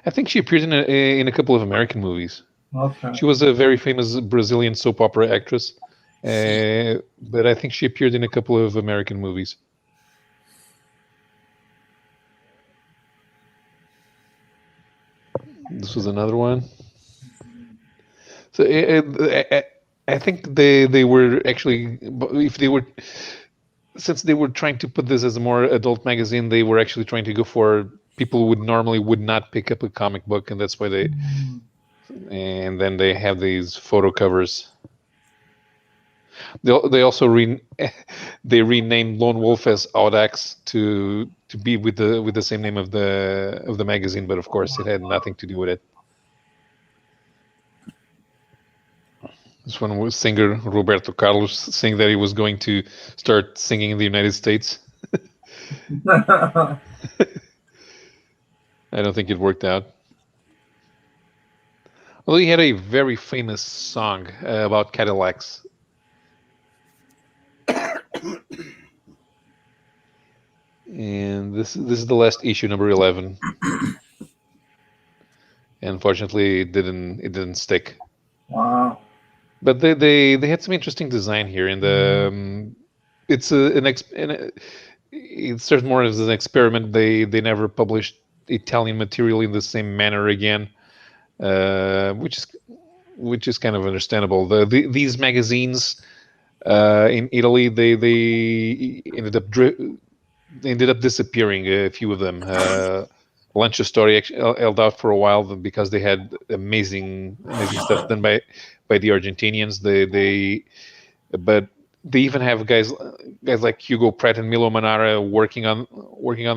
I think she appeared in a couple of American movies. Okay. She was a very famous Brazilian soap opera actress, but I think she appeared in a couple of American movies. This was another one. So I think they were actually, since they were trying to put this as a more adult magazine, they were actually trying to go for people who normally would not pick up a comic book, and that's why and then they have these photo covers. They also renamed Lone Wolf as Audax to be with the same name of the magazine, but of course it had nothing to do with it. This one was singer Roberto Carlos saying that he was going to start singing in the United States. I don't think it worked out. Although he had a very famous song about Cadillacs. And this is the last issue, number 11. Unfortunately, it didn't stick. Wow. But they had some interesting design here. And it's it starts more as an experiment. They never published Italian material in the same manner again, which is kind of understandable. These magazines in Italy, they ended up disappearing. A few of them. Lunch Story held out for a while because they had amazing stuff done by the Argentinians. But they even have guys like Hugo Pratt and Milo Manara working on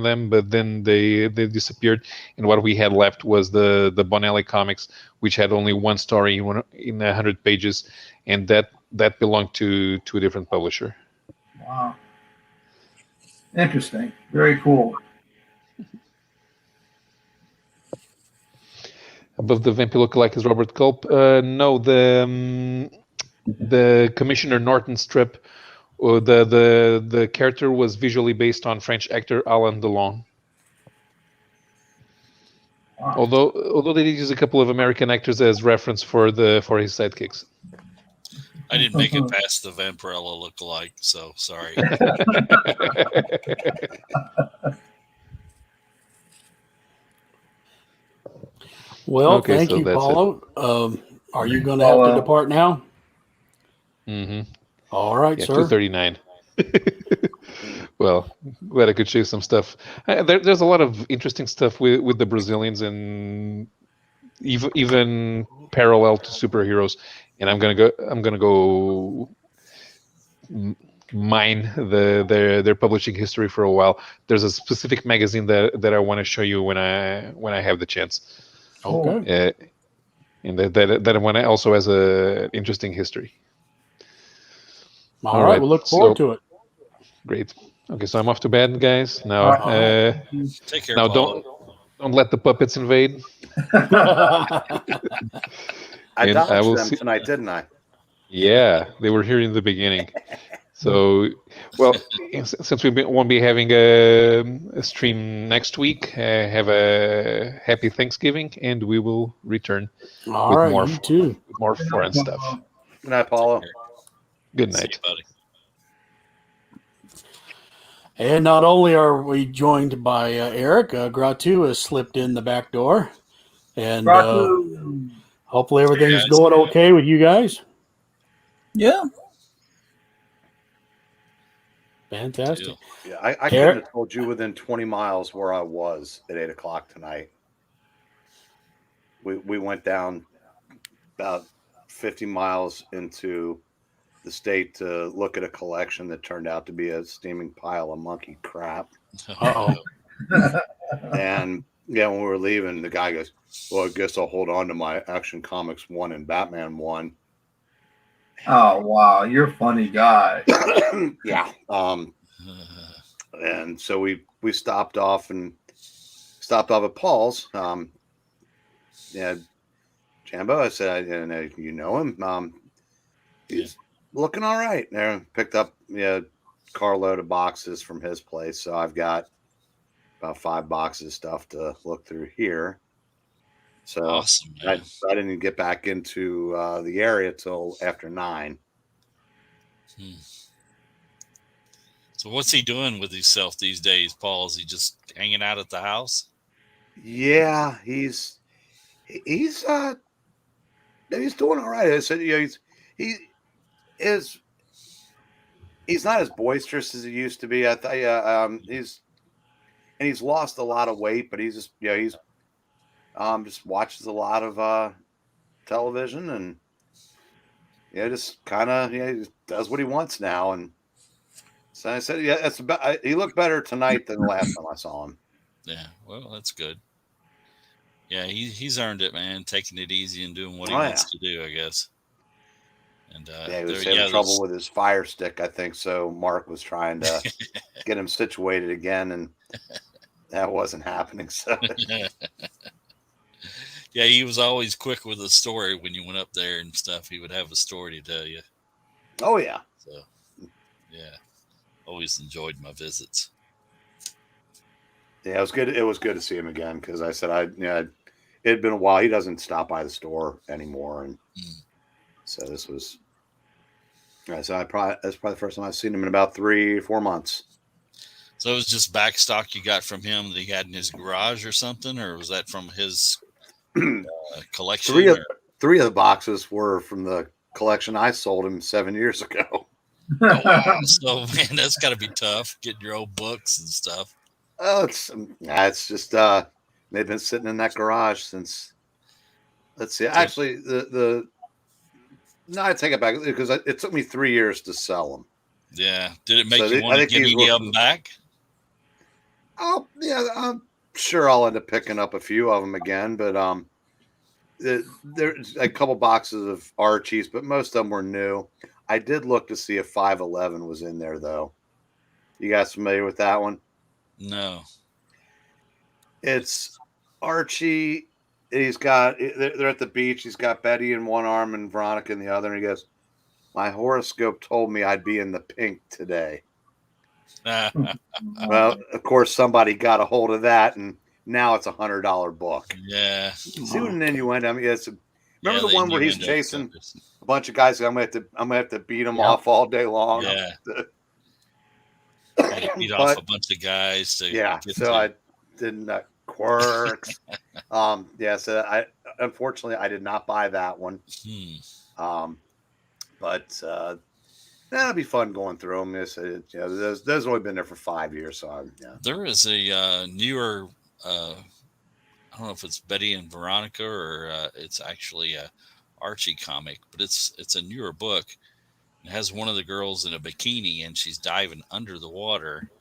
them. But then they disappeared, and what we had left was the Bonelli comics, which had only one story in 100 pages, and that belonged to a different publisher. Wow. Interesting. Very cool. Above the vampire lookalike is Robert Culp. No, the Commissioner Norton strip, the character was visually based on French actor Alain Delon. Wow. Although they did use a couple of American actors as reference for his sidekicks. I didn't make it past the Vampirella lookalike, so sorry. Well, Okay, thank so you, that's Paulo. Are you going to have to depart now? Mm-hmm. All right, Yeah, sir. 2:39. Well, glad I could show you some stuff. There's a lot of interesting stuff with the Brazilians, and even parallel to superheroes. And I'm gonna go mine their publishing history for a while. There's a specific magazine that I want to show you when I have the chance. Okay. And that one also has a interesting history. All right. We'll look forward to it. Great. Okay, so I'm off to bed, guys. Now, Take care. now Paulo. don't let the puppets invade. I And dodged I will them see- tonight, didn't I? Yeah, they were here in the beginning. So, well, since we won't be having a stream next week, have a happy Thanksgiving, and we will return All with right, more you too. more foreign stuff. Good night, Paulo. Good See you, night. buddy. And not only are we joined by Eric, Gratu has slipped in the back door. And hopefully everything's Hey, guys. going okay with you guys. Yeah. Fantastic. Deal. Yeah, I Eric? couldn't have told you within 20 miles where I was at 8 o'clock tonight. We went down about 50 miles into the state to look at a collection that turned out to be a steaming pile of monkey crap. Uh-oh. And yeah, when we were leaving, the guy goes, "Well, I guess I'll hold on to my Action Comics 1 and Batman 1." Oh wow, you're a funny guy. Yeah. And so we stopped off at Paul's. Yeah, Jambo. I said, you know him. He's looking all right. There, picked up a carload of boxes from his place. So I've got about 5 boxes of stuff to look through here. So Awesome, I man. didn't get back into the area till after 9. So what's he doing with himself these days, Paul? Is he just hanging out at the house? Yeah, he's doing all right. I said, he's not as boisterous as he used to be. I he's lost a lot of weight, but he's just he's just watches a lot of television and just kind of he just does what he wants now. And so I said, yeah, that's about. He looked better tonight than the last time I saw him. Yeah, well, that's good. Yeah, he's earned it, man. Taking it easy and doing what he Oh, wants to do, I guess. And Yeah, he was having trouble with his fire stick, I think. So Mark was trying to get him situated again, that wasn't happening. So Yeah, he was always quick with a story when you went up there and stuff. He would have a story to tell you. oh yeah. So, yeah, always enjoyed my visits. Yeah, it was good. It was good to see him again because I said it had been a while. He doesn't stop by the store anymore, and so this was. So that's probably the first time I've seen him in about 3-4 months. So it was just back stock you got from him that he had in his garage or something, or was that from his collection? Three of the boxes were from the collection I sold him 7 years ago. Oh, wow. So man, that's got to be tough getting your old books and stuff. Oh, it's just they've been sitting in that garage since. Let's see. Actually, no, I take it back because it took me 3 years to sell them. Yeah. Did it make you want to give any of them back? Oh yeah, I'm sure I'll end up picking up a few of them again, but there's a couple boxes of Archies, but most of them were new. I did look to see if 511 was in there though. You guys familiar with that one? No. It's Archie. They're at the beach. He's got Betty in one arm and Veronica in the other. And he goes, "My horoscope told me I'd be in the pink today." Well, of course, somebody got a hold of that, and now it's $100 book. Yeah. See what an innuendo? I mean, remember the one where he's chasing a bunch of guys? I'm gonna have to beat them off all day long. Yeah. Beat off a bunch of guys. So I didn't quirks. So unfortunately I did not buy that one. But that'll be fun going through them. There's only been there for 5 years, so There is a newer. I don't know if it's Betty and Veronica or it's actually a Archie comic, but it's a newer book. It has one of the girls in a bikini and she's diving under the water.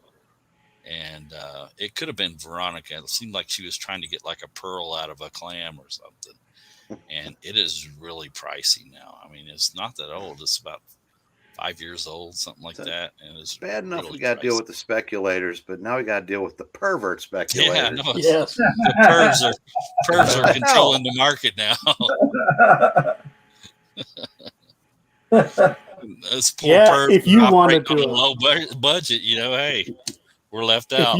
And it could have been Veronica. It seemed like she was trying to get like a pearl out of a clam or something. And it is really pricey now. I mean, it's not that old. It's about 5 years old, something like that. And it's bad enough really we got to deal with the speculators, but now we got to deal with the pervert speculators. Yeah, no, Yes. the pervs are controlling the market now. This poor perv if you wanted on a to low budget, hey, we're left out.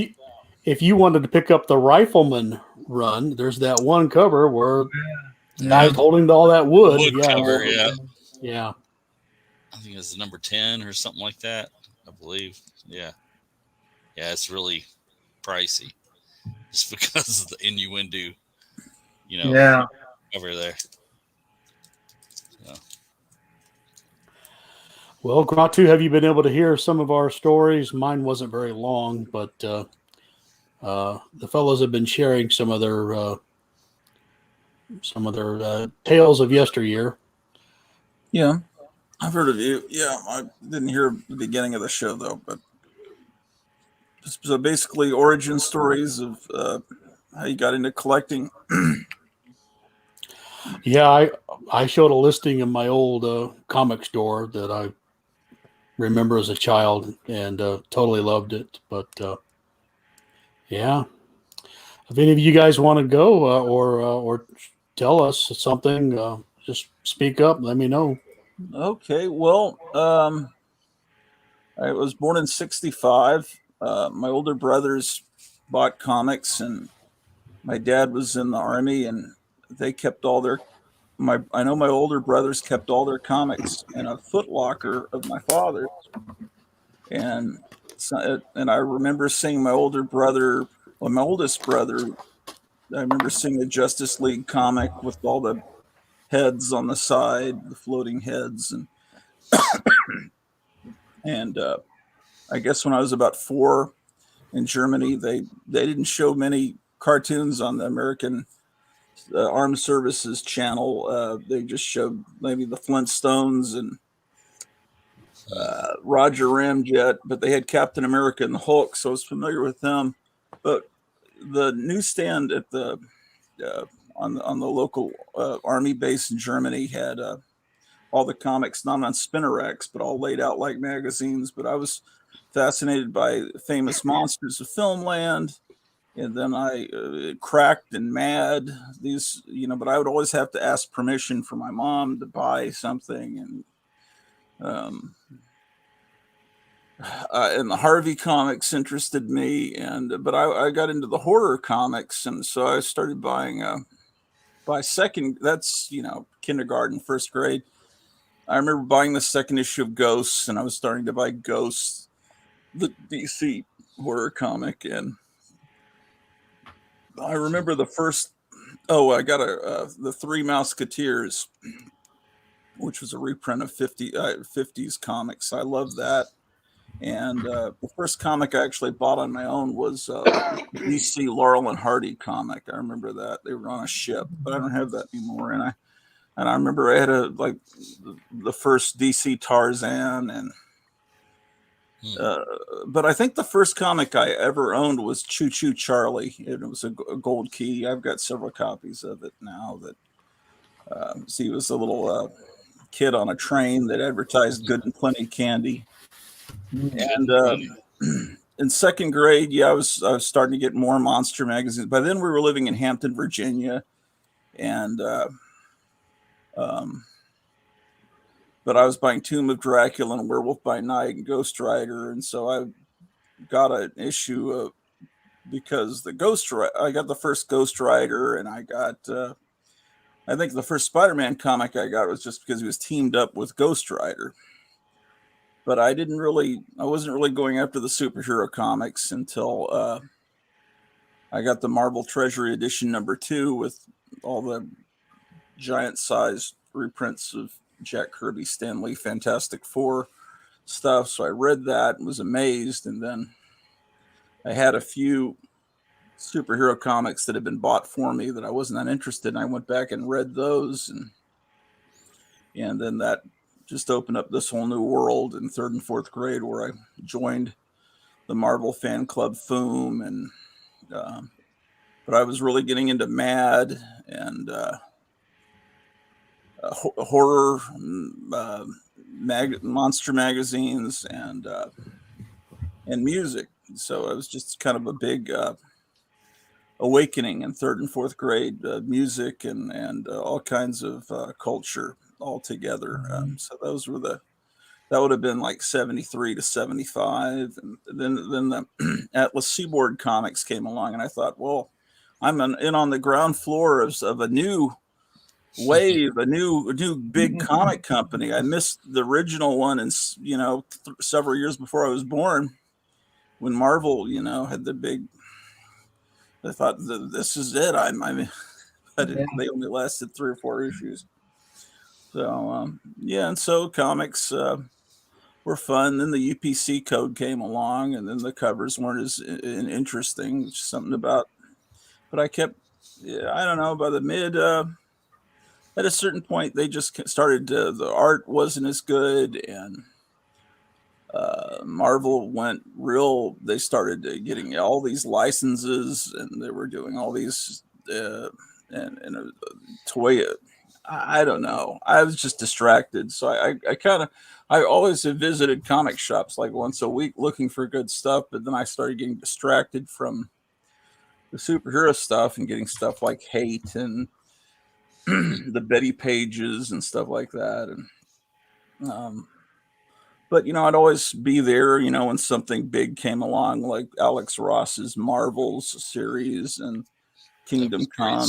If you wanted to pick up the Rifleman run, there's that one cover where the guy's holding all that wood. Cover, yeah. I think it's number 10 or something like that, I believe. Yeah, it's really pricey just because of the innuendo, over there. So. Well, Gratu, have you been able to hear some of our stories? Mine wasn't very long, but the fellows have been sharing some of their tales of yesteryear. Yeah, I've heard of you. Yeah, I didn't hear the beginning of the show though, but so basically origin stories of how you got into collecting. Yeah, I showed a listing in my old comic store that I remember as a child and totally loved it. But if any of you guys want to go or tell us something, just speak up. Let me know. Okay, well, I was born in '65. My older brothers bought comics, and my dad was in the Army, and they kept all their. I know my older brothers kept all their comics in a footlocker of my father's, and I remember seeing my oldest brother. I remember seeing a Justice League comic with all the heads on the side, the floating heads, and I guess when I was about 4 in Germany, they didn't show many cartoons on the American Armed Services channel. They just showed maybe the Flintstones and Roger Ramjet, but they had Captain America and the Hulk, so I was familiar with them. But the newsstand at the on the local army base in Germany had all the comics, not on spinner racks, but all laid out like magazines. But I was fascinated by Famous Monsters of Filmland, and then I Cracked and Mad. These, but I would always have to ask permission from my mom to buy something, and the Harvey comics interested me, but I got into the horror comics, and so I started buying. By second, that's kindergarten, first grade. I remember buying the second issue of Ghosts, and I was starting to buy Ghosts, the DC horror comic, and I remember the first. Oh, I got the Three Musketeers, which was a reprint of 50s comics. I love that. And the first comic I actually bought on my own was DC Laurel and Hardy comic. I remember that they were on a ship, but I don't have that anymore. And I remember I had the first DC Tarzan, and but I think the first comic I ever owned was Choo Choo Charlie. It was a gold key. I've got several copies of it now. That he was a little kid on a train that advertised good and plenty candy. And in second grade, I was starting to get more monster magazines. By then, we were living in Hampton, Virginia, and but I was buying Tomb of Dracula and Werewolf by Night and Ghost Rider, and so I got an issue of because I got the first Ghost Rider, and I got I think the first Spider-Man comic I got was just because he was teamed up with Ghost Rider. But I wasn't really going after the superhero comics until I got the Marvel Treasury Edition #2 with all the giant size reprints of Jack Kirby, Stan Lee, Fantastic Four stuff. So I read that and was amazed. And then I had a few superhero comics that had been bought for me that I wasn't that interested in. I went back and read those, and then that just opened up this whole new world in third and fourth grade, where I joined the Marvel fan club FOOM, and but I was really getting into Mad and horror, monster magazines, and music. So it was just kind of a big awakening in third and fourth grade, music and all kinds of culture all together. So that would have been like 73 to 75. And then the Atlas Seaboard Comics came along, and I thought, well, I'm in on the ground floor of a new wave, a new big comic company. I missed the original one, and several years before I was born, when Marvel, had the big. I thought this is it. They only lasted 3 or 4 issues. So and so comics were fun. Then the UPC code came along, and then the covers weren't as interesting. Something about, but I kept. I don't know. By the mid, at a certain point, they just started. The art wasn't as good, and Marvel went real. They started getting all these licenses, and they were doing all these and toy. I don't know. I was just distracted, so I always have visited comic shops like once a week looking for good stuff, but then I started getting distracted from the superhero stuff and getting stuff like Hate and the Betty Pages and stuff like that, and but I'd always be there, when something big came along, like Alex Ross's Marvels series and Kingdom Come,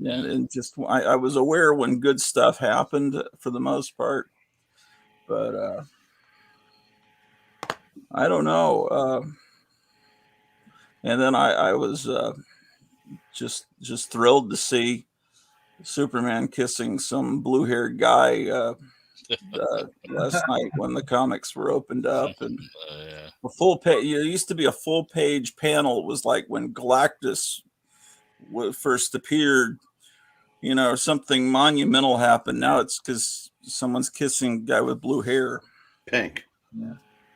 and just I was aware when good stuff happened for the most part, but I don't know. And then I was just thrilled to see Superman kissing some blue-haired guy last night when the comics were opened up, and a full page. It used to be a full page panel. It was like when Galactus first appeared, something monumental happened. Now it's because someone's kissing a guy with blue hair. Pink. Yeah.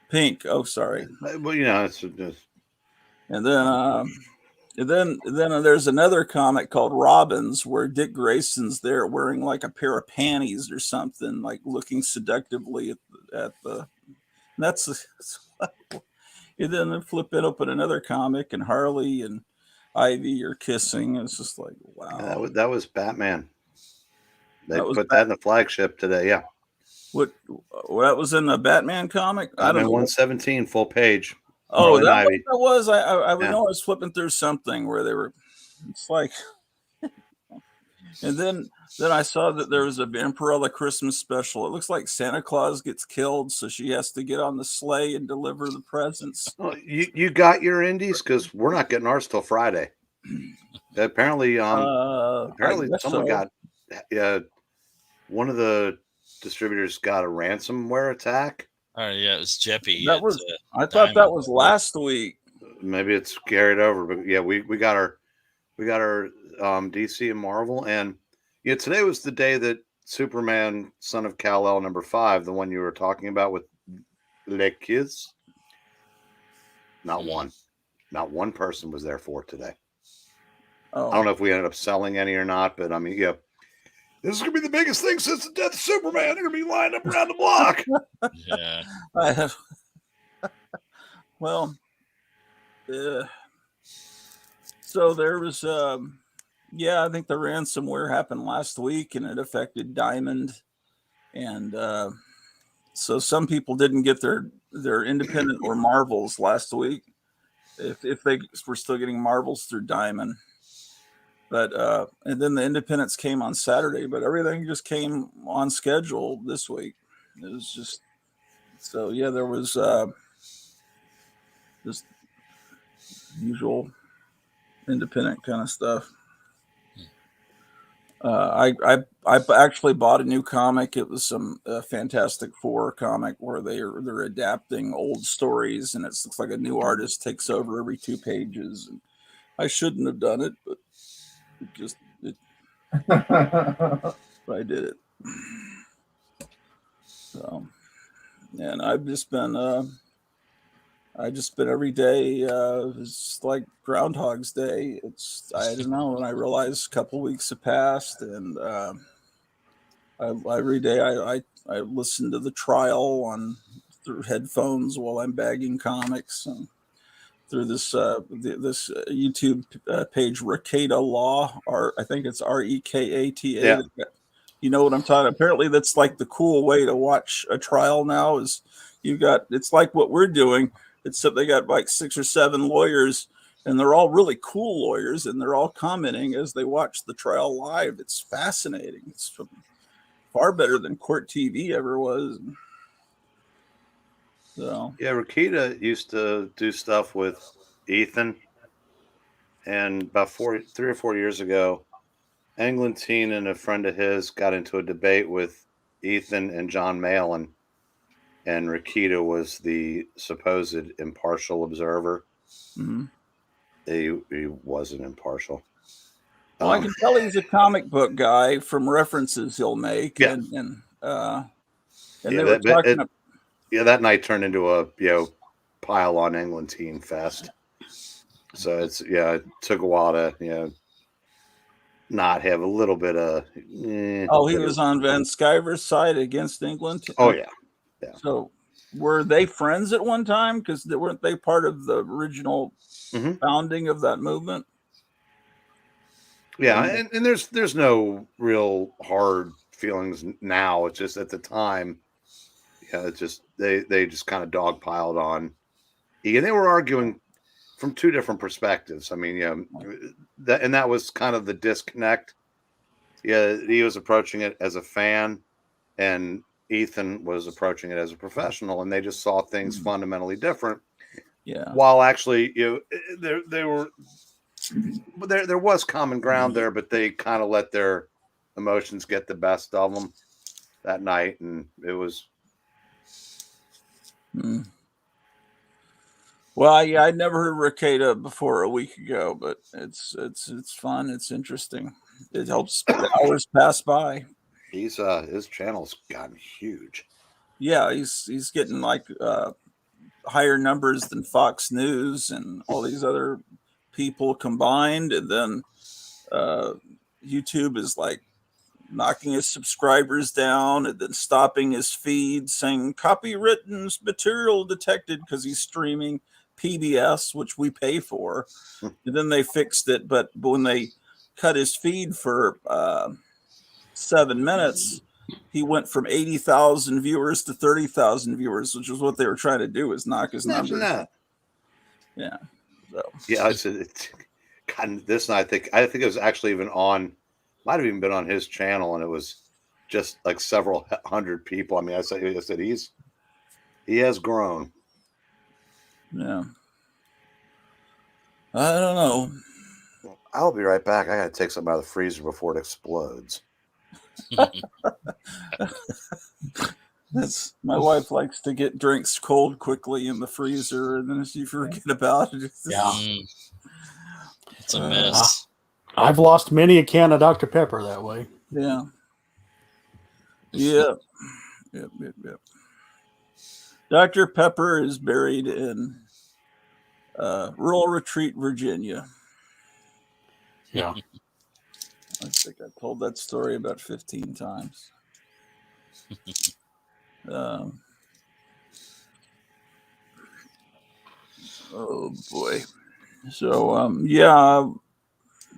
Pink. Oh, sorry. Well, it's just. And then there's another comic called Robins, where Dick Grayson's there wearing like a pair of panties or something, like looking seductively at the. And then flip it open another comic, and Harley and Ivy are kissing. It's just like, wow. That was Batman. They That was put that in the flagship today. Yeah. What that was in the Batman comic? I don't Batman know. 117 full page. Oh, Marlon that Ivy. was. I Yeah. know I was flipping through something where they were. It's like, and then I saw that there was a Vampirella Christmas special. It looks like Santa Claus gets killed, so she has to get on the sleigh and deliver the presents. Oh, you got your indies because we're not getting ours till Friday. Apparently, someone got one of the distributors got a ransomware attack. Oh yeah, it was Jeppy. That was. I thought that was last week. Maybe it's carried over, but yeah, we got our DC and Marvel, and yeah, today was the day that Superman, Son of Kal-El #5, the one you were talking about with Les Kids. Not one person was there for it today. Oh. I don't know if we ended up selling any or not, but I mean, yeah, this is gonna be the biggest thing since the death of Superman. They're gonna be lined up around the block. Yeah. I have. Well, so there was, I think the ransomware happened last week, and it affected Diamond, and so some people didn't get their independent or Marvels last week, if they were still getting Marvels through Diamond. But and then the independents came on Saturday, but everything just came on schedule this week. It was just so yeah, there was just usual independent kind of stuff. I actually bought a new comic. It was some Fantastic Four comic where they're adapting old stories, and it looks like a new artist takes over every 2 pages. And I shouldn't have done it, but I did it. So, and I've just been every day. It's like Groundhog's Day. I don't know. And I realized a couple weeks have passed, and every day I listen to the trial through headphones while I'm bagging comics, and through this YouTube page, Rekata Law, or I think it's Rekata. Yeah. You know what I'm talking? Apparently, that's like the cool way to watch a trial now. Is it's like what we're doing, except they got like 6 or 7 lawyers, and they're all really cool lawyers, and they're all commenting as they watch the trial live. It's fascinating. It's far better than court TV ever was. So yeah, Rakita used to do stuff with Ethan, and about 3 or 4 years ago, Englentine and a friend of his got into a debate with Ethan and John Malin, and Rakita was the supposed impartial observer. mm-hmm. He wasn't impartial. Well, I can tell he's a comic book guy from references he'll make, Yeah. and Yeah, they were talking. That night turned into a pile on Englentine fest. So it took a while to not have a little bit of. He was on Van Sciver's side against England. Oh yeah. So were they friends at one time? Because weren't they part of the original founding of that movement? Yeah, and there's no real hard feelings now. It's just at the time, it's just they just kind of dogpiled on. And they were arguing from 2 different perspectives. I mean, that was kind of the disconnect. Yeah, he was approaching it as a fan, and Ethan was approaching it as a professional, and they just saw things fundamentally different. Yeah. While actually, there was common ground there, but they kind of let their emotions get the best of them that night, and it was. Well, yeah, I'd never heard of Rekata before a week ago, but it's fun. It's interesting. It helps the hours pass by. His channel's gotten huge. Yeah, he's getting like higher numbers than Fox News and all these other people combined, and then YouTube is like knocking his subscribers down and then stopping his feed saying copywritten material detected because he's streaming PBS, which we pay for. And then they fixed it, but when they cut his feed for 7 minutes, he went from 80,000 viewers to 30,000 viewers, which is what they were trying to do, is knock his Imagine numbers. that. Yeah. So. Yeah, God, this night I think it was actually even on, might have even been on his channel, and it was just like several hundred people. I mean, I said he has grown. Yeah. I don't know. I'll be right back. I gotta take something out of the freezer before it explodes. That's my wife likes to get drinks cold quickly in the freezer, and then she forget about it. Yeah. It's a mess. I've lost many a can of Dr. Pepper that way. Yeah. Yep. Dr. Pepper is buried in Rural Retreat, Virginia. Yeah. I think I told that story about 15 times. Oh boy. So yeah.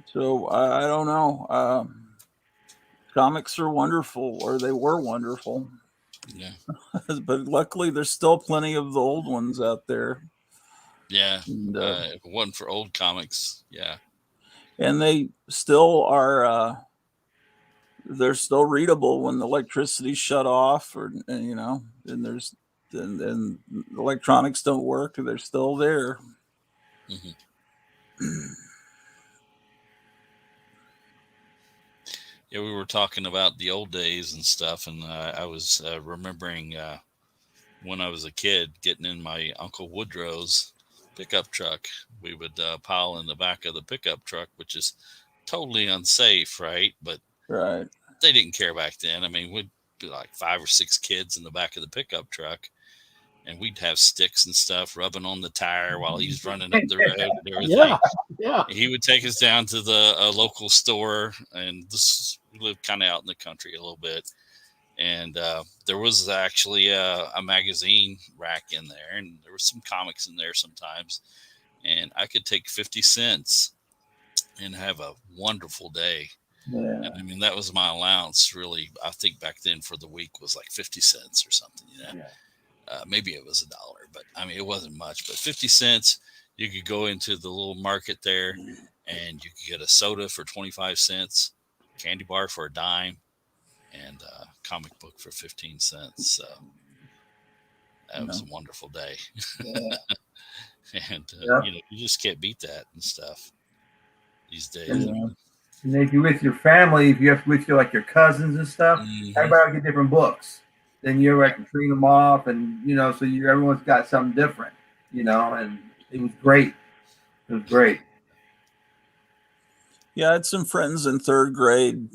So I don't know. Comics are wonderful, or they were wonderful. Yeah. But luckily, there's still plenty of the old ones out there. Yeah. And, If it wasn't for old comics, yeah. And they still are. They're still readable when the electricity shut off, and there's and electronics don't work. They're still there. Mm-hmm. Yeah, we were talking about the old days and stuff, and I was remembering when I was a kid getting in my Uncle Woodrow's pickup truck. We would pile in the back of the pickup truck, which is totally unsafe, right? But right, they didn't care back then. I mean, we'd be like 5 or 6 kids in the back of the pickup truck, and we'd have sticks and stuff rubbing on the tire while he's running up the road and everything. Yeah. He would take us down to the local store, and we lived kind of out in the country a little bit. And there was actually a magazine rack in there, and there were some comics in there sometimes. And I could take 50 cents and have a wonderful day. yeah. And I mean, that was my allowance, really. I think back then for the week was like 50 cents or something. Maybe it was $1, but I mean, it wasn't much. But 50 cents, you could go into the little market there, and you could get a soda for 25 cents, candy bar for a dime, and a comic book for 15 cents. So that was a wonderful day. Yeah. And you just can't beat that and stuff these days. And if you're with your family, if you have with your cousins and stuff, everybody will get different books. Then you're like clean them off, and so everyone's got something different, and it was great. It was great. Yeah, I had some friends in 3rd grade.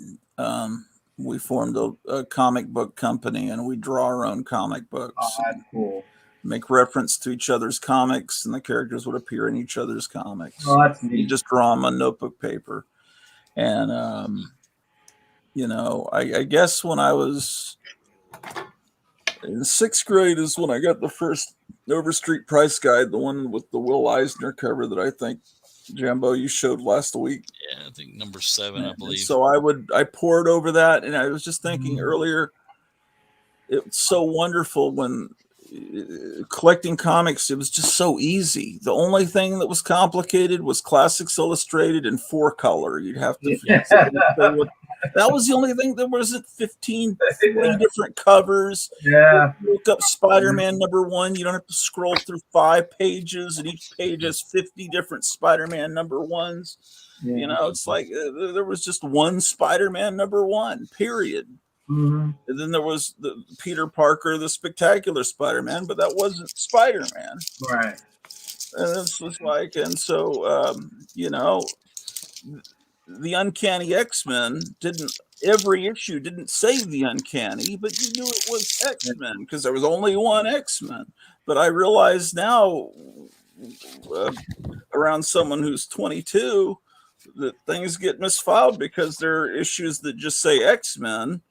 We formed a comic book company, and we draw our own comic books. Oh, that's cool. Make reference to each other's comics, and the characters would appear in each other's comics. Oh, that's neat. You just draw them on notebook paper. And, I guess when I was in 6th grade is when I got the first Overstreet Price Guide, the one with the Will Eisner cover that I think, Jambo, you showed last week. Yeah, I think number 7, I believe. So I poured over that, and I was just thinking earlier, it's so wonderful when collecting comics, it was just so easy. The only thing that was complicated was Classics Illustrated in 4-color. You'd have to that was the only thing. There wasn't 15 different covers. Yeah. Look up Spider-Man #1. You don't have to scroll through 5 pages, and each page has 50 different Spider-Man #1s. Yeah. It's like there was just one Spider-Man #1, period. Mm-hmm. And then there was the Peter Parker, the Spectacular Spider-Man, but that wasn't Spider-Man. Right. And this was like, and so, the Uncanny X-Men every issue didn't say the Uncanny, but you knew it was X-Men because there was only one X-Men. But I realize now, around someone who's 22, that things get misfiled because there are issues that just say X-Men.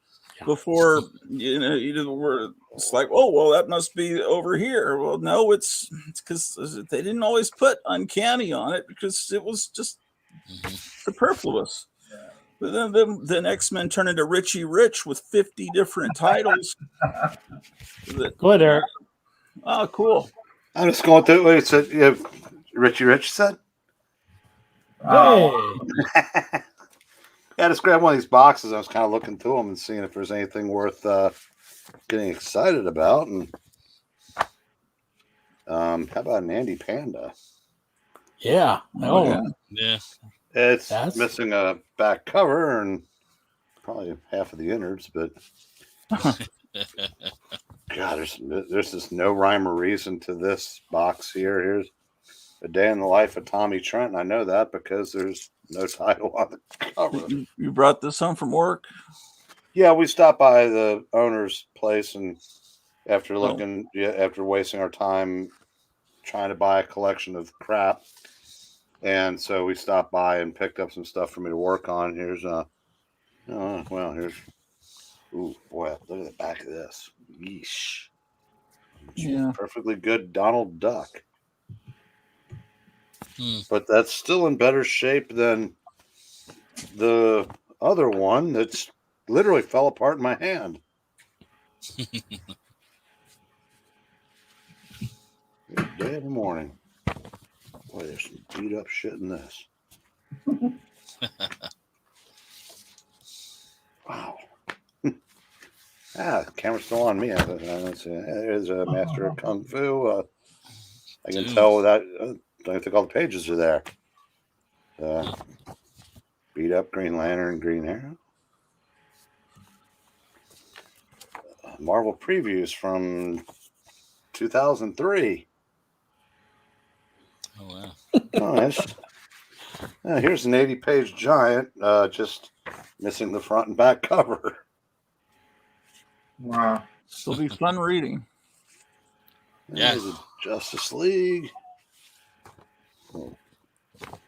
before it's like, oh well, that must be over here. Well, no, it's because they didn't always put uncanny on it because it was just superfluous. But then X-Men turned into Richie Rich with 50 different titles. Go ahead, Eric. Oh, cool. I'm just going through what it said. Yeah, Richie Rich said. Hey. Yeah, I just grabbed one of these boxes. I was kind of looking through them and seeing if there's anything worth getting excited about. And how about an Andy Panda? Yeah. Yeah. It's missing a back cover and probably half of the innards, but God, there's just no rhyme or reason to this box here. Here's A Day in the Life of Tommy Trent. And I know that because there's no title on the cover. You brought this home from work? Yeah, we stopped by the owner's place, and after after wasting our time trying to buy a collection of crap, and so we stopped by and picked up some stuff for me to work on. Here's here's ooh boy, look at the back of this. Yeesh. Yeah. Perfectly good Donald Duck. But that's still in better shape than the other one that's literally fell apart in my hand. Good day in the morning. Boy, there's some beat up shit in this. Wow. The camera's still on me. There's a Master of Kung Fu. I can tell that. I think all the pages are there. Beat up Green Lantern, Green Arrow. Marvel previews from 2003. Oh, wow. Nice. Here's an 80-page giant, just missing the front and back cover. Wow. It'll be fun reading. Yeah. There's a Justice League.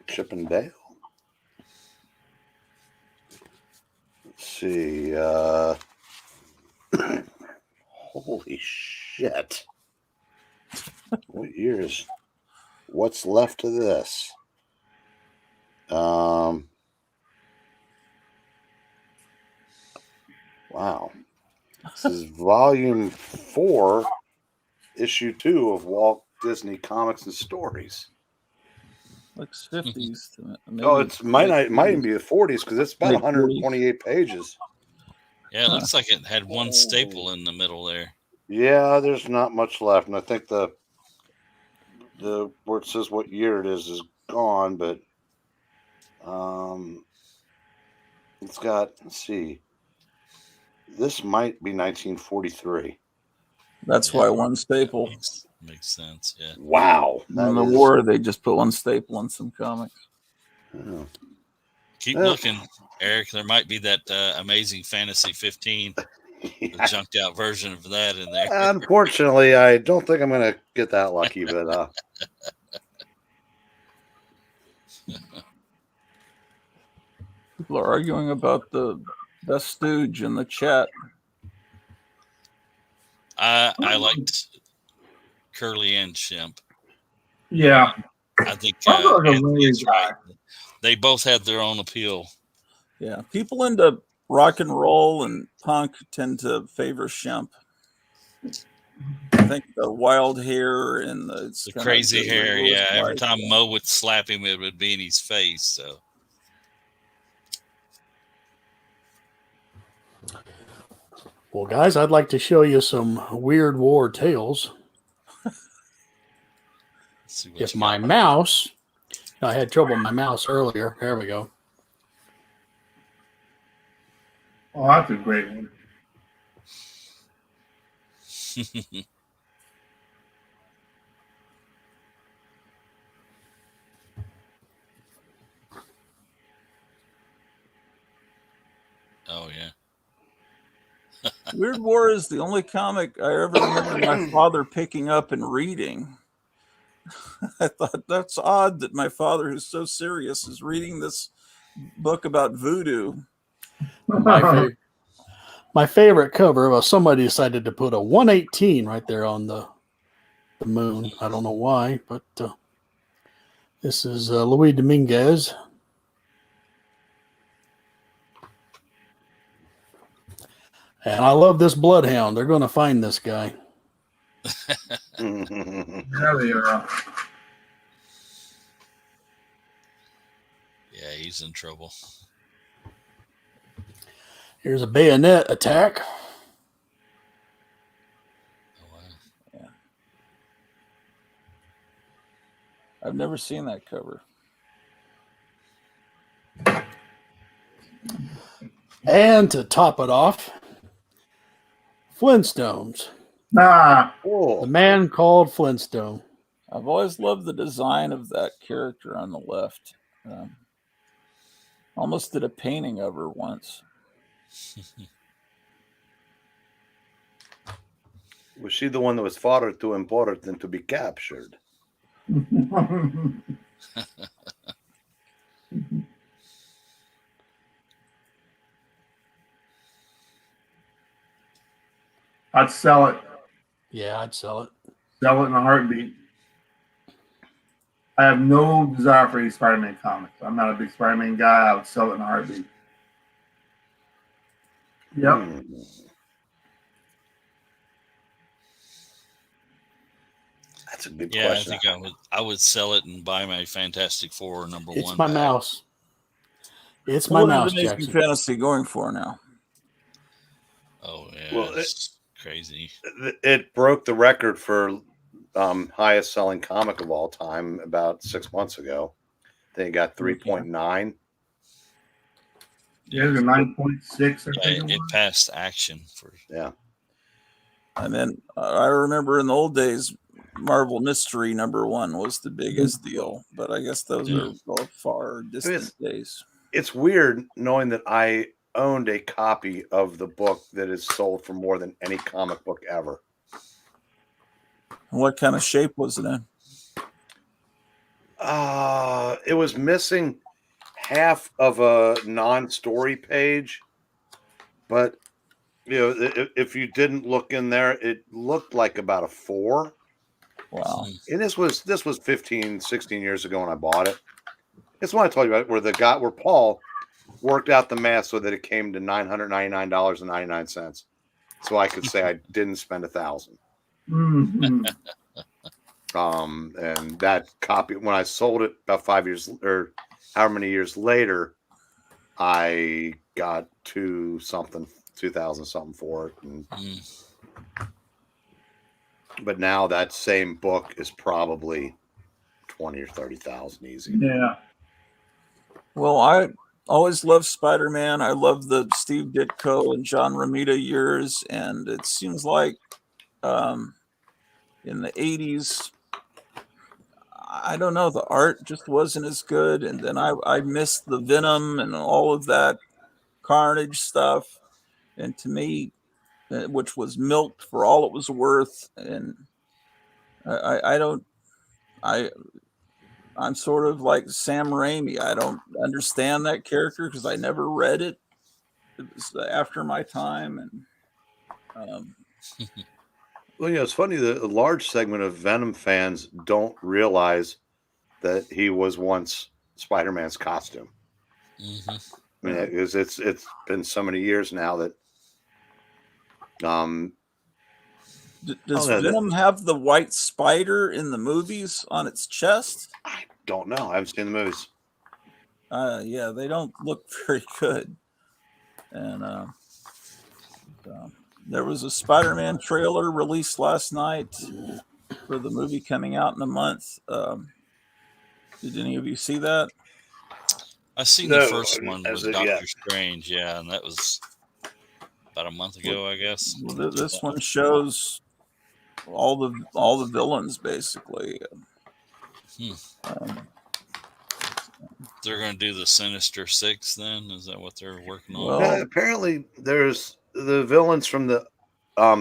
Chip and Dale. Let's see. Holy shit. What year is what's left of this? Wow. This is volume 4, issue 2 of Walt Disney Comics and Stories. Looks 50s. It might even be the 40s because it's about 128 pages. Yeah, it looks like it had one staple in the middle there. Yeah, there's not much left, and I think the where it says what year it is gone, but it's got. Let's see. This might be 1943. That's why one staple. Makes sense. Yeah. Wow. In the war, they just put one staple on some comics. Oh. Keep looking, Eric. There might be that Amazing Fantasy 15, the junked out version of that in there. Unfortunately, I don't think I'm going to get that lucky, but people are arguing about the best Stooge in the chat. I liked Curly and Shemp. Yeah. I think Anthony's right. They both had their own appeal. Yeah, people into rock and roll and punk tend to favor Shemp. I think the wild hair and the crazy hair, yeah. Every time Mo would slap him, it would be in his face. So, well, guys, I'd like to show you some Weird War tales. If my mouse, I had trouble with my mouse earlier. There we go. Oh, that's a great one. Oh, yeah. Weird War is the only comic I ever remember my father picking up and reading. I thought that's odd that my father, who's so serious, is reading this book about voodoo. My my favorite cover. Well, somebody decided to put a 118 right there on the moon. I don't know why, but this is Luis Dominguez. And I love this bloodhound. They're going to find this guy. There they are. Yeah, he's in trouble. Here's a bayonet attack. Oh, wow. I've never seen that cover. And to top it off, Flintstones. Ah, The man called Flintstone. I've always loved the design of that character on the left. Almost did a painting of her once. Was she the one that was far too important to be captured? I'd sell it. Yeah, I'd sell it. Sell it in a heartbeat. I have no desire for any Spider-Man comics. I'm not a big Spider-Man guy. I would sell it in a heartbeat. Yep. That's a good Yeah, question. I think I would sell it and buy my Fantastic Four #1. It's my back. mouse. It's my What mouse, is Amazing Jackson. Fantasy going for now? Oh yeah, Well, it's crazy. It broke the record for highest selling comic of all time about 6 months ago. They got 3.9. Yeah, there's a 9.6. I Yeah, think it passed Action for. Yeah. And then I remember in the old days, Marvel Mystery #1 was the biggest deal. But I guess those are both far distant days. It's weird knowing that I owned a copy of the book that is sold for more than any comic book ever. And what kind of shape was it in? It was missing half of a non-story page, but if you didn't look in there, it looked like about a 4. Wow. And this was 15, 16 years ago when I bought it. It's what I told you about, where Paul worked out the math so that it came to $999.99. So I could say I didn't spend $1,000. Mm-hmm. And that copy, when I sold it about 5 years or however many years later, I got 2,000 something for it. But now that same book is probably 20 or 30,000 easy. Yeah. Well, I always loved Spider-Man. I love the Steve Ditko and John Romita years, and it seems like in the 80s, I don't know, the art just wasn't as good. And then I missed the Venom and all of that Carnage stuff. And to me, which was milked for all it was worth. And I'm sort of like Sam Raimi. I don't understand that character because I never read it. It was after my time. And Well, it's funny that a large segment of Venom fans don't realize that he was once Spider-Man's costume. Mm-hmm. I mean, it's been so many years now that does Venom have the white spider in the movies on its chest? I don't know. I haven't seen the movies. Yeah, they don't look very good. And there was a Spider-Man trailer released last night for the movie coming out in a month. Did any of you see that? I seen the first one with Doctor Strange, yeah, and that was about a month ago, I guess. Well, this one shows all the villains basically. They're going to do the Sinister Six then? Is that what they're working on? Well, Apparently, there's the villains from the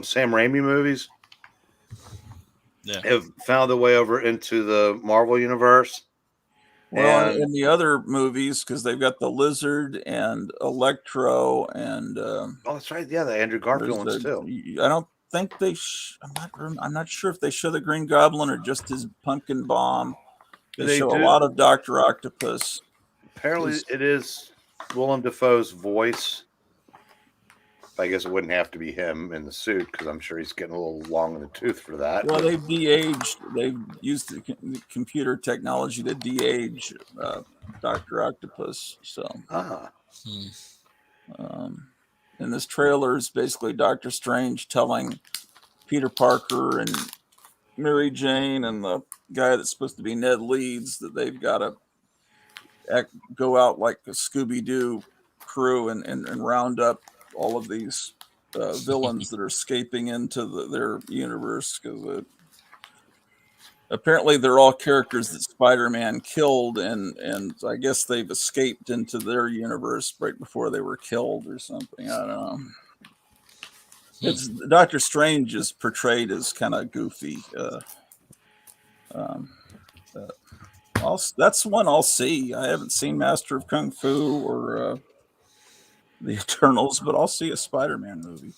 Sam Raimi movies have found their way over into the Marvel universe. Well, And in the other movies, because they've got the Lizard and Electro, and oh, that's right. Yeah, the Andrew Garfield ones too. I don't think they. I'm not sure if they show the Green Goblin or just his pumpkin bomb. They show a lot of Dr. Octopus. Apparently, it is Willem Dafoe's voice. I guess it wouldn't have to be him in the suit because I'm sure he's getting a little long in the tooth for that. Well, they've de-aged. They've used the computer technology to de-age Dr. Octopus. So, and this trailer is basically Doctor Strange telling Peter Parker and Mary Jane and the guy that's supposed to be Ned Leeds that they've got to go out like a Scooby-Doo crew and round up all of these villains that are escaping into their universe, because apparently they're all characters that Spider-Man killed, and I guess they've escaped into their universe right before they were killed or something. I don't know. It's Doctor Strange is portrayed as kind of goofy. That's one I'll see. I haven't seen Master of Kung Fu or the Eternals, but I'll see a Spider-Man movie.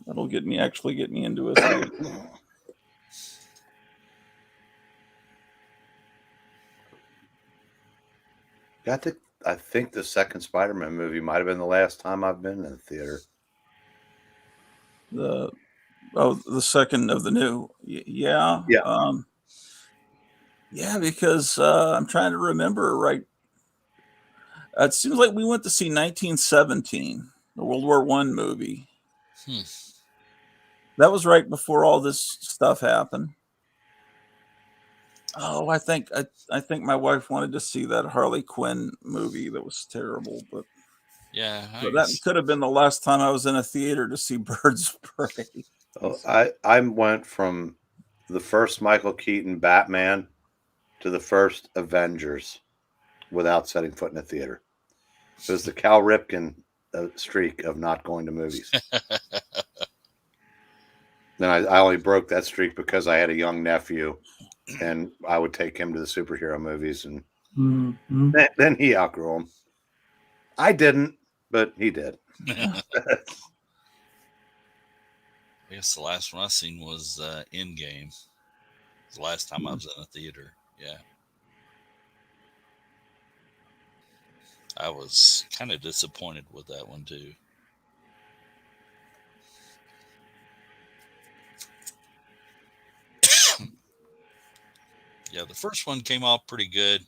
That'll get me into a theater. I think the second Spider-Man movie might have been the last time I've been in the theater. The second of the new, yeah. Yeah, because I'm trying to remember right. It seems like we went to see 1917, the World War I movie. That was right before all this stuff happened. Oh, I think my wife wanted to see that Harley Quinn movie that was terrible, but that could have been the last time I was in a theater to see Birds of Prey. Oh, I went from the first Michael Keaton Batman to the first Avengers without setting foot in a theater. It was the Cal Ripken streak of not going to movies. Then I only broke that streak because I had a young nephew, and I would take him to the superhero movies, and then he outgrew them. I didn't, but he did. I guess the last one I seen was Endgame. The last time I was in a theater. Yeah. I was kind of disappointed with that one too. Yeah, the first one came off pretty good,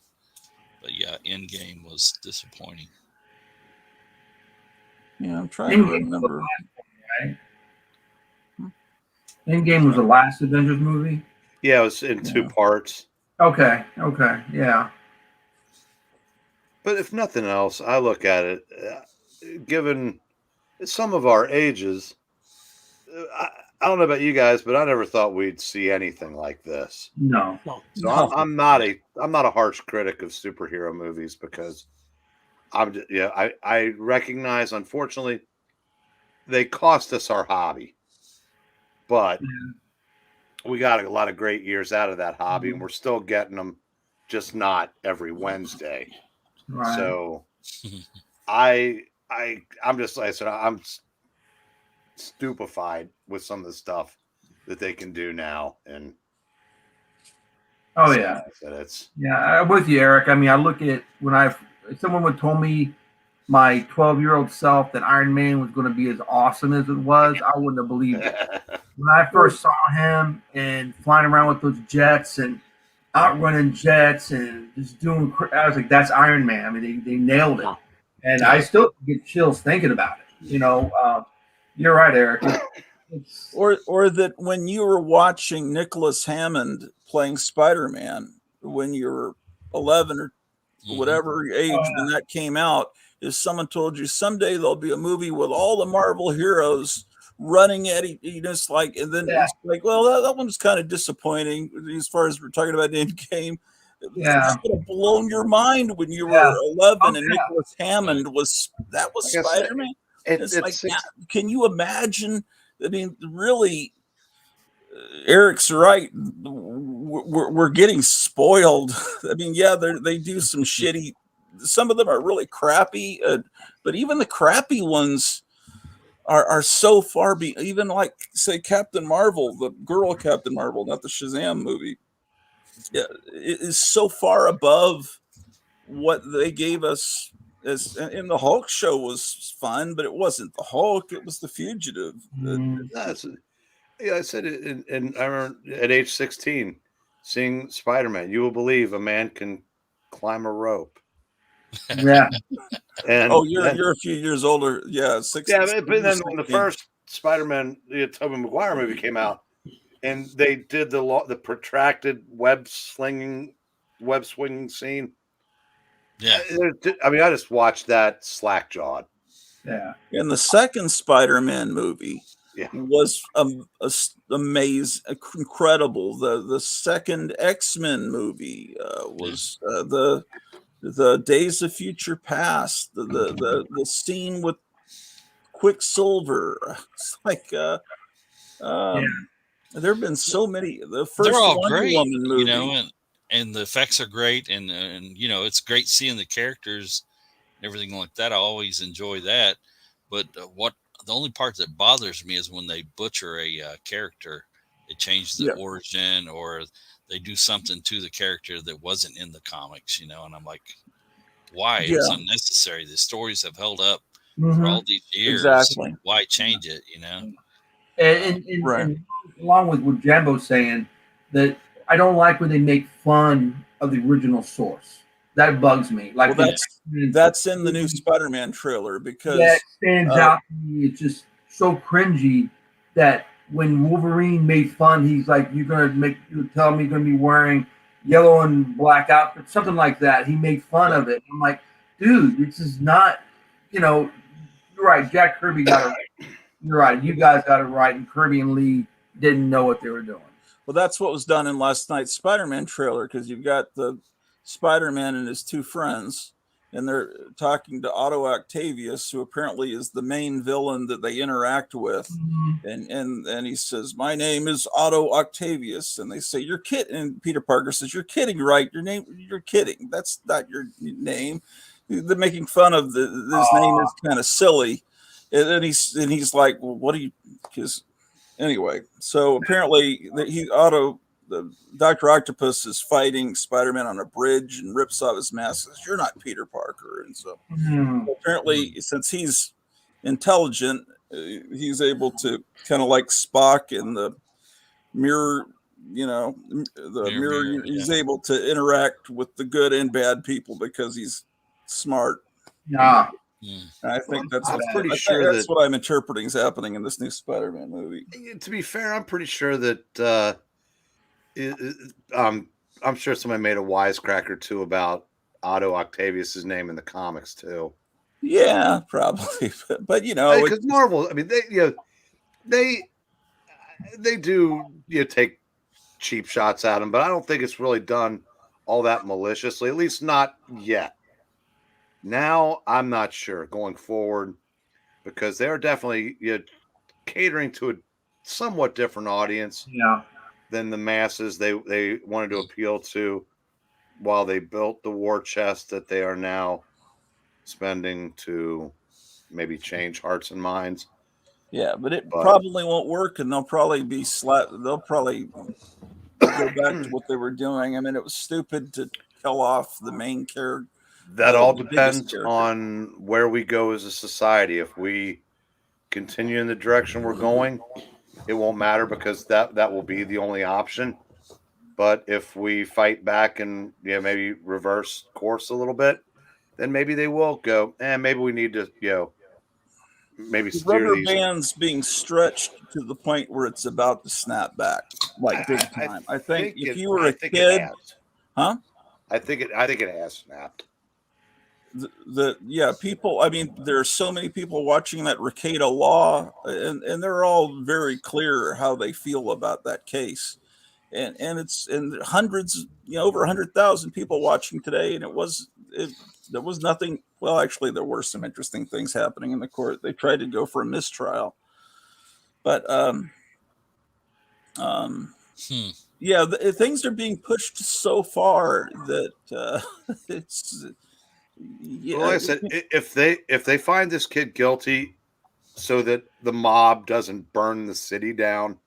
but yeah, Endgame was disappointing. Yeah, I'm trying to remember. Right? Endgame was the last Avengers movie? Yeah, it was in two parts. Okay, yeah. But if nothing else, I look at it, given some of our ages, I don't know about you guys, but I never thought we'd see anything like this. No. So I'm not a harsh critic of superhero movies because I recognize, unfortunately, they cost us our hobby, but we got a lot of great years out of that hobby, and we're still getting them, just not every Wednesday. Right. So I'm just, like I said, I'm stupefied with some of the stuff that they can do now. And I'm with you, Eric. I mean, I look at if someone would told me my 12-year-old self that Iron Man was going to be as awesome as it was, I wouldn't have believed it. When I first saw him and flying around with those jets and outrunning jets and just doing, I was like, that's Iron Man. I mean, they nailed it. And I still get chills thinking about it. You're right, Eric. Or that when you were watching Nicholas Hammond playing Spider-Man when you were 11 or whatever age when that came out, if someone told you someday there'll be a movie with all the Marvel heroes running at it's like, and then it's like, well, that one's kind of disappointing as far as we're talking about Endgame. It would have blown your mind when you were 11 and Nicholas Hammond was Spider-Man. It's like, can you imagine? I mean, really, Eric's right. We're getting spoiled. I mean, yeah, they do some shitty. Some of them are really crappy, but even the crappy ones are so far even like say Captain Marvel, the girl Captain Marvel, not the Shazam movie. Yeah, it is so far above what they gave us. And the Hulk show was fun, but it wasn't the Hulk. It was the Fugitive. Yeah, I said it, and I remember at age 16, seeing Spider-Man. You will believe a man can climb a rope. Yeah. And you're a few years older. Yeah, 16. Yeah, but then when the first Spider-Man, the Tobey Maguire movie came out, and they did the protracted web swinging scene. Yeah. I mean, I just watched that slack jawed. Yeah. And the second Spider-Man movie was amazing, incredible. The second X-Men movie was the Days of Future Past. The scene with Quicksilver. It's like there have been so many. The first They're all Wonder great, Woman movie, you know, and the effects are great, and you know, it's great seeing the characters and everything like that. I always enjoy that, but the only part that bothers me is when they butcher a character. They change the origin, or they do something to the character that wasn't in the comics, you know, and I'm like, why? It's unnecessary. The stories have held up for all these years. Exactly. Why change it, you know? And along with what Jambo's saying, that I don't like when they make fun of the original source. That bugs me. Like that's in the new Spider-Man trailer because that stands out to me. It's just so cringy that when Wolverine made fun, he's like, "You're tell me you're gonna be wearing yellow and black outfit," something like that. He made fun of it. I'm like, dude, this is not. You know, you're right. Jack Kirby got it right. You're right. You guys got it right, and Kirby and Lee didn't know what they were doing. Well, that's what was done in last night's Spider-Man trailer, because you've got the Spider-Man and his two friends, and they're talking to Otto Octavius, who apparently is the main villain that they interact with. And he says, "My name is Otto Octavius," and they say, "You're kidding." And Peter Parker says, "You're kidding, right? You're kidding. That's not your name." They're making fun of his name is kind of silly. And he's like, "Well, what do you?" Because anyway, so apparently Dr. Octopus is fighting Spider-Man on a bridge and rips off his mask. Says, "You're not Peter Parker." And so apparently, since he's intelligent, he's able to kind of like Spock in the mirror. You know, the mirror. He's able to interact with the good and bad people because he's smart. Yeah. I think that's that's what I'm interpreting is happening in this new Spider-Man movie. To be fair, I'm pretty sure that I'm sure somebody made a wisecracker too about Otto Octavius's name in the comics too. Yeah, probably, but you know, because Marvel, I mean, they do take cheap shots at him, but I don't think it's really done all that maliciously, at least not yet. Now, I'm not sure going forward, because they're definitely catering to a somewhat different audience than the masses they wanted to appeal to while they built the war chest that they are now spending to maybe change hearts and minds. Yeah, but it probably won't work, and they'll probably be they'll probably go back to what they were doing. I mean, it was stupid to kill off the main character. That all depends on where we go as a society. If we continue in the direction we're going, it won't matter, because that will be the only option. But if we fight back and maybe reverse course a little bit, then maybe they will go, and maybe we need to maybe the rubber band's being stretched to the point where it's about to snap back like big time. I think if you were a kid, huh? I think it has snapped. People. I mean, there are so many people watching that Rekieta Law, and they're all very clear how they feel about that case, and it's hundreds, over 100,000 people watching today, and there was nothing. Well, actually, there were some interesting things happening in the court. They tried to go for a mistrial, but Yeah, things are being pushed so far that it's yeah. Well, like I said, if they find this kid guilty, so that the mob doesn't burn the city down,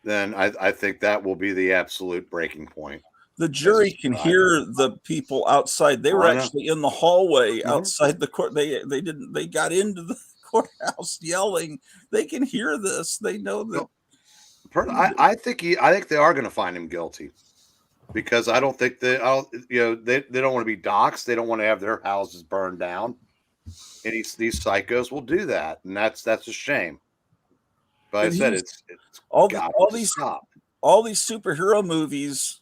then I think that will be the absolute breaking point. The jury can hear the people outside. They were I know. actually in the hallway Mhm. outside the court. They didn't. They got into the courthouse yelling. They can hear this. They know that. I think they are going to find him guilty, because I don't think they don't want to be doxxed. They don't want to have their houses burned down. And these psychos will do that, and that's a shame. But And I said it's all got to these stop. all these superhero movies,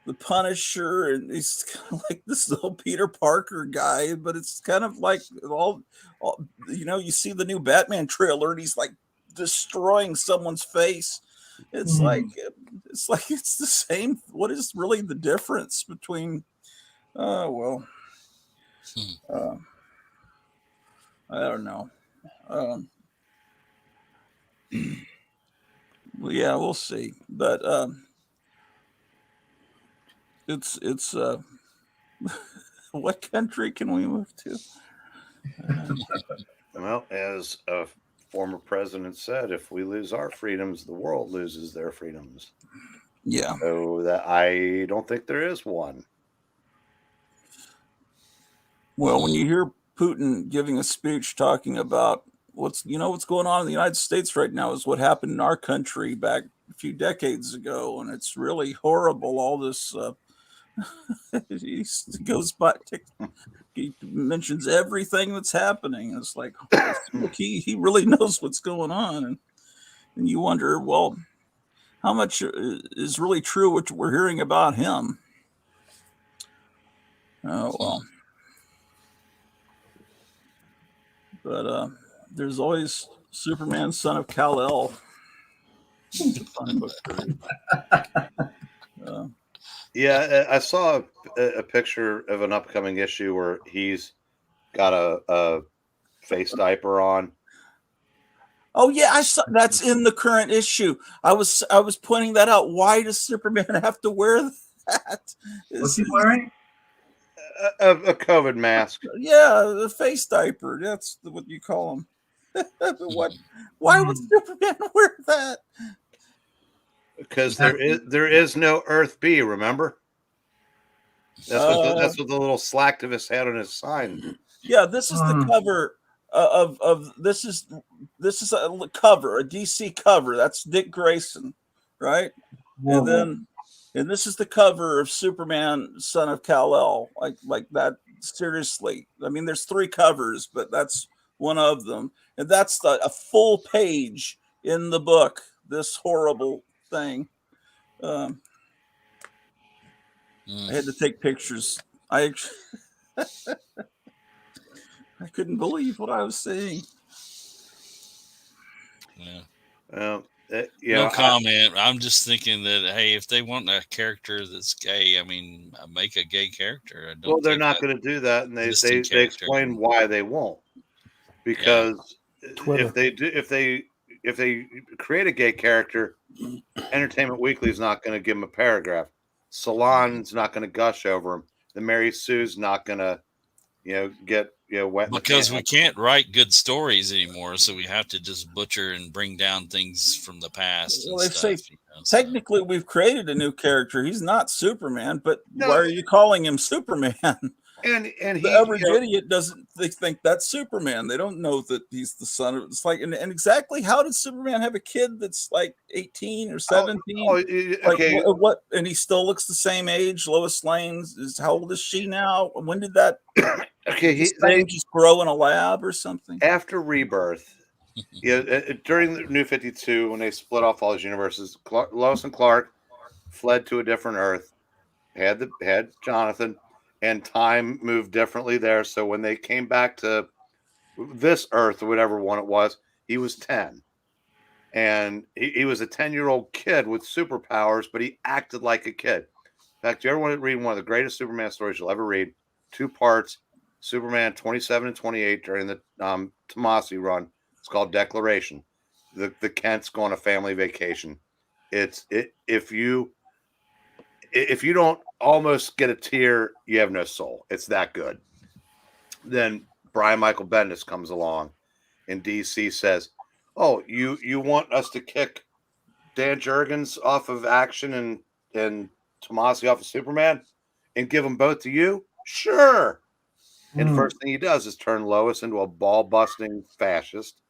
the Punisher, and he's kind of like this little Peter Parker guy, but it's kind of like all you see the new Batman trailer, and he's like destroying someone's face. It's like it's the same. What is really the difference between? I don't know. Well, yeah, we'll see. But it's what country can we move to? Well, as a former president said, if we lose our freedoms, the world loses their freedoms. Yeah. So that I don't think there is one. Well, when you hear Putin giving a speech talking about what's going on in the United States right now is what happened in our country back a few decades ago, and it's really horrible. All this he goes back to, he mentions everything that's happening. It's like he really knows what's going on, and you wonder, well, how much is really true what we're hearing about him? Oh well. But there's always Superman, son of Kal-El. It's a fun book to read. Yeah, I saw a picture of an upcoming issue where he's got a face diaper on. Oh yeah, I saw that's in the current issue. I was pointing that out. Why does Superman have to wear that? What's he wearing? A COVID mask. Yeah, the face diaper. That's what you call them. What? Why would Superman wear that? Because there is no Earth B. Remember? That's what the little slacktivist had on his sign. Yeah, this is the cover of this is a cover, a DC cover. That's Dick Grayson, right? And this is the cover of Superman, son of Kal-El. Like that. Seriously, I mean, there's 3 covers, but that's one of them, and that's a full page in the book. This horrible thing. I had to take pictures. I couldn't believe what I was seeing. Yeah. No comment. I'm just thinking that, hey, if they want a character that's gay, I mean, make a gay character. Well, they're not going to do that, and they explain why they won't. Because if they create a gay character, Entertainment Weekly is not going to give him a paragraph. Salon's not going to gush over him. The Mary Sue's not going to, get wet. Because we can't write good stories anymore, so we have to just butcher and bring down things from the past. Well, they say technically we've created a new character. He's not Superman, but why are you calling him Superman? And the average idiot doesn't. They think that's Superman. They don't know that he's the son of. It's like, and exactly how did Superman have a kid that's like 18 or 17? Okay. What? And he still looks the same age. Lois Lane is how old is she now? When did that? Okay, they just grow in a lab or something. After Rebirth, during the New 52, when they split off all these universes, Lois and Clark fled to a different Earth. Had Jonathan. And time moved differently there. So when they came back to this Earth, or whatever one it was, he was 10. And he was a 10-year-old kid with superpowers, but he acted like a kid. In fact, you ever want to read one of the greatest Superman stories you'll ever read? 2 parts, Superman 27 and 28 during the Tomasi run. It's called Declaration. The Kents go on a family vacation. if you don't almost get a tear, you have no soul. It's that good. Then Brian Michael Bendis comes along, and DC says, "Oh, you want us to kick Dan Jurgens off of Action and Tomasi off of Superman, and give them both to you? Sure." And the first thing he does is turn Lois into a ball-busting fascist,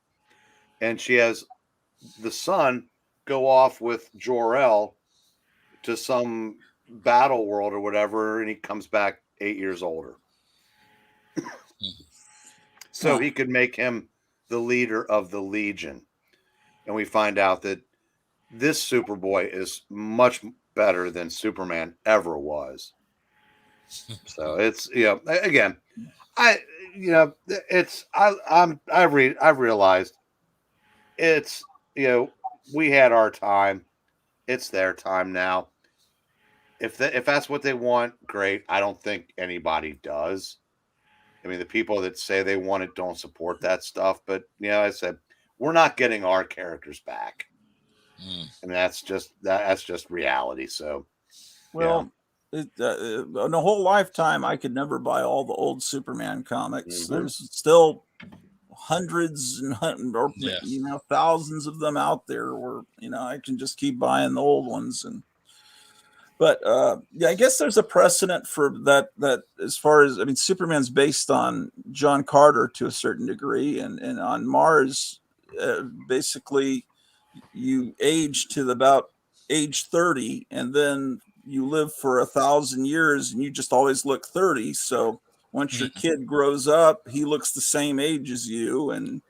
and she has the son go off with Jor-El to some battle world or whatever, and he comes back 8 years older. So he could make him the leader of the Legion. And we find out that this Superboy is much better than Superman ever was. So it's, again, I've realized it's, we had our time. It's their time now. If that's what they want, great. I don't think anybody does. I mean, the people that say they want it don't support that stuff. But I said we're not getting our characters back. I mean, that's just reality. So, well, in a whole lifetime, I could never buy all the old Superman comics. Mm-hmm. There's still hundreds and thousands of them out there where I can just keep buying the old ones. But I guess there's a precedent for that as far as, I mean, Superman's based on John Carter to a certain degree, and on Mars basically you age to about age 30, and then you live for 1,000 years and you just always look 30. So once your kid grows up, he looks the same age as you, and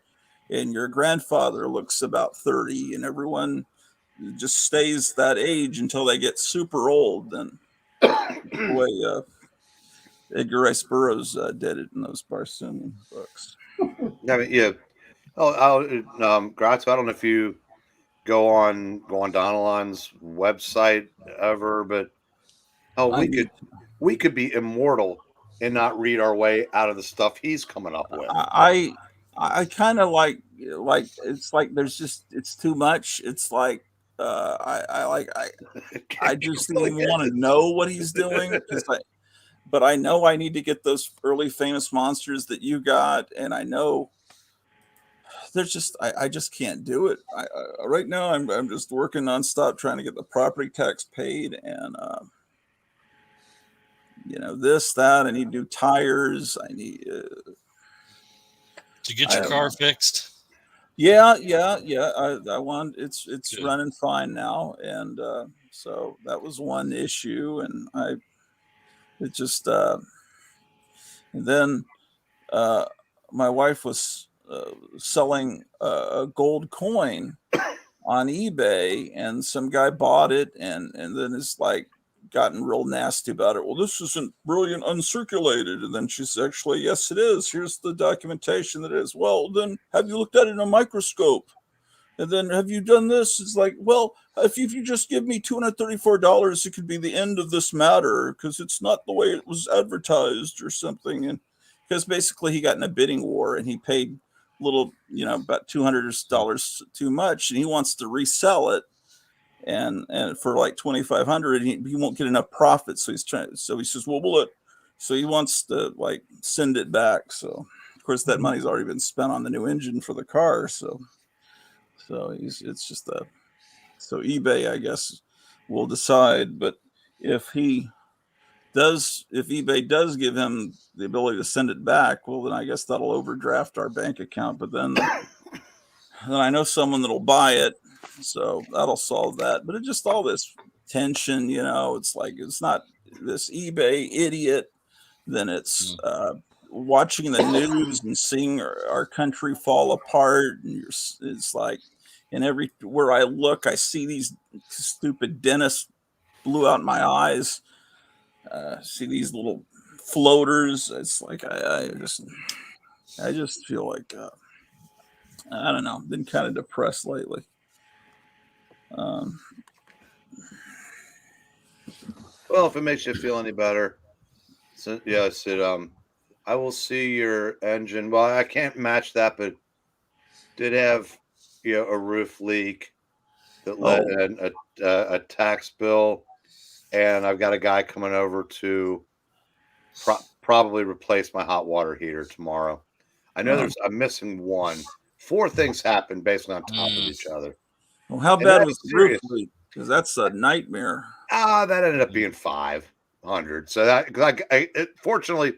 your grandfather looks about 30, and everyone just stays that age until they get super old. And the way Edgar Rice Burroughs did it in those Barsoom books. I mean, Gratz, I don't know if you go on Donalon's website ever, but we could be immortal and not read our way out of the stuff he's coming up with. I kind of like it's like it's too much. It's like I just want to know what he's doing, but I know I need to get those early famous monsters that you got, and I know there's just I just can't do it. Right now I'm just working nonstop trying to get the property tax paid, and this, that. I need new tires. I need to get your car fixed. Yeah. I want it's good. Running fine now, and so that was one issue, and and then my wife was selling a gold coin on eBay, and some guy bought it, and then it's like gotten real nasty about it. Well, this isn't brilliant uncirculated. And then she's actually, yes, it is. Here's the documentation that is. Well, then have you looked at it in a microscope? And then have you done this? It's like, well, if you just give me $234, it could be the end of this matter, because it's not the way it was advertised or something. And because basically he got in a bidding war, and he paid little, about $200 too much, and he wants to resell it. And for like $2,500, he won't get enough profit. So he says, well, so he wants to like send it back. So of course that money's already been spent on the new engine for the car. So it's just so eBay, I guess, will decide. But if eBay does give him the ability to send it back, well, then I guess that'll overdraft our bank account. But then I know someone that'll buy it. So that'll solve that. But it's just all this tension, it's like, it's not this eBay idiot. Then it's watching the news and seeing our country fall apart. And it's like, and everywhere I look, I see these stupid dentists blew out my eyes. See these little floaters. It's like, I just feel like, I don't know, been kind of depressed lately. Well, if it makes you feel any better, so yeah, Sid, I will see your engine. Well, I can't match that, but did have a roof leak, a tax bill, and I've got a guy coming over to probably replace my hot water heater tomorrow. I know I'm missing one. 4 things happened basically on top of each other. Well, how And bad that's was the serious. roof leak? Because that's a nightmare. That ended up being 500. So that fortunately,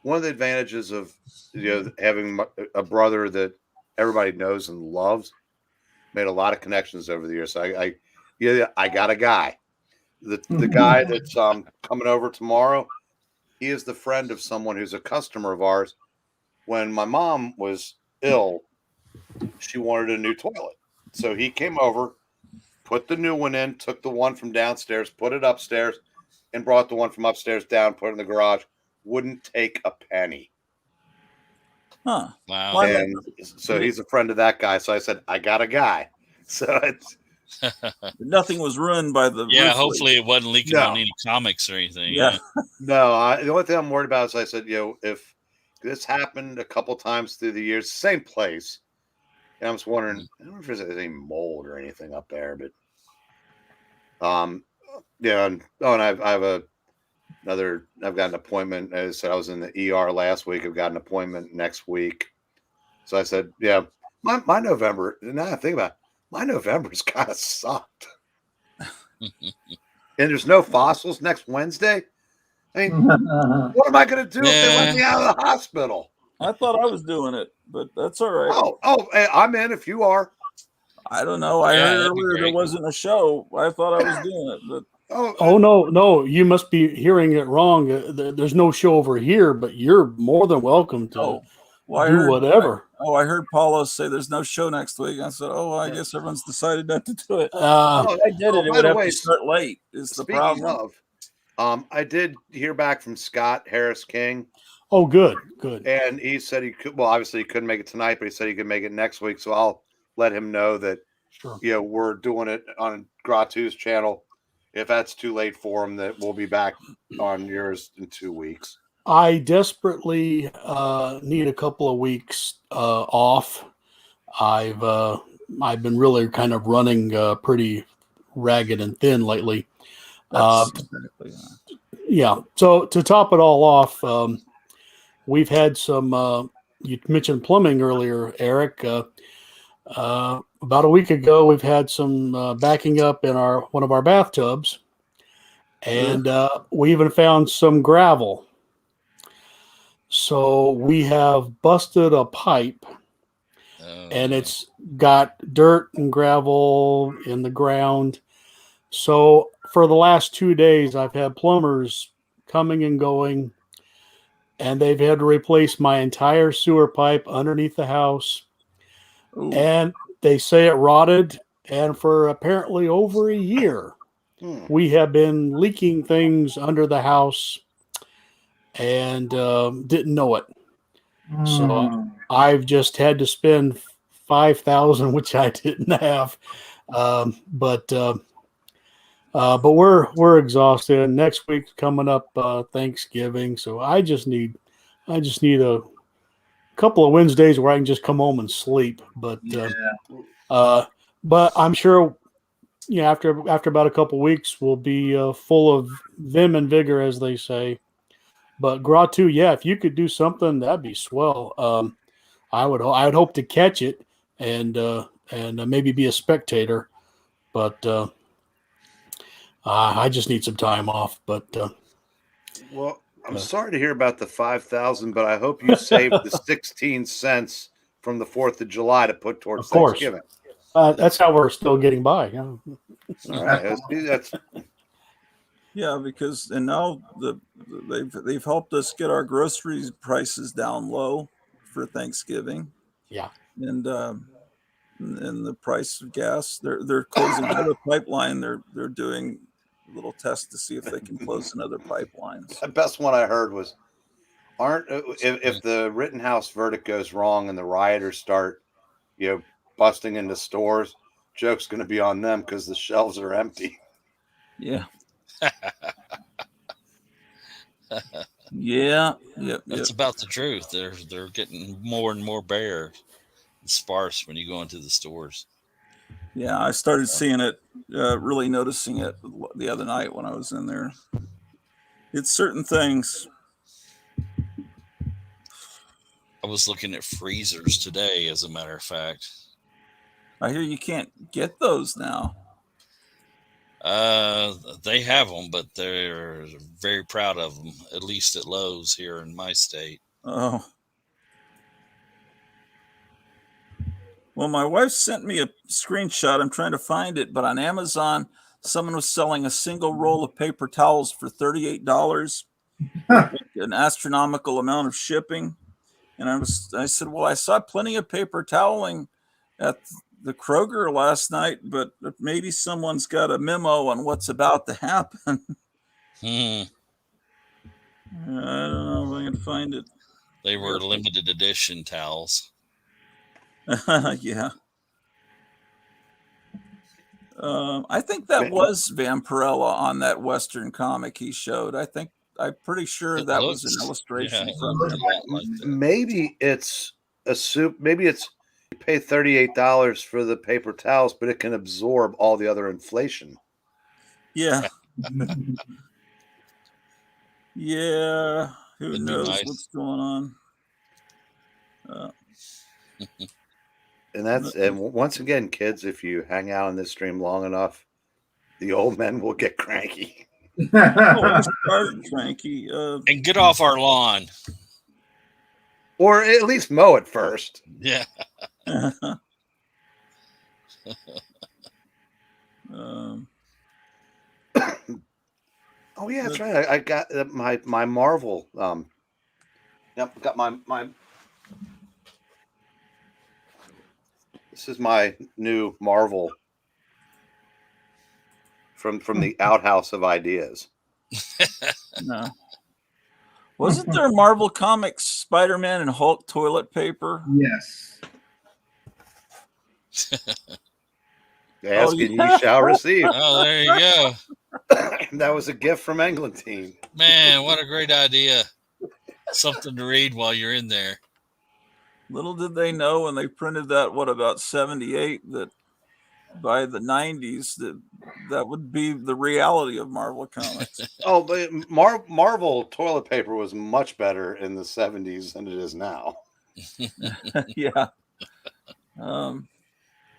one of the advantages of having a brother that everybody knows and loves, made a lot of connections over the years. So I got a guy. The guy that's coming over tomorrow, he is the friend of someone who's a customer of ours. When my mom was ill, she wanted a new toilet. So he came over, put the new one in, took the one from downstairs, put it upstairs, and brought the one from upstairs down, put it in the garage. Wouldn't take a penny. Huh. Wow. And so he's a friend of that guy. So I said, I got a guy. So it's nothing was ruined by the yeah. roof Hopefully, leak. it wasn't leaking on any comics or anything. Yeah. no. The only thing I'm worried about is I said, if this happened a couple times through the years, same place, and I'm just wondering, I don't know if there's any mold or anything up there, but yeah. And I have I've got an appointment. As I said, I was in the ER last week. I've got an appointment next week. So I said, yeah, my November, now I think about it, my November's kind of sucked. And there's no fossils next Wednesday. I mean, what am I going to do if they let me out of the hospital? I thought I was doing it, but that's all right. Hey, I'm in if you are. I don't know. I heard earlier there wasn't a show. I thought I was doing it, but no, you must be hearing it wrong. There's no show over here, but you're more than welcome to do whatever. I heard Paulo say there's no show next week. I said, I guess everyone's decided not to do it. If I did it, it would have to start late. Is the problem? I did hear back from Scott Harris King. Oh, good. And he said he could. Well, obviously he couldn't make it tonight, but he said he could make it next week. So I'll let him know that we're doing it on Gratu's channel. If that's too late for him, that we'll be back on yours in 2 weeks. I desperately need a couple of weeks off. I've been really kind of running pretty ragged and thin lately. Yeah. So to top it all off, we've had some. You mentioned plumbing earlier, Eric. About a week ago, we've had some backing up in one of our bathtubs, and we even found some gravel. So we have busted a pipe, and it's got dirt and gravel in the ground. So for the last 2 days, I've had plumbers coming and going, and they've had to replace my entire sewer pipe underneath the house. Ooh. And they say it rotted. And for apparently over a year, we have been leaking things under the house and didn't know it. So I've just had to spend $5,000, which I didn't have. But we're exhausted. And next week's coming up Thanksgiving, so I just need a couple of Wednesdays where I can just come home and sleep. But I'm sure after about a couple of weeks we'll be full of vim and vigor, as they say. But Gratu, if you could do something, that'd be swell. I would hope to catch it and maybe be a spectator, but I just need some time off. But well, I'm sorry to hear about the 5,000, but I hope you saved the 16 cents from the 4th of July to put towards Thanksgiving. That's how we're still getting by. All right, that's. Yeah, because now they've helped us get our groceries prices down low for Thanksgiving. Yeah, and the price of gas, they're closing another pipeline. They're doing a little test to see if they can close another pipeline. The best one I heard was, if the Rittenhouse verdict goes wrong and the rioters start, busting into stores, joke's going to be on them because the shelves are empty. Yeah. Yeah. That's about the truth. They're getting more and more bare and sparse when you go into the stores. Yeah, I started seeing it, really noticing it the other night when I was in there. It's certain things. I was looking at freezers today, as a matter of fact. I hear you can't get those now. They have them, but they're very proud of them, at least at Lowe's here in my state. Oh. Well, my wife sent me a screenshot. I'm trying to find it, but on Amazon, someone was selling a single roll of paper towels for $38, an astronomical amount of shipping. And I said, well, I saw plenty of paper toweling at the Kroger last night, but maybe someone's got a memo on what's about to happen. Hmm. I don't know if I can find it. They were limited edition towels. Yeah. I think that was Vampirella on that Western comic he showed. I'm pretty sure that was an illustration from him. Maybe it's a soup. Maybe it's you pay $38 for the paper towels, but it can absorb all the other inflation. Yeah. Yeah. Who That'd be knows nice. what's going on? And once again, kids, if you hang out in this stream long enough, the old men will get cranky. I started cranky. And get off our lawn. Or at least mow it first. Yeah. Oh yeah, that's right. I got my Marvel. Yep, got my. This is my new Marvel from the outhouse of ideas. No. Wasn't there Marvel Comics Spider-Man and Hulk toilet paper? Yes. Ask and ye shall receive. Oh, there you go. That was a gift from Eglantine. Man, what a great idea. Something to read while you're in there. Little did they know when they printed that, about 78, that by the 90s that would be the reality of Marvel Comics. Oh, but Marvel toilet paper was much better in the 70s than it is now. Yeah.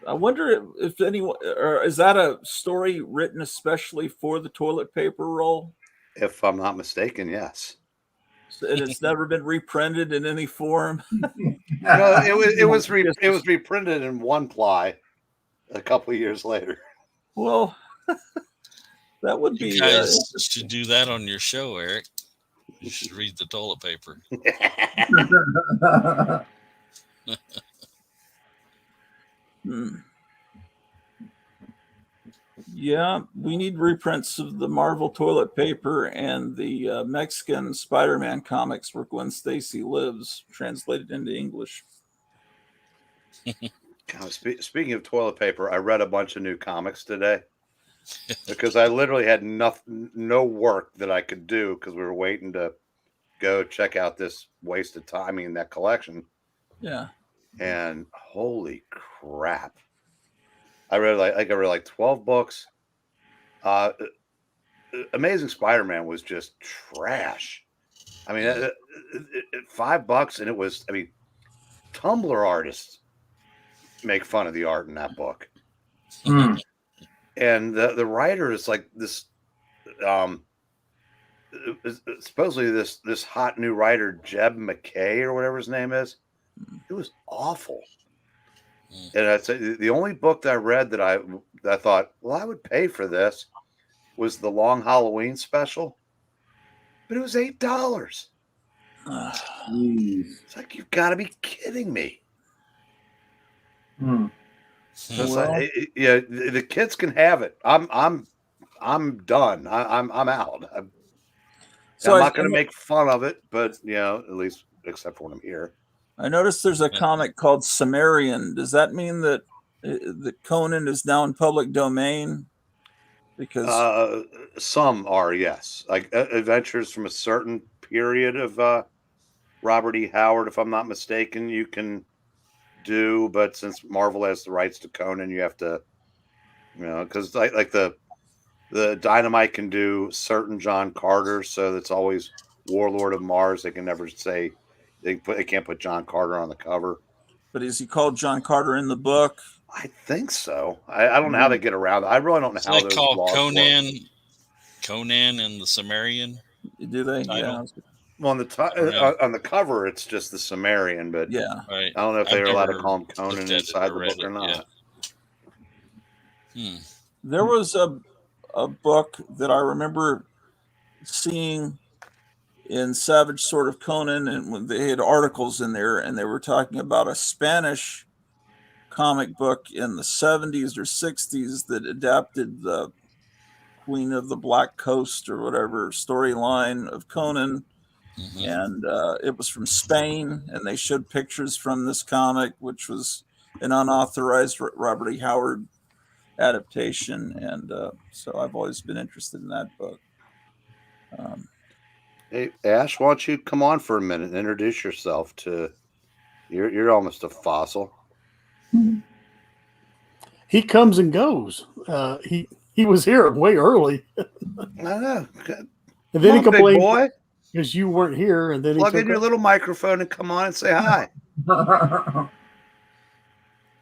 I wonder if anyone, or is that a story written especially for the toilet paper roll? If I'm not mistaken, yes. And it's never been reprinted in any form. No, it was reprinted in one ply a couple of years later. Well, that would be. You guys should do that on your show, Eric. You should read the toilet paper. Yeah, we need reprints of the Marvel toilet paper and the Mexican Spider-Man comics where Gwen Stacy lives, translated into English. Speaking of toilet paper, I read a bunch of new comics today because I literally had no work that I could do because we were waiting to go check out this waste of time in that collection. Yeah. And holy crap. I read like 12 books. Amazing Spider-Man was just trash. I mean, $5 and it was, Tumblr artists make fun of the art in that book. And the writer is like this, supposedly this hot new writer, Jeb McKay or whatever his name is. It was awful. And I'd say the only book that I read that I thought, well, I would pay for this was the Long Halloween special, but it was $8. It's like, you've got to be kidding me. So the kids can have it. I'm done. I'm out. I'm not going to make fun of it, but at least except for when I'm here. I noticed there's a comic called Sumerian. Does that mean that Conan is now in public domain? Because some are, yes, like adventures from a certain period of Robert E. Howard, if I'm not mistaken, you can do. But since Marvel has the rights to Conan, you have to You know, because like the Dynamite can do certain John Carter, so it's always Warlord of Mars. They can never say they can't put John Carter on the cover. But is he called John Carter in the book? I think so. I don't know how they get around it. I really don't know how They those call laws Conan, work. Conan and the Sumerian. Do they? Title. Yeah. Well, on the cover, it's just the Sumerian, but Yeah. Right. I don't know if I've they're allowed to never call him looked Conan at it inside or the read book or it, not. yeah. There was a book that I remember seeing in Savage Sword of Conan, and when they had articles in there, and they were talking about a Spanish comic book in the 70s or 60s that adapted the Queen of the Black Coast or whatever storyline of Conan. Mhm. And it was from Spain, and they showed pictures from this comic, which was an unauthorized Robert E. Howard adaptation. And so I've always been interested in that book. Hey, Ash, why don't you come on for a minute and introduce yourself to you're almost a fossil. He comes and goes. He was here way early, I know. and Come then he on, big complained boy. because you weren't here, and then he Plug in took your up. little microphone and come on and say hi.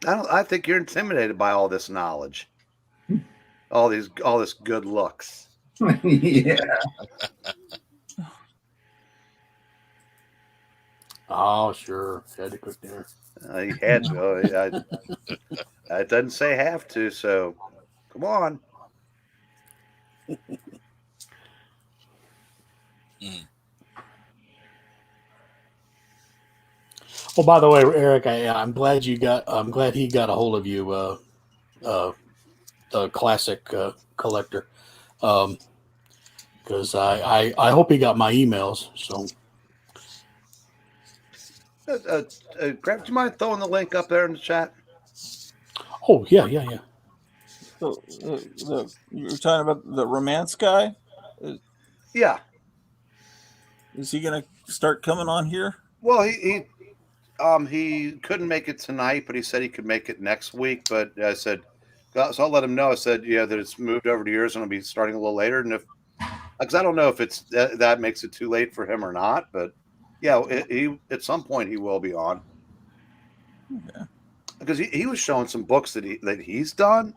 I think you're intimidated by all this knowledge. All this good looks. Yeah. Oh, sure, had to cook dinner. You had to. It doesn't say have to, so come on. Oh, by the way, Eric, I'm glad he got a hold of you, the classic collector, because I hope he got my emails. So, Greg, do you mind throwing the link up there in the chat? oh yeah. So you're talking about the romance guy? Yeah. Is he going to start coming on here? Well, he couldn't make it tonight, but he said he could make it next week. But I said, so I'll let him know. I said, yeah, that it's moved over to yours and it'll be starting a little later. And because I don't know if it's that makes it too late for him or not, but yeah, he at some point he will be on. Okay. Because he was showing some books that he's done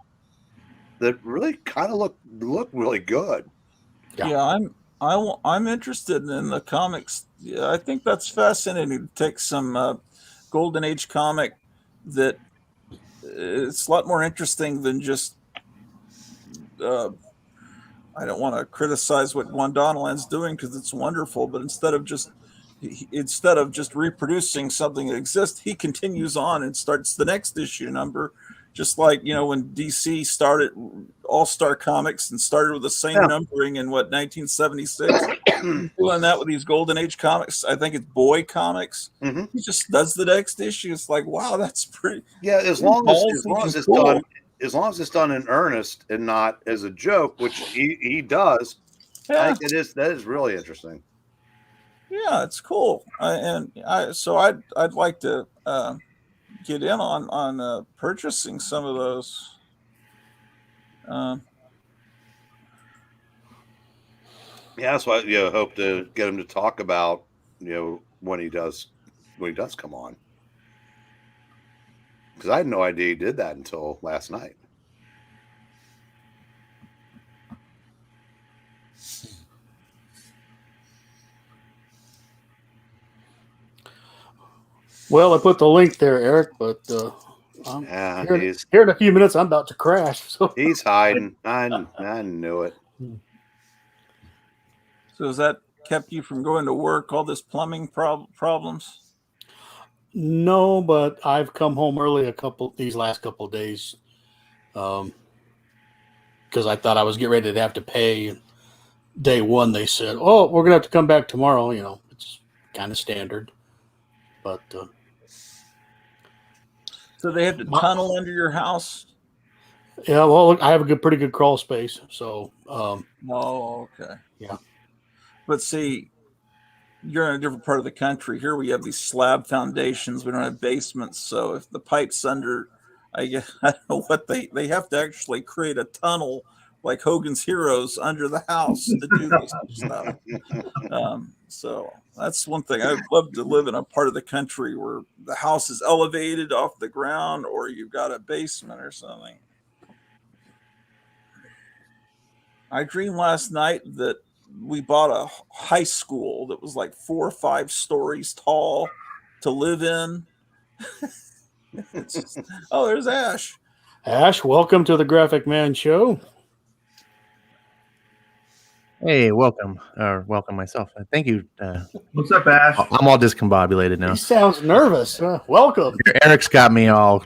that really kind of look really good. Yeah. I'm interested in the comics. Yeah, I think that's fascinating to take some Golden Age comic that it's a lot more interesting than just. I don't want to criticize what Juan Donneland's doing because it's wonderful, but instead of just reproducing something that exists, he continues on and starts the next issue number. Just like, when DC started All-Star Comics and started with the same numbering in 1976, doing that with these Golden Age comics. I think it's Boy Comics. Mm-hmm. He just does the next issue. It's like, wow, that's pretty. Yeah, as long as it's cool. done, as long as it's done in earnest and not as a joke, which he does. Yeah. I think that is really interesting. Yeah, it's cool. So I'd like to get in on purchasing some of those. Yeah, that's why I hope to get him to talk about when he does come on, because I had no idea he did that until last night. Well, I put the link there, Eric, but here in a few minutes, I'm about to crash. So he's hiding. I knew it. So has that kept you from going to work? All this plumbing problems? No, but I've come home early these last couple of days, because I thought I was getting ready to have to pay. Day one, they said, "Oh, we're gonna have to come back tomorrow." It's kind of standard, but. So they have to tunnel under your house? Yeah, well, look, I have a pretty good crawl space, so. Oh, okay. Yeah. But see, you're in a different part of the country. Here we have these slab foundations. We don't have basements, so if the pipe's under I don't know what they have to actually create a tunnel like Hogan's Heroes under the house to do this stuff. So that's one thing. I'd love to live in a part of the country where the house is elevated off the ground, or you've got a basement or something. I dreamed last night that we bought a high school that was like 4 or 5 stories tall to live in. Oh, there's Ash. Ash, welcome to the Graphic Man Show. Hey, welcome, or welcome myself. Thank you. What's up, Ash? I'm all discombobulated now. He sounds nervous. Welcome. Eric's got me all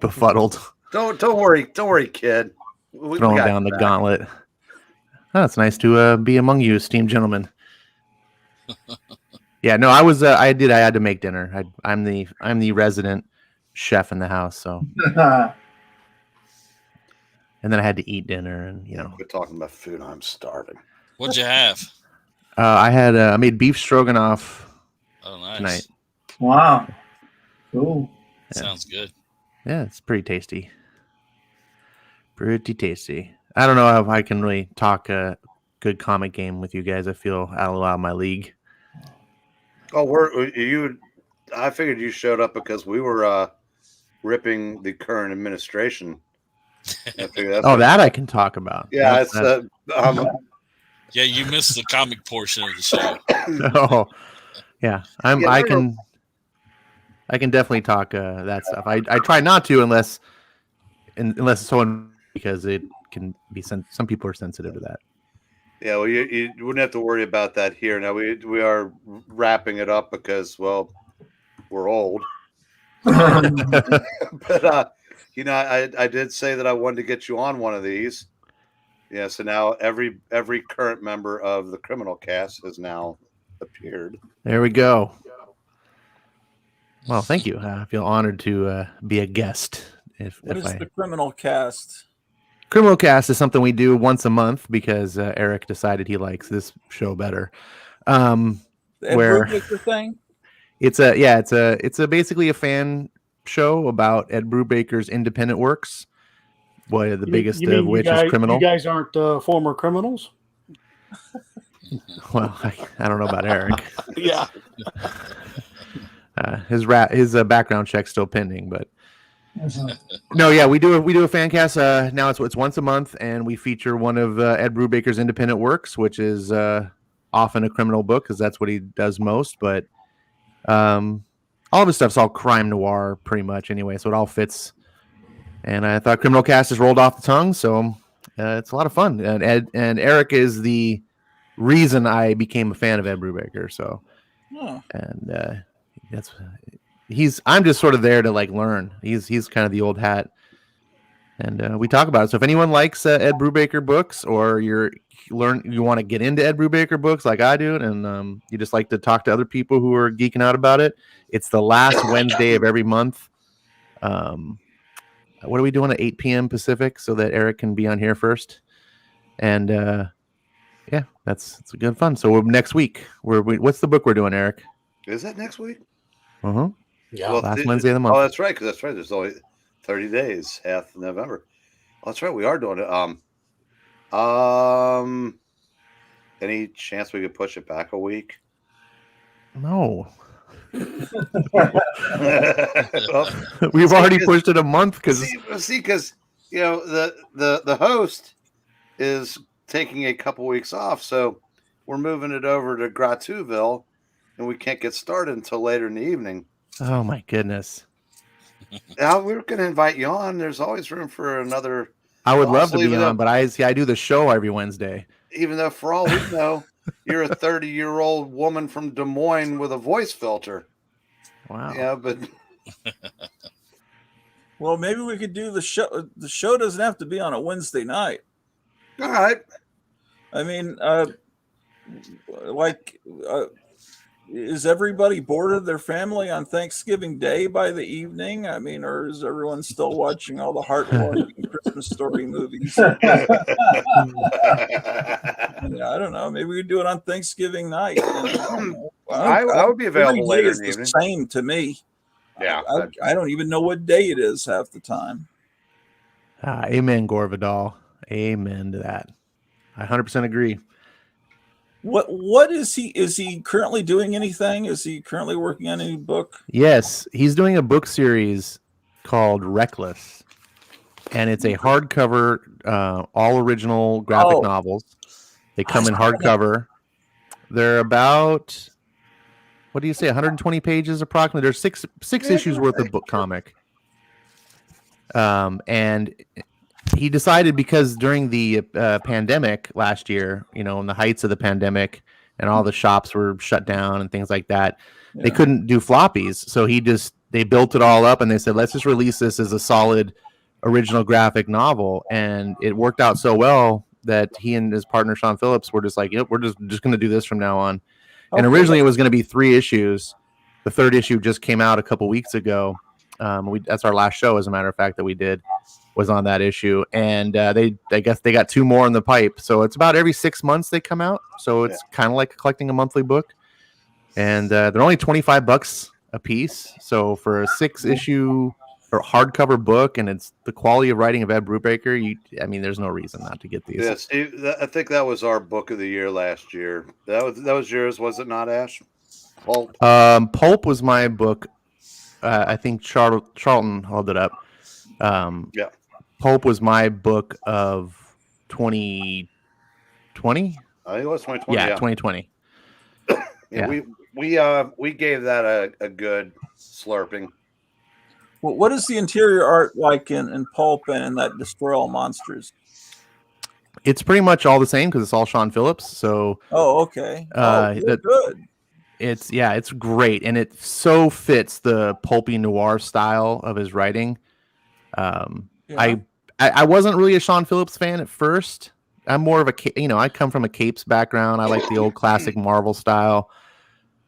befuddled. Don't worry, kid. We Throwing got down the you back. gauntlet. Oh, it's nice to be among you, esteemed gentlemen. Yeah, no, I had to make dinner. I'm the resident chef in the house, so. And then I had to eat dinner, and Quit talking about food. I'm starving. What'd you have? I made beef stroganoff Oh, nice. tonight. Wow. Cool. Sounds good. Yeah, it's pretty tasty. Pretty tasty. I don't know if I can really talk a good comic game with you guys. I feel out of my league. Oh, I figured you showed up because we were ripping the current administration. That I can talk about. Yeah, Yep, it's Yeah, you missed the comic portion of the show. Oh, yeah. I can definitely talk that stuff. I try not to unless it's so because it can be some people are sensitive to that. Yeah, well, you wouldn't have to worry about that here. Now we are wrapping it up because we're old. But I did say that I wanted to get you on one of these. Yeah, so now every current member of the Criminal Cast has now appeared. There we go. Well, thank you. I feel honored to be a guest. What is the Criminal Cast? Criminal Cast is something we do once a month because Eric decided he likes this show better. The Ed Where Brubaker thing? it's basically a fan show about Ed Brubaker's independent works. Boy, the biggest of which is Criminal. You guys aren't former criminals? Well, I don't know about Eric. Yeah. His background check's still pending, but no, yeah, we do a fan cast. Now it's once a month, and we feature one of Ed Brubaker's independent works, which is often a criminal book because that's what he does most. But all of his stuff's all crime noir, pretty much anyway, so it all fits. And I thought Criminal Cast just rolled off the tongue, so it's a lot of fun. And Eric is the reason I became a fan of Ed Brubaker. So, and I'm just sort of there to learn. He's kind of the old hat, and we talk about it. So if anyone likes Ed Brubaker books, or you want to get into Ed Brubaker books like I do, and you just like to talk to other people who are geeking out about it, it's the last Wednesday of every month. What are we doing at 8 p.m. Pacific so that Eric can be on here first? And yeah, it's good fun. So next week, what's the book we're doing, Eric? Is that next week? Uh-huh. Yeah. Well, last Wednesday of the month. Oh, that's right. Because that's right. There's only 30 days, half November. Oh, that's right. We are doing it. Any chance we could push it back a week? No. Well, We've already pushed it a month because because the host is taking a couple weeks off, so we're moving it over to Gratouville, and we can't get started until later in the evening. oh my goodness, Now we're going to invite you on. There's always room for another. I would love to Honestly, be on, but I do the show every Wednesday. Even though, for all we know, you're a 30-year-old woman from Des Moines with a voice filter. Wow. Yeah, but Well, maybe we could do the show. The show doesn't have to be on a Wednesday night. all right. I mean, is everybody bored of their family on Thanksgiving Day by the evening? I mean, or is everyone still watching all the heartwarming Christmas story movies? Yeah, I don't know. Maybe we could do it on Thanksgiving night. I would be available Every day later is in the evening. the same to me. Yeah. I don't even know what day it is half the time. Amen, Gore Vidal. Amen to that. I 100% agree. What is he? Is he currently doing anything? Is he currently working on any book? Yes, he's doing a book series called Reckless, and it's a hardcover, all original graphic novels. They come in hardcover. They're about, what do you say, 120 pages approximately. There's six issues worth of book comic. And he decided, because during the pandemic last year, in the heights of the pandemic, and all the shops were shut down and things like that, they couldn't do floppies. So they built it all up, and they said, let's just release this as a solid original graphic novel. And it worked out so well that he and his partner Sean Phillips were just like, yep, we're just going to do this from now on. And originally it was going to be 3 issues. The 3rd issue just came out a couple weeks ago. That's our last show, as a matter of fact, that we did, was on that issue. And I guess they got 2 more in the pipe. So it's about every 6 months they come out. So it's kind of like collecting a monthly book. And they're only $25 a piece. So for a 6-issue or hardcover book, and it's the quality of writing of Ed Brubaker, there's no reason not to get these. Yeah, Steve, I think that was our book of the year last year. That was yours, was it not, Ash? Pulp. Pulp was my book. I think Charlton held it up. Yeah. Pulp was my book of 2020. I think it was 2020. Yeah, 2020. We gave that a good slurping. Well, what is the interior art like in Pulp and in that Destroy All Monsters? It's pretty much all the same because it's all Sean Phillips. So. Oh, okay. Good. It's great, and it so fits the pulpy noir style of his writing. I wasn't really a Sean Phillips fan at first. I'm more of I come from a capes background. I like the old classic Marvel style,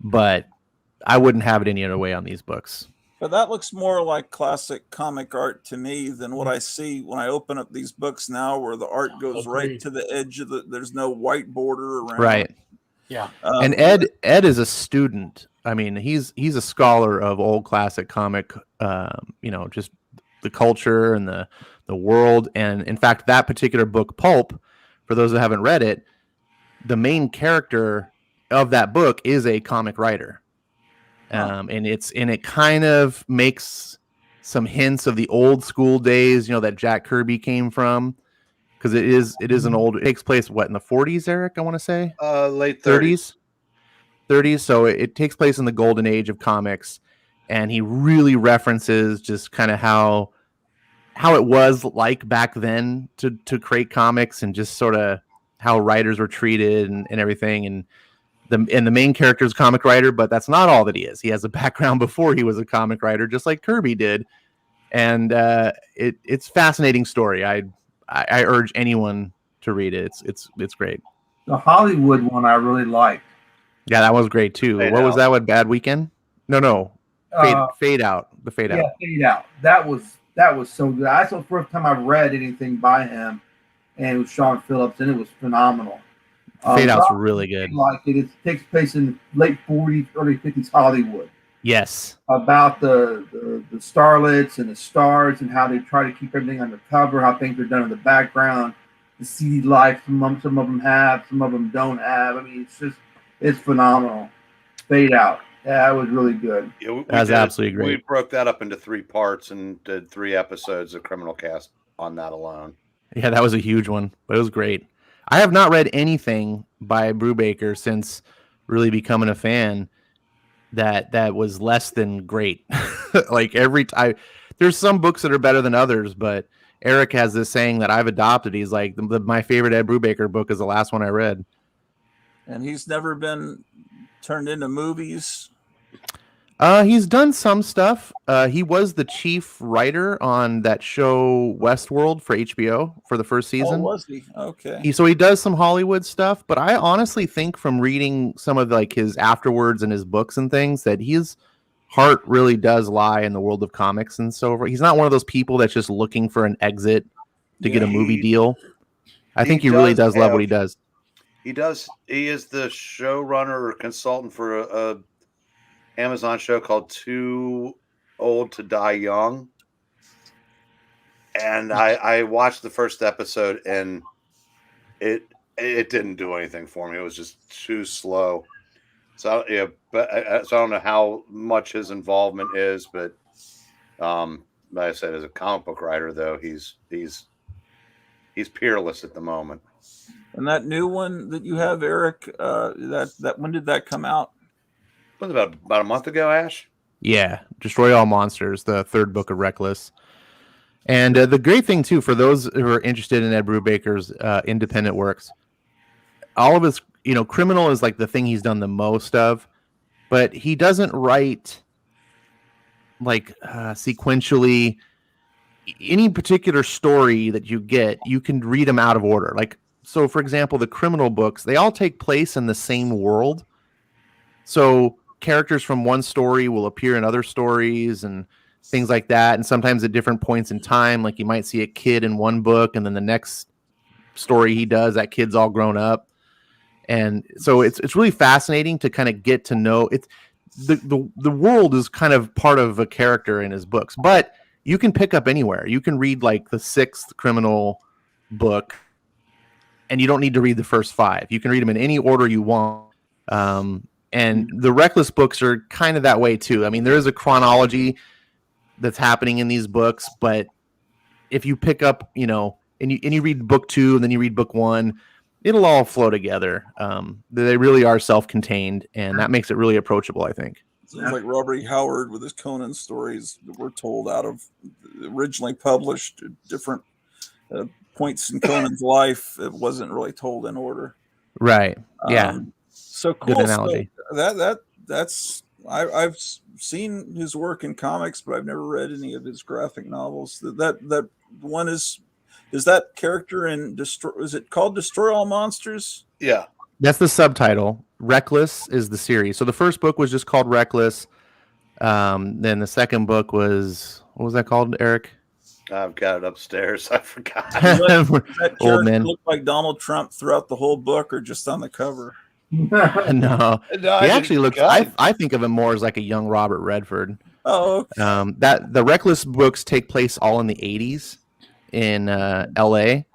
but I wouldn't have it any other way on these books. But that looks more like classic comic art to me than what I see when I open up these books now, where the art goes right to the edge of there's no white border around. Right. Yeah. And Ed is a student. I mean, he's a scholar of old classic comic, just the culture and the world. And in fact, that particular book, Pulp, for those that haven't read it, the main character of that book is a comic writer. And it kind of makes some hints of the old school days, that Jack Kirby came from. Because it is an old. It takes place in the 40s, Eric? I want to say late 30s. 30s. So it takes place in the golden age of comics, and he really references just kind of how it was like back then to create comics, and just sort of how writers were treated and everything. And the main character is a comic writer, but that's not all that he is. He has a background before he was a comic writer, just like Kirby did. And it's a fascinating story. I urge anyone to read it. It's great. The Hollywood one I really liked. Yeah, that was great too. What was that one? Bad Weekend? No. Fade Out. The Fade Out. Yeah, Fade Out. That was so good. That's the first time I read anything by him, and it was Sean Phillips, and it was phenomenal. Fade Out's really good. It takes place in late 40s, early 50s Hollywood. Yes. About the starlets and the stars and how they try to keep everything undercover, how things are done in the background, the seedy life some of them have, some of them don't have. I mean, it's phenomenal. Fade Out. Yeah, it was really good. Yeah, that's absolutely great. We broke that up into 3 parts and did 3 episodes of Criminal Cast on that alone. Yeah, that was a huge one, but it was great. I have not read anything by Brubaker since really becoming a fan that was less than great. Like every time, there's some books that are better than others, but Eric has this saying that I've adopted. He's like, my favorite Ed Brubaker book is the last one I read. And he's never been turned into movies. He's done some stuff. He was the chief writer on that show Westworld for HBO for the first season. Oh, was he? Okay. So he does some Hollywood stuff, but I honestly think from reading some of his afterwards and his books and things that his heart really does lie in the world of comics and so forth. He's not one of those people that's just looking for an exit to get a movie deal. I think he really does love what he does. He does. He is the showrunner or consultant for a Amazon show called Two old to die young. And I watched the first episode, and it didn't do anything for me. It was just too slow. So yeah, but so I don't know how much his involvement is, but like I said, as a comic book writer, though, he's peerless at the moment. And that new one that you have, Eric, that when did that come out? What, about a month ago, Ash? Yeah, Destroy All Monsters, the third book of Reckless. And the great thing, too, for those who are interested in Ed Brubaker's independent works, all of his, Criminal is like the thing he's done the most of, but he doesn't write like sequentially. Any particular story that you get, you can read them out of order. Like, so for example, the Criminal books, they all take place in the same world. So characters from one story will appear in other stories and things like that. And sometimes at different points in time, like you might see a kid in one book, and then the next story he does, that kid's all grown up. And so it's really fascinating to kind of get to know it. The world is kind of part of a character in his books, but you can pick up anywhere. You can read like the 6th Criminal book, and you don't need to read the first 5. You can read them in any order you want. And the Reckless books are kind of that way too. I mean, there is a chronology that's happening in these books, but if you pick up, and you read book 2 and then you read book 1, it'll all flow together. They really are self-contained, and that makes it really approachable, I think. Sounds like Robert E. Howard with his Conan stories that were told out of originally published at different points in Conan's life. It wasn't really told in order. Right. Yeah. So cool. Good analogy. So that's I've seen his work in comics, but I've never read any of his graphic novels. That one is that character in is it called Destroy All Monsters? Yeah. That's the subtitle. Reckless is the series. So the first book was just called Reckless. Then the second book was, what was that called, Eric? I've got it upstairs. I forgot. That Old man. look like Donald Trump throughout the whole book, or just on the cover? No, he actually looks. I think of him more as like a young Robert Redford. Oh, okay. That the Reckless books take place all in the 80s in L.A.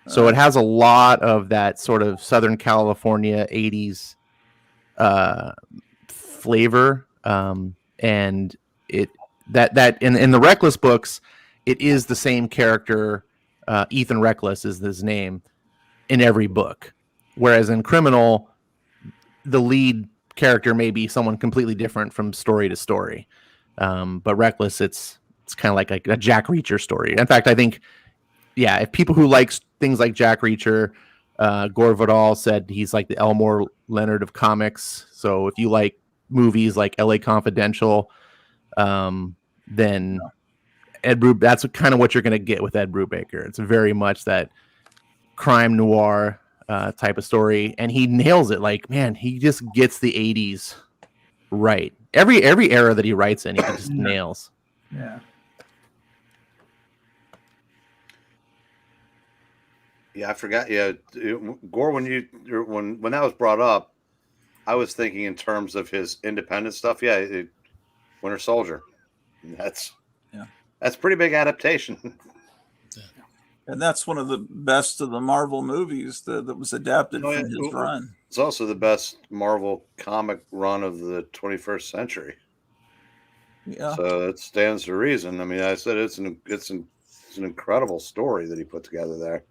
So it has a lot of that sort of Southern California 80s flavor, and it that in the Reckless books, it is the same character. Ethan Reckless is his name in every book, whereas in Criminal, the lead character may be someone completely different from story to story. But Reckless, it's kind of like a Jack Reacher story. In fact, I think, yeah, if people who like things like Jack Reacher, Gore Vidal said he's like the Elmore Leonard of comics. So if you like movies like L.A. Confidential, then Ed that's kind of what you're going to get with Ed Brubaker. It's very much that crime noir type of story, and he nails it. Like, man, he just gets the 80s right. Every era that he writes in, he just nails. Yeah. Yeah, I forgot. Yeah, Gore. When that was brought up, I was thinking in terms of his independent stuff. Yeah, Winter Soldier. That's pretty big adaptation. And that's one of the best of the Marvel movies that was adapted from his run. It's also the best Marvel comic run of the 21st century. Yeah. So it stands to reason. I mean, I said it's an incredible story that he put together there.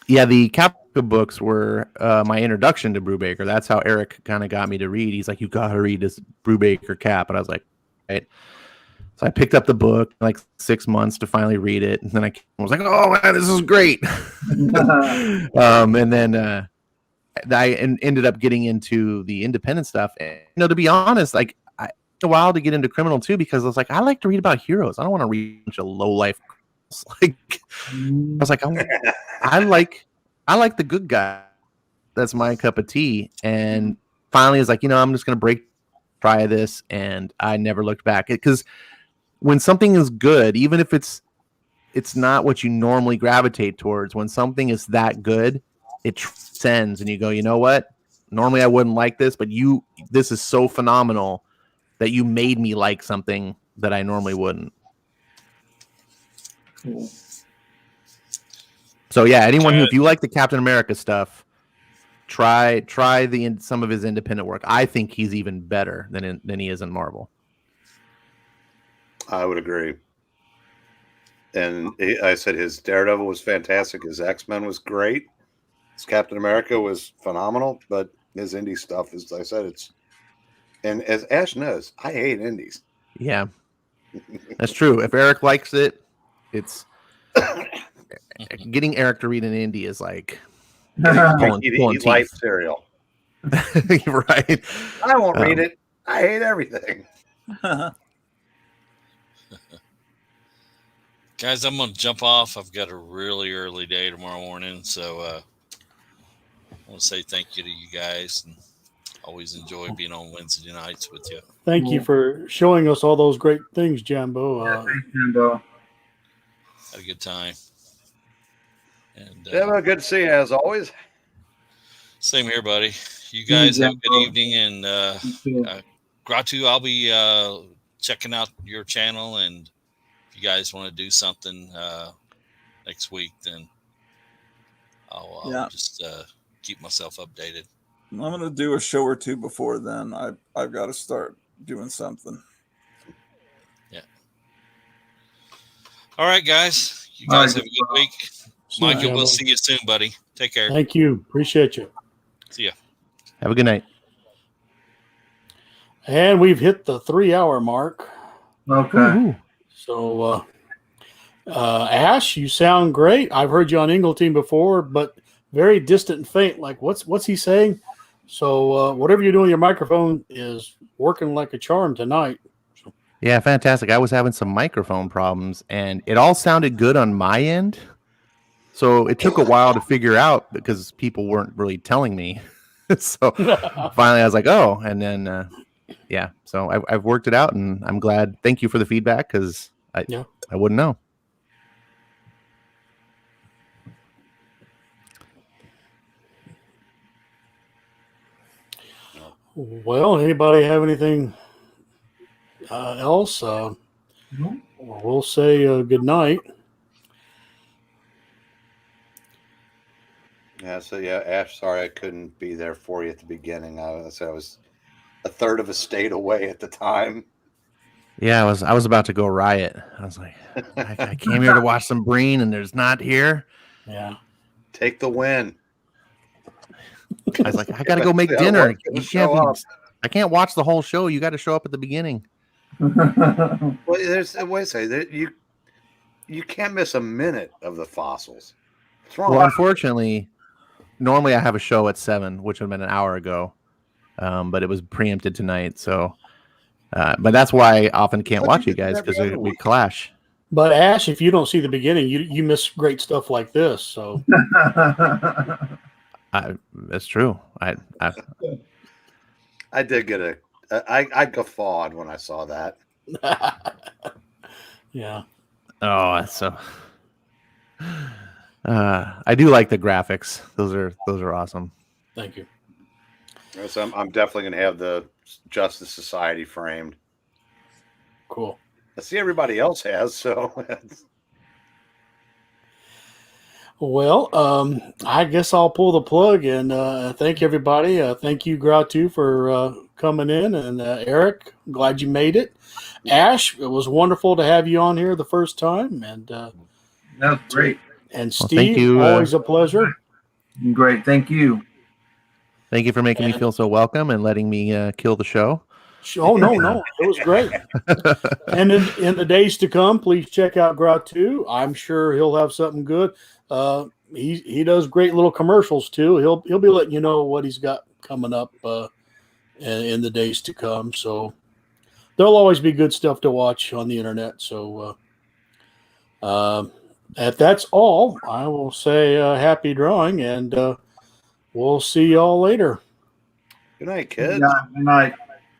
Yeah, the Capcom books were my introduction to Brubaker. That's how Eric kind of got me to read. He's like, you got to read this Brubaker Cap. And I was like, right. So I picked up the book like 6 months to finally read it. And then I was like, oh, man, this is great. And then I ended up getting into the independent stuff. And, to be honest, like, I took a while to get into Criminal, too, because I was like, I like to read about heroes. I don't want to read a bunch of low-life. Like, I was like, I like the good guy. That's my cup of tea. And finally, it's like, I'm just going to try this. And I never looked back. Because when something is good, even if it's not what you normally gravitate towards, when something is that good, it transcends and you go, you know what? Normally I wouldn't like this, but this is so phenomenal that you made me like something that I normally wouldn't. Cool. So yeah, anyone who, if you like the Captain America stuff, try some of his independent work. I think he's even better than he is in Marvel. I would agree. And I said his Daredevil was fantastic. His X-Men was great. His Captain America was phenomenal. But his indie stuff, as I said, and as Ash knows, I hate indies. Yeah, that's true. If Eric likes it, it's getting Eric to read an indie is like pulling Eat life cereal. Right. I won't read it. I hate everything. Guys, I'm gonna jump off. I've got a really early day tomorrow morning, so I want to say thank you to you guys, and always enjoy being on Wednesday nights with you. Thank you for showing us all those great things, Jambo. Thanks, Jambo. Had a good time. And Yeah, well, good to see you as always. same here, buddy. You guys have a good Jambo. evening, and Gratu, I'll be checking out your channel, and if you guys want to do something next week, then I'll just keep myself updated. I'm going to do a show or two before then. I've got to start doing something. Yeah. All right, guys. You All guys right, have a good week. See you, Michael, we'll Jambo. see you soon, buddy. Take care. Thank you. Appreciate you. See ya. Have a good night. And we've hit the 3-hour mark. Okay. Woo-hoo. So, Ash, you sound great. I've heard you on Ingleton before, but very distant and faint. Like, what's he saying? So, whatever you're doing, your microphone is working like a charm tonight. Yeah, fantastic. I was having some microphone problems, and it all sounded good on my end. So it took a while to figure out because people weren't really telling me. So finally, I was like, "Oh!" And then, yeah. So I've worked it out, and I'm glad. Thank you for the feedback because I wouldn't know. Well, anybody have anything else? We'll say good night. Yeah, so yeah, Ash, sorry I couldn't be there for you at the beginning. I said I was a third of a state away at the time. Yeah, I was about to go riot. I was like, I came here to watch some Breen, and there's not here. Yeah. Take the win. I was like, I got to go make Yeah, dinner. what's gonna You show can't. up? I can't watch the whole show. You got to show up at the beginning. Well, there's wait a second. You can't miss a minute of the fossils. What's wrong? Well, unfortunately, normally I have a show at 7, which would have been an hour ago, but it was preempted tonight. So, but that's why I often can't watch you guys because we clash. But Ash, if you don't see the beginning, you miss great stuff like this. So That's true. I did get I guffawed when I saw that. yeah. Oh, that's so. I do like the graphics. Those are awesome. Thank you. So I'm definitely going to have the Justice Society framed. Cool. I see everybody else has, so. Well, I guess I'll pull the plug and thank everybody. Thank you, Gratu, for coming in, and Eric, glad you made it. Ash, it was wonderful to have you on here the first time, and That's great. And Well, Steve, thank you, always a pleasure. Great. Thank you. Thank you for making me feel so welcome and letting me kill the show. Oh, no, it was great. And in the days to come, please check out Gratu. I'm sure he'll have something good. He does great little commercials too. He'll be letting you know what he's got coming up in the days to come. So there'll always be good stuff to watch on the internet. So if that's all, I will say happy drawing, and we'll see y'all later. Good night, kids. Yeah, good night.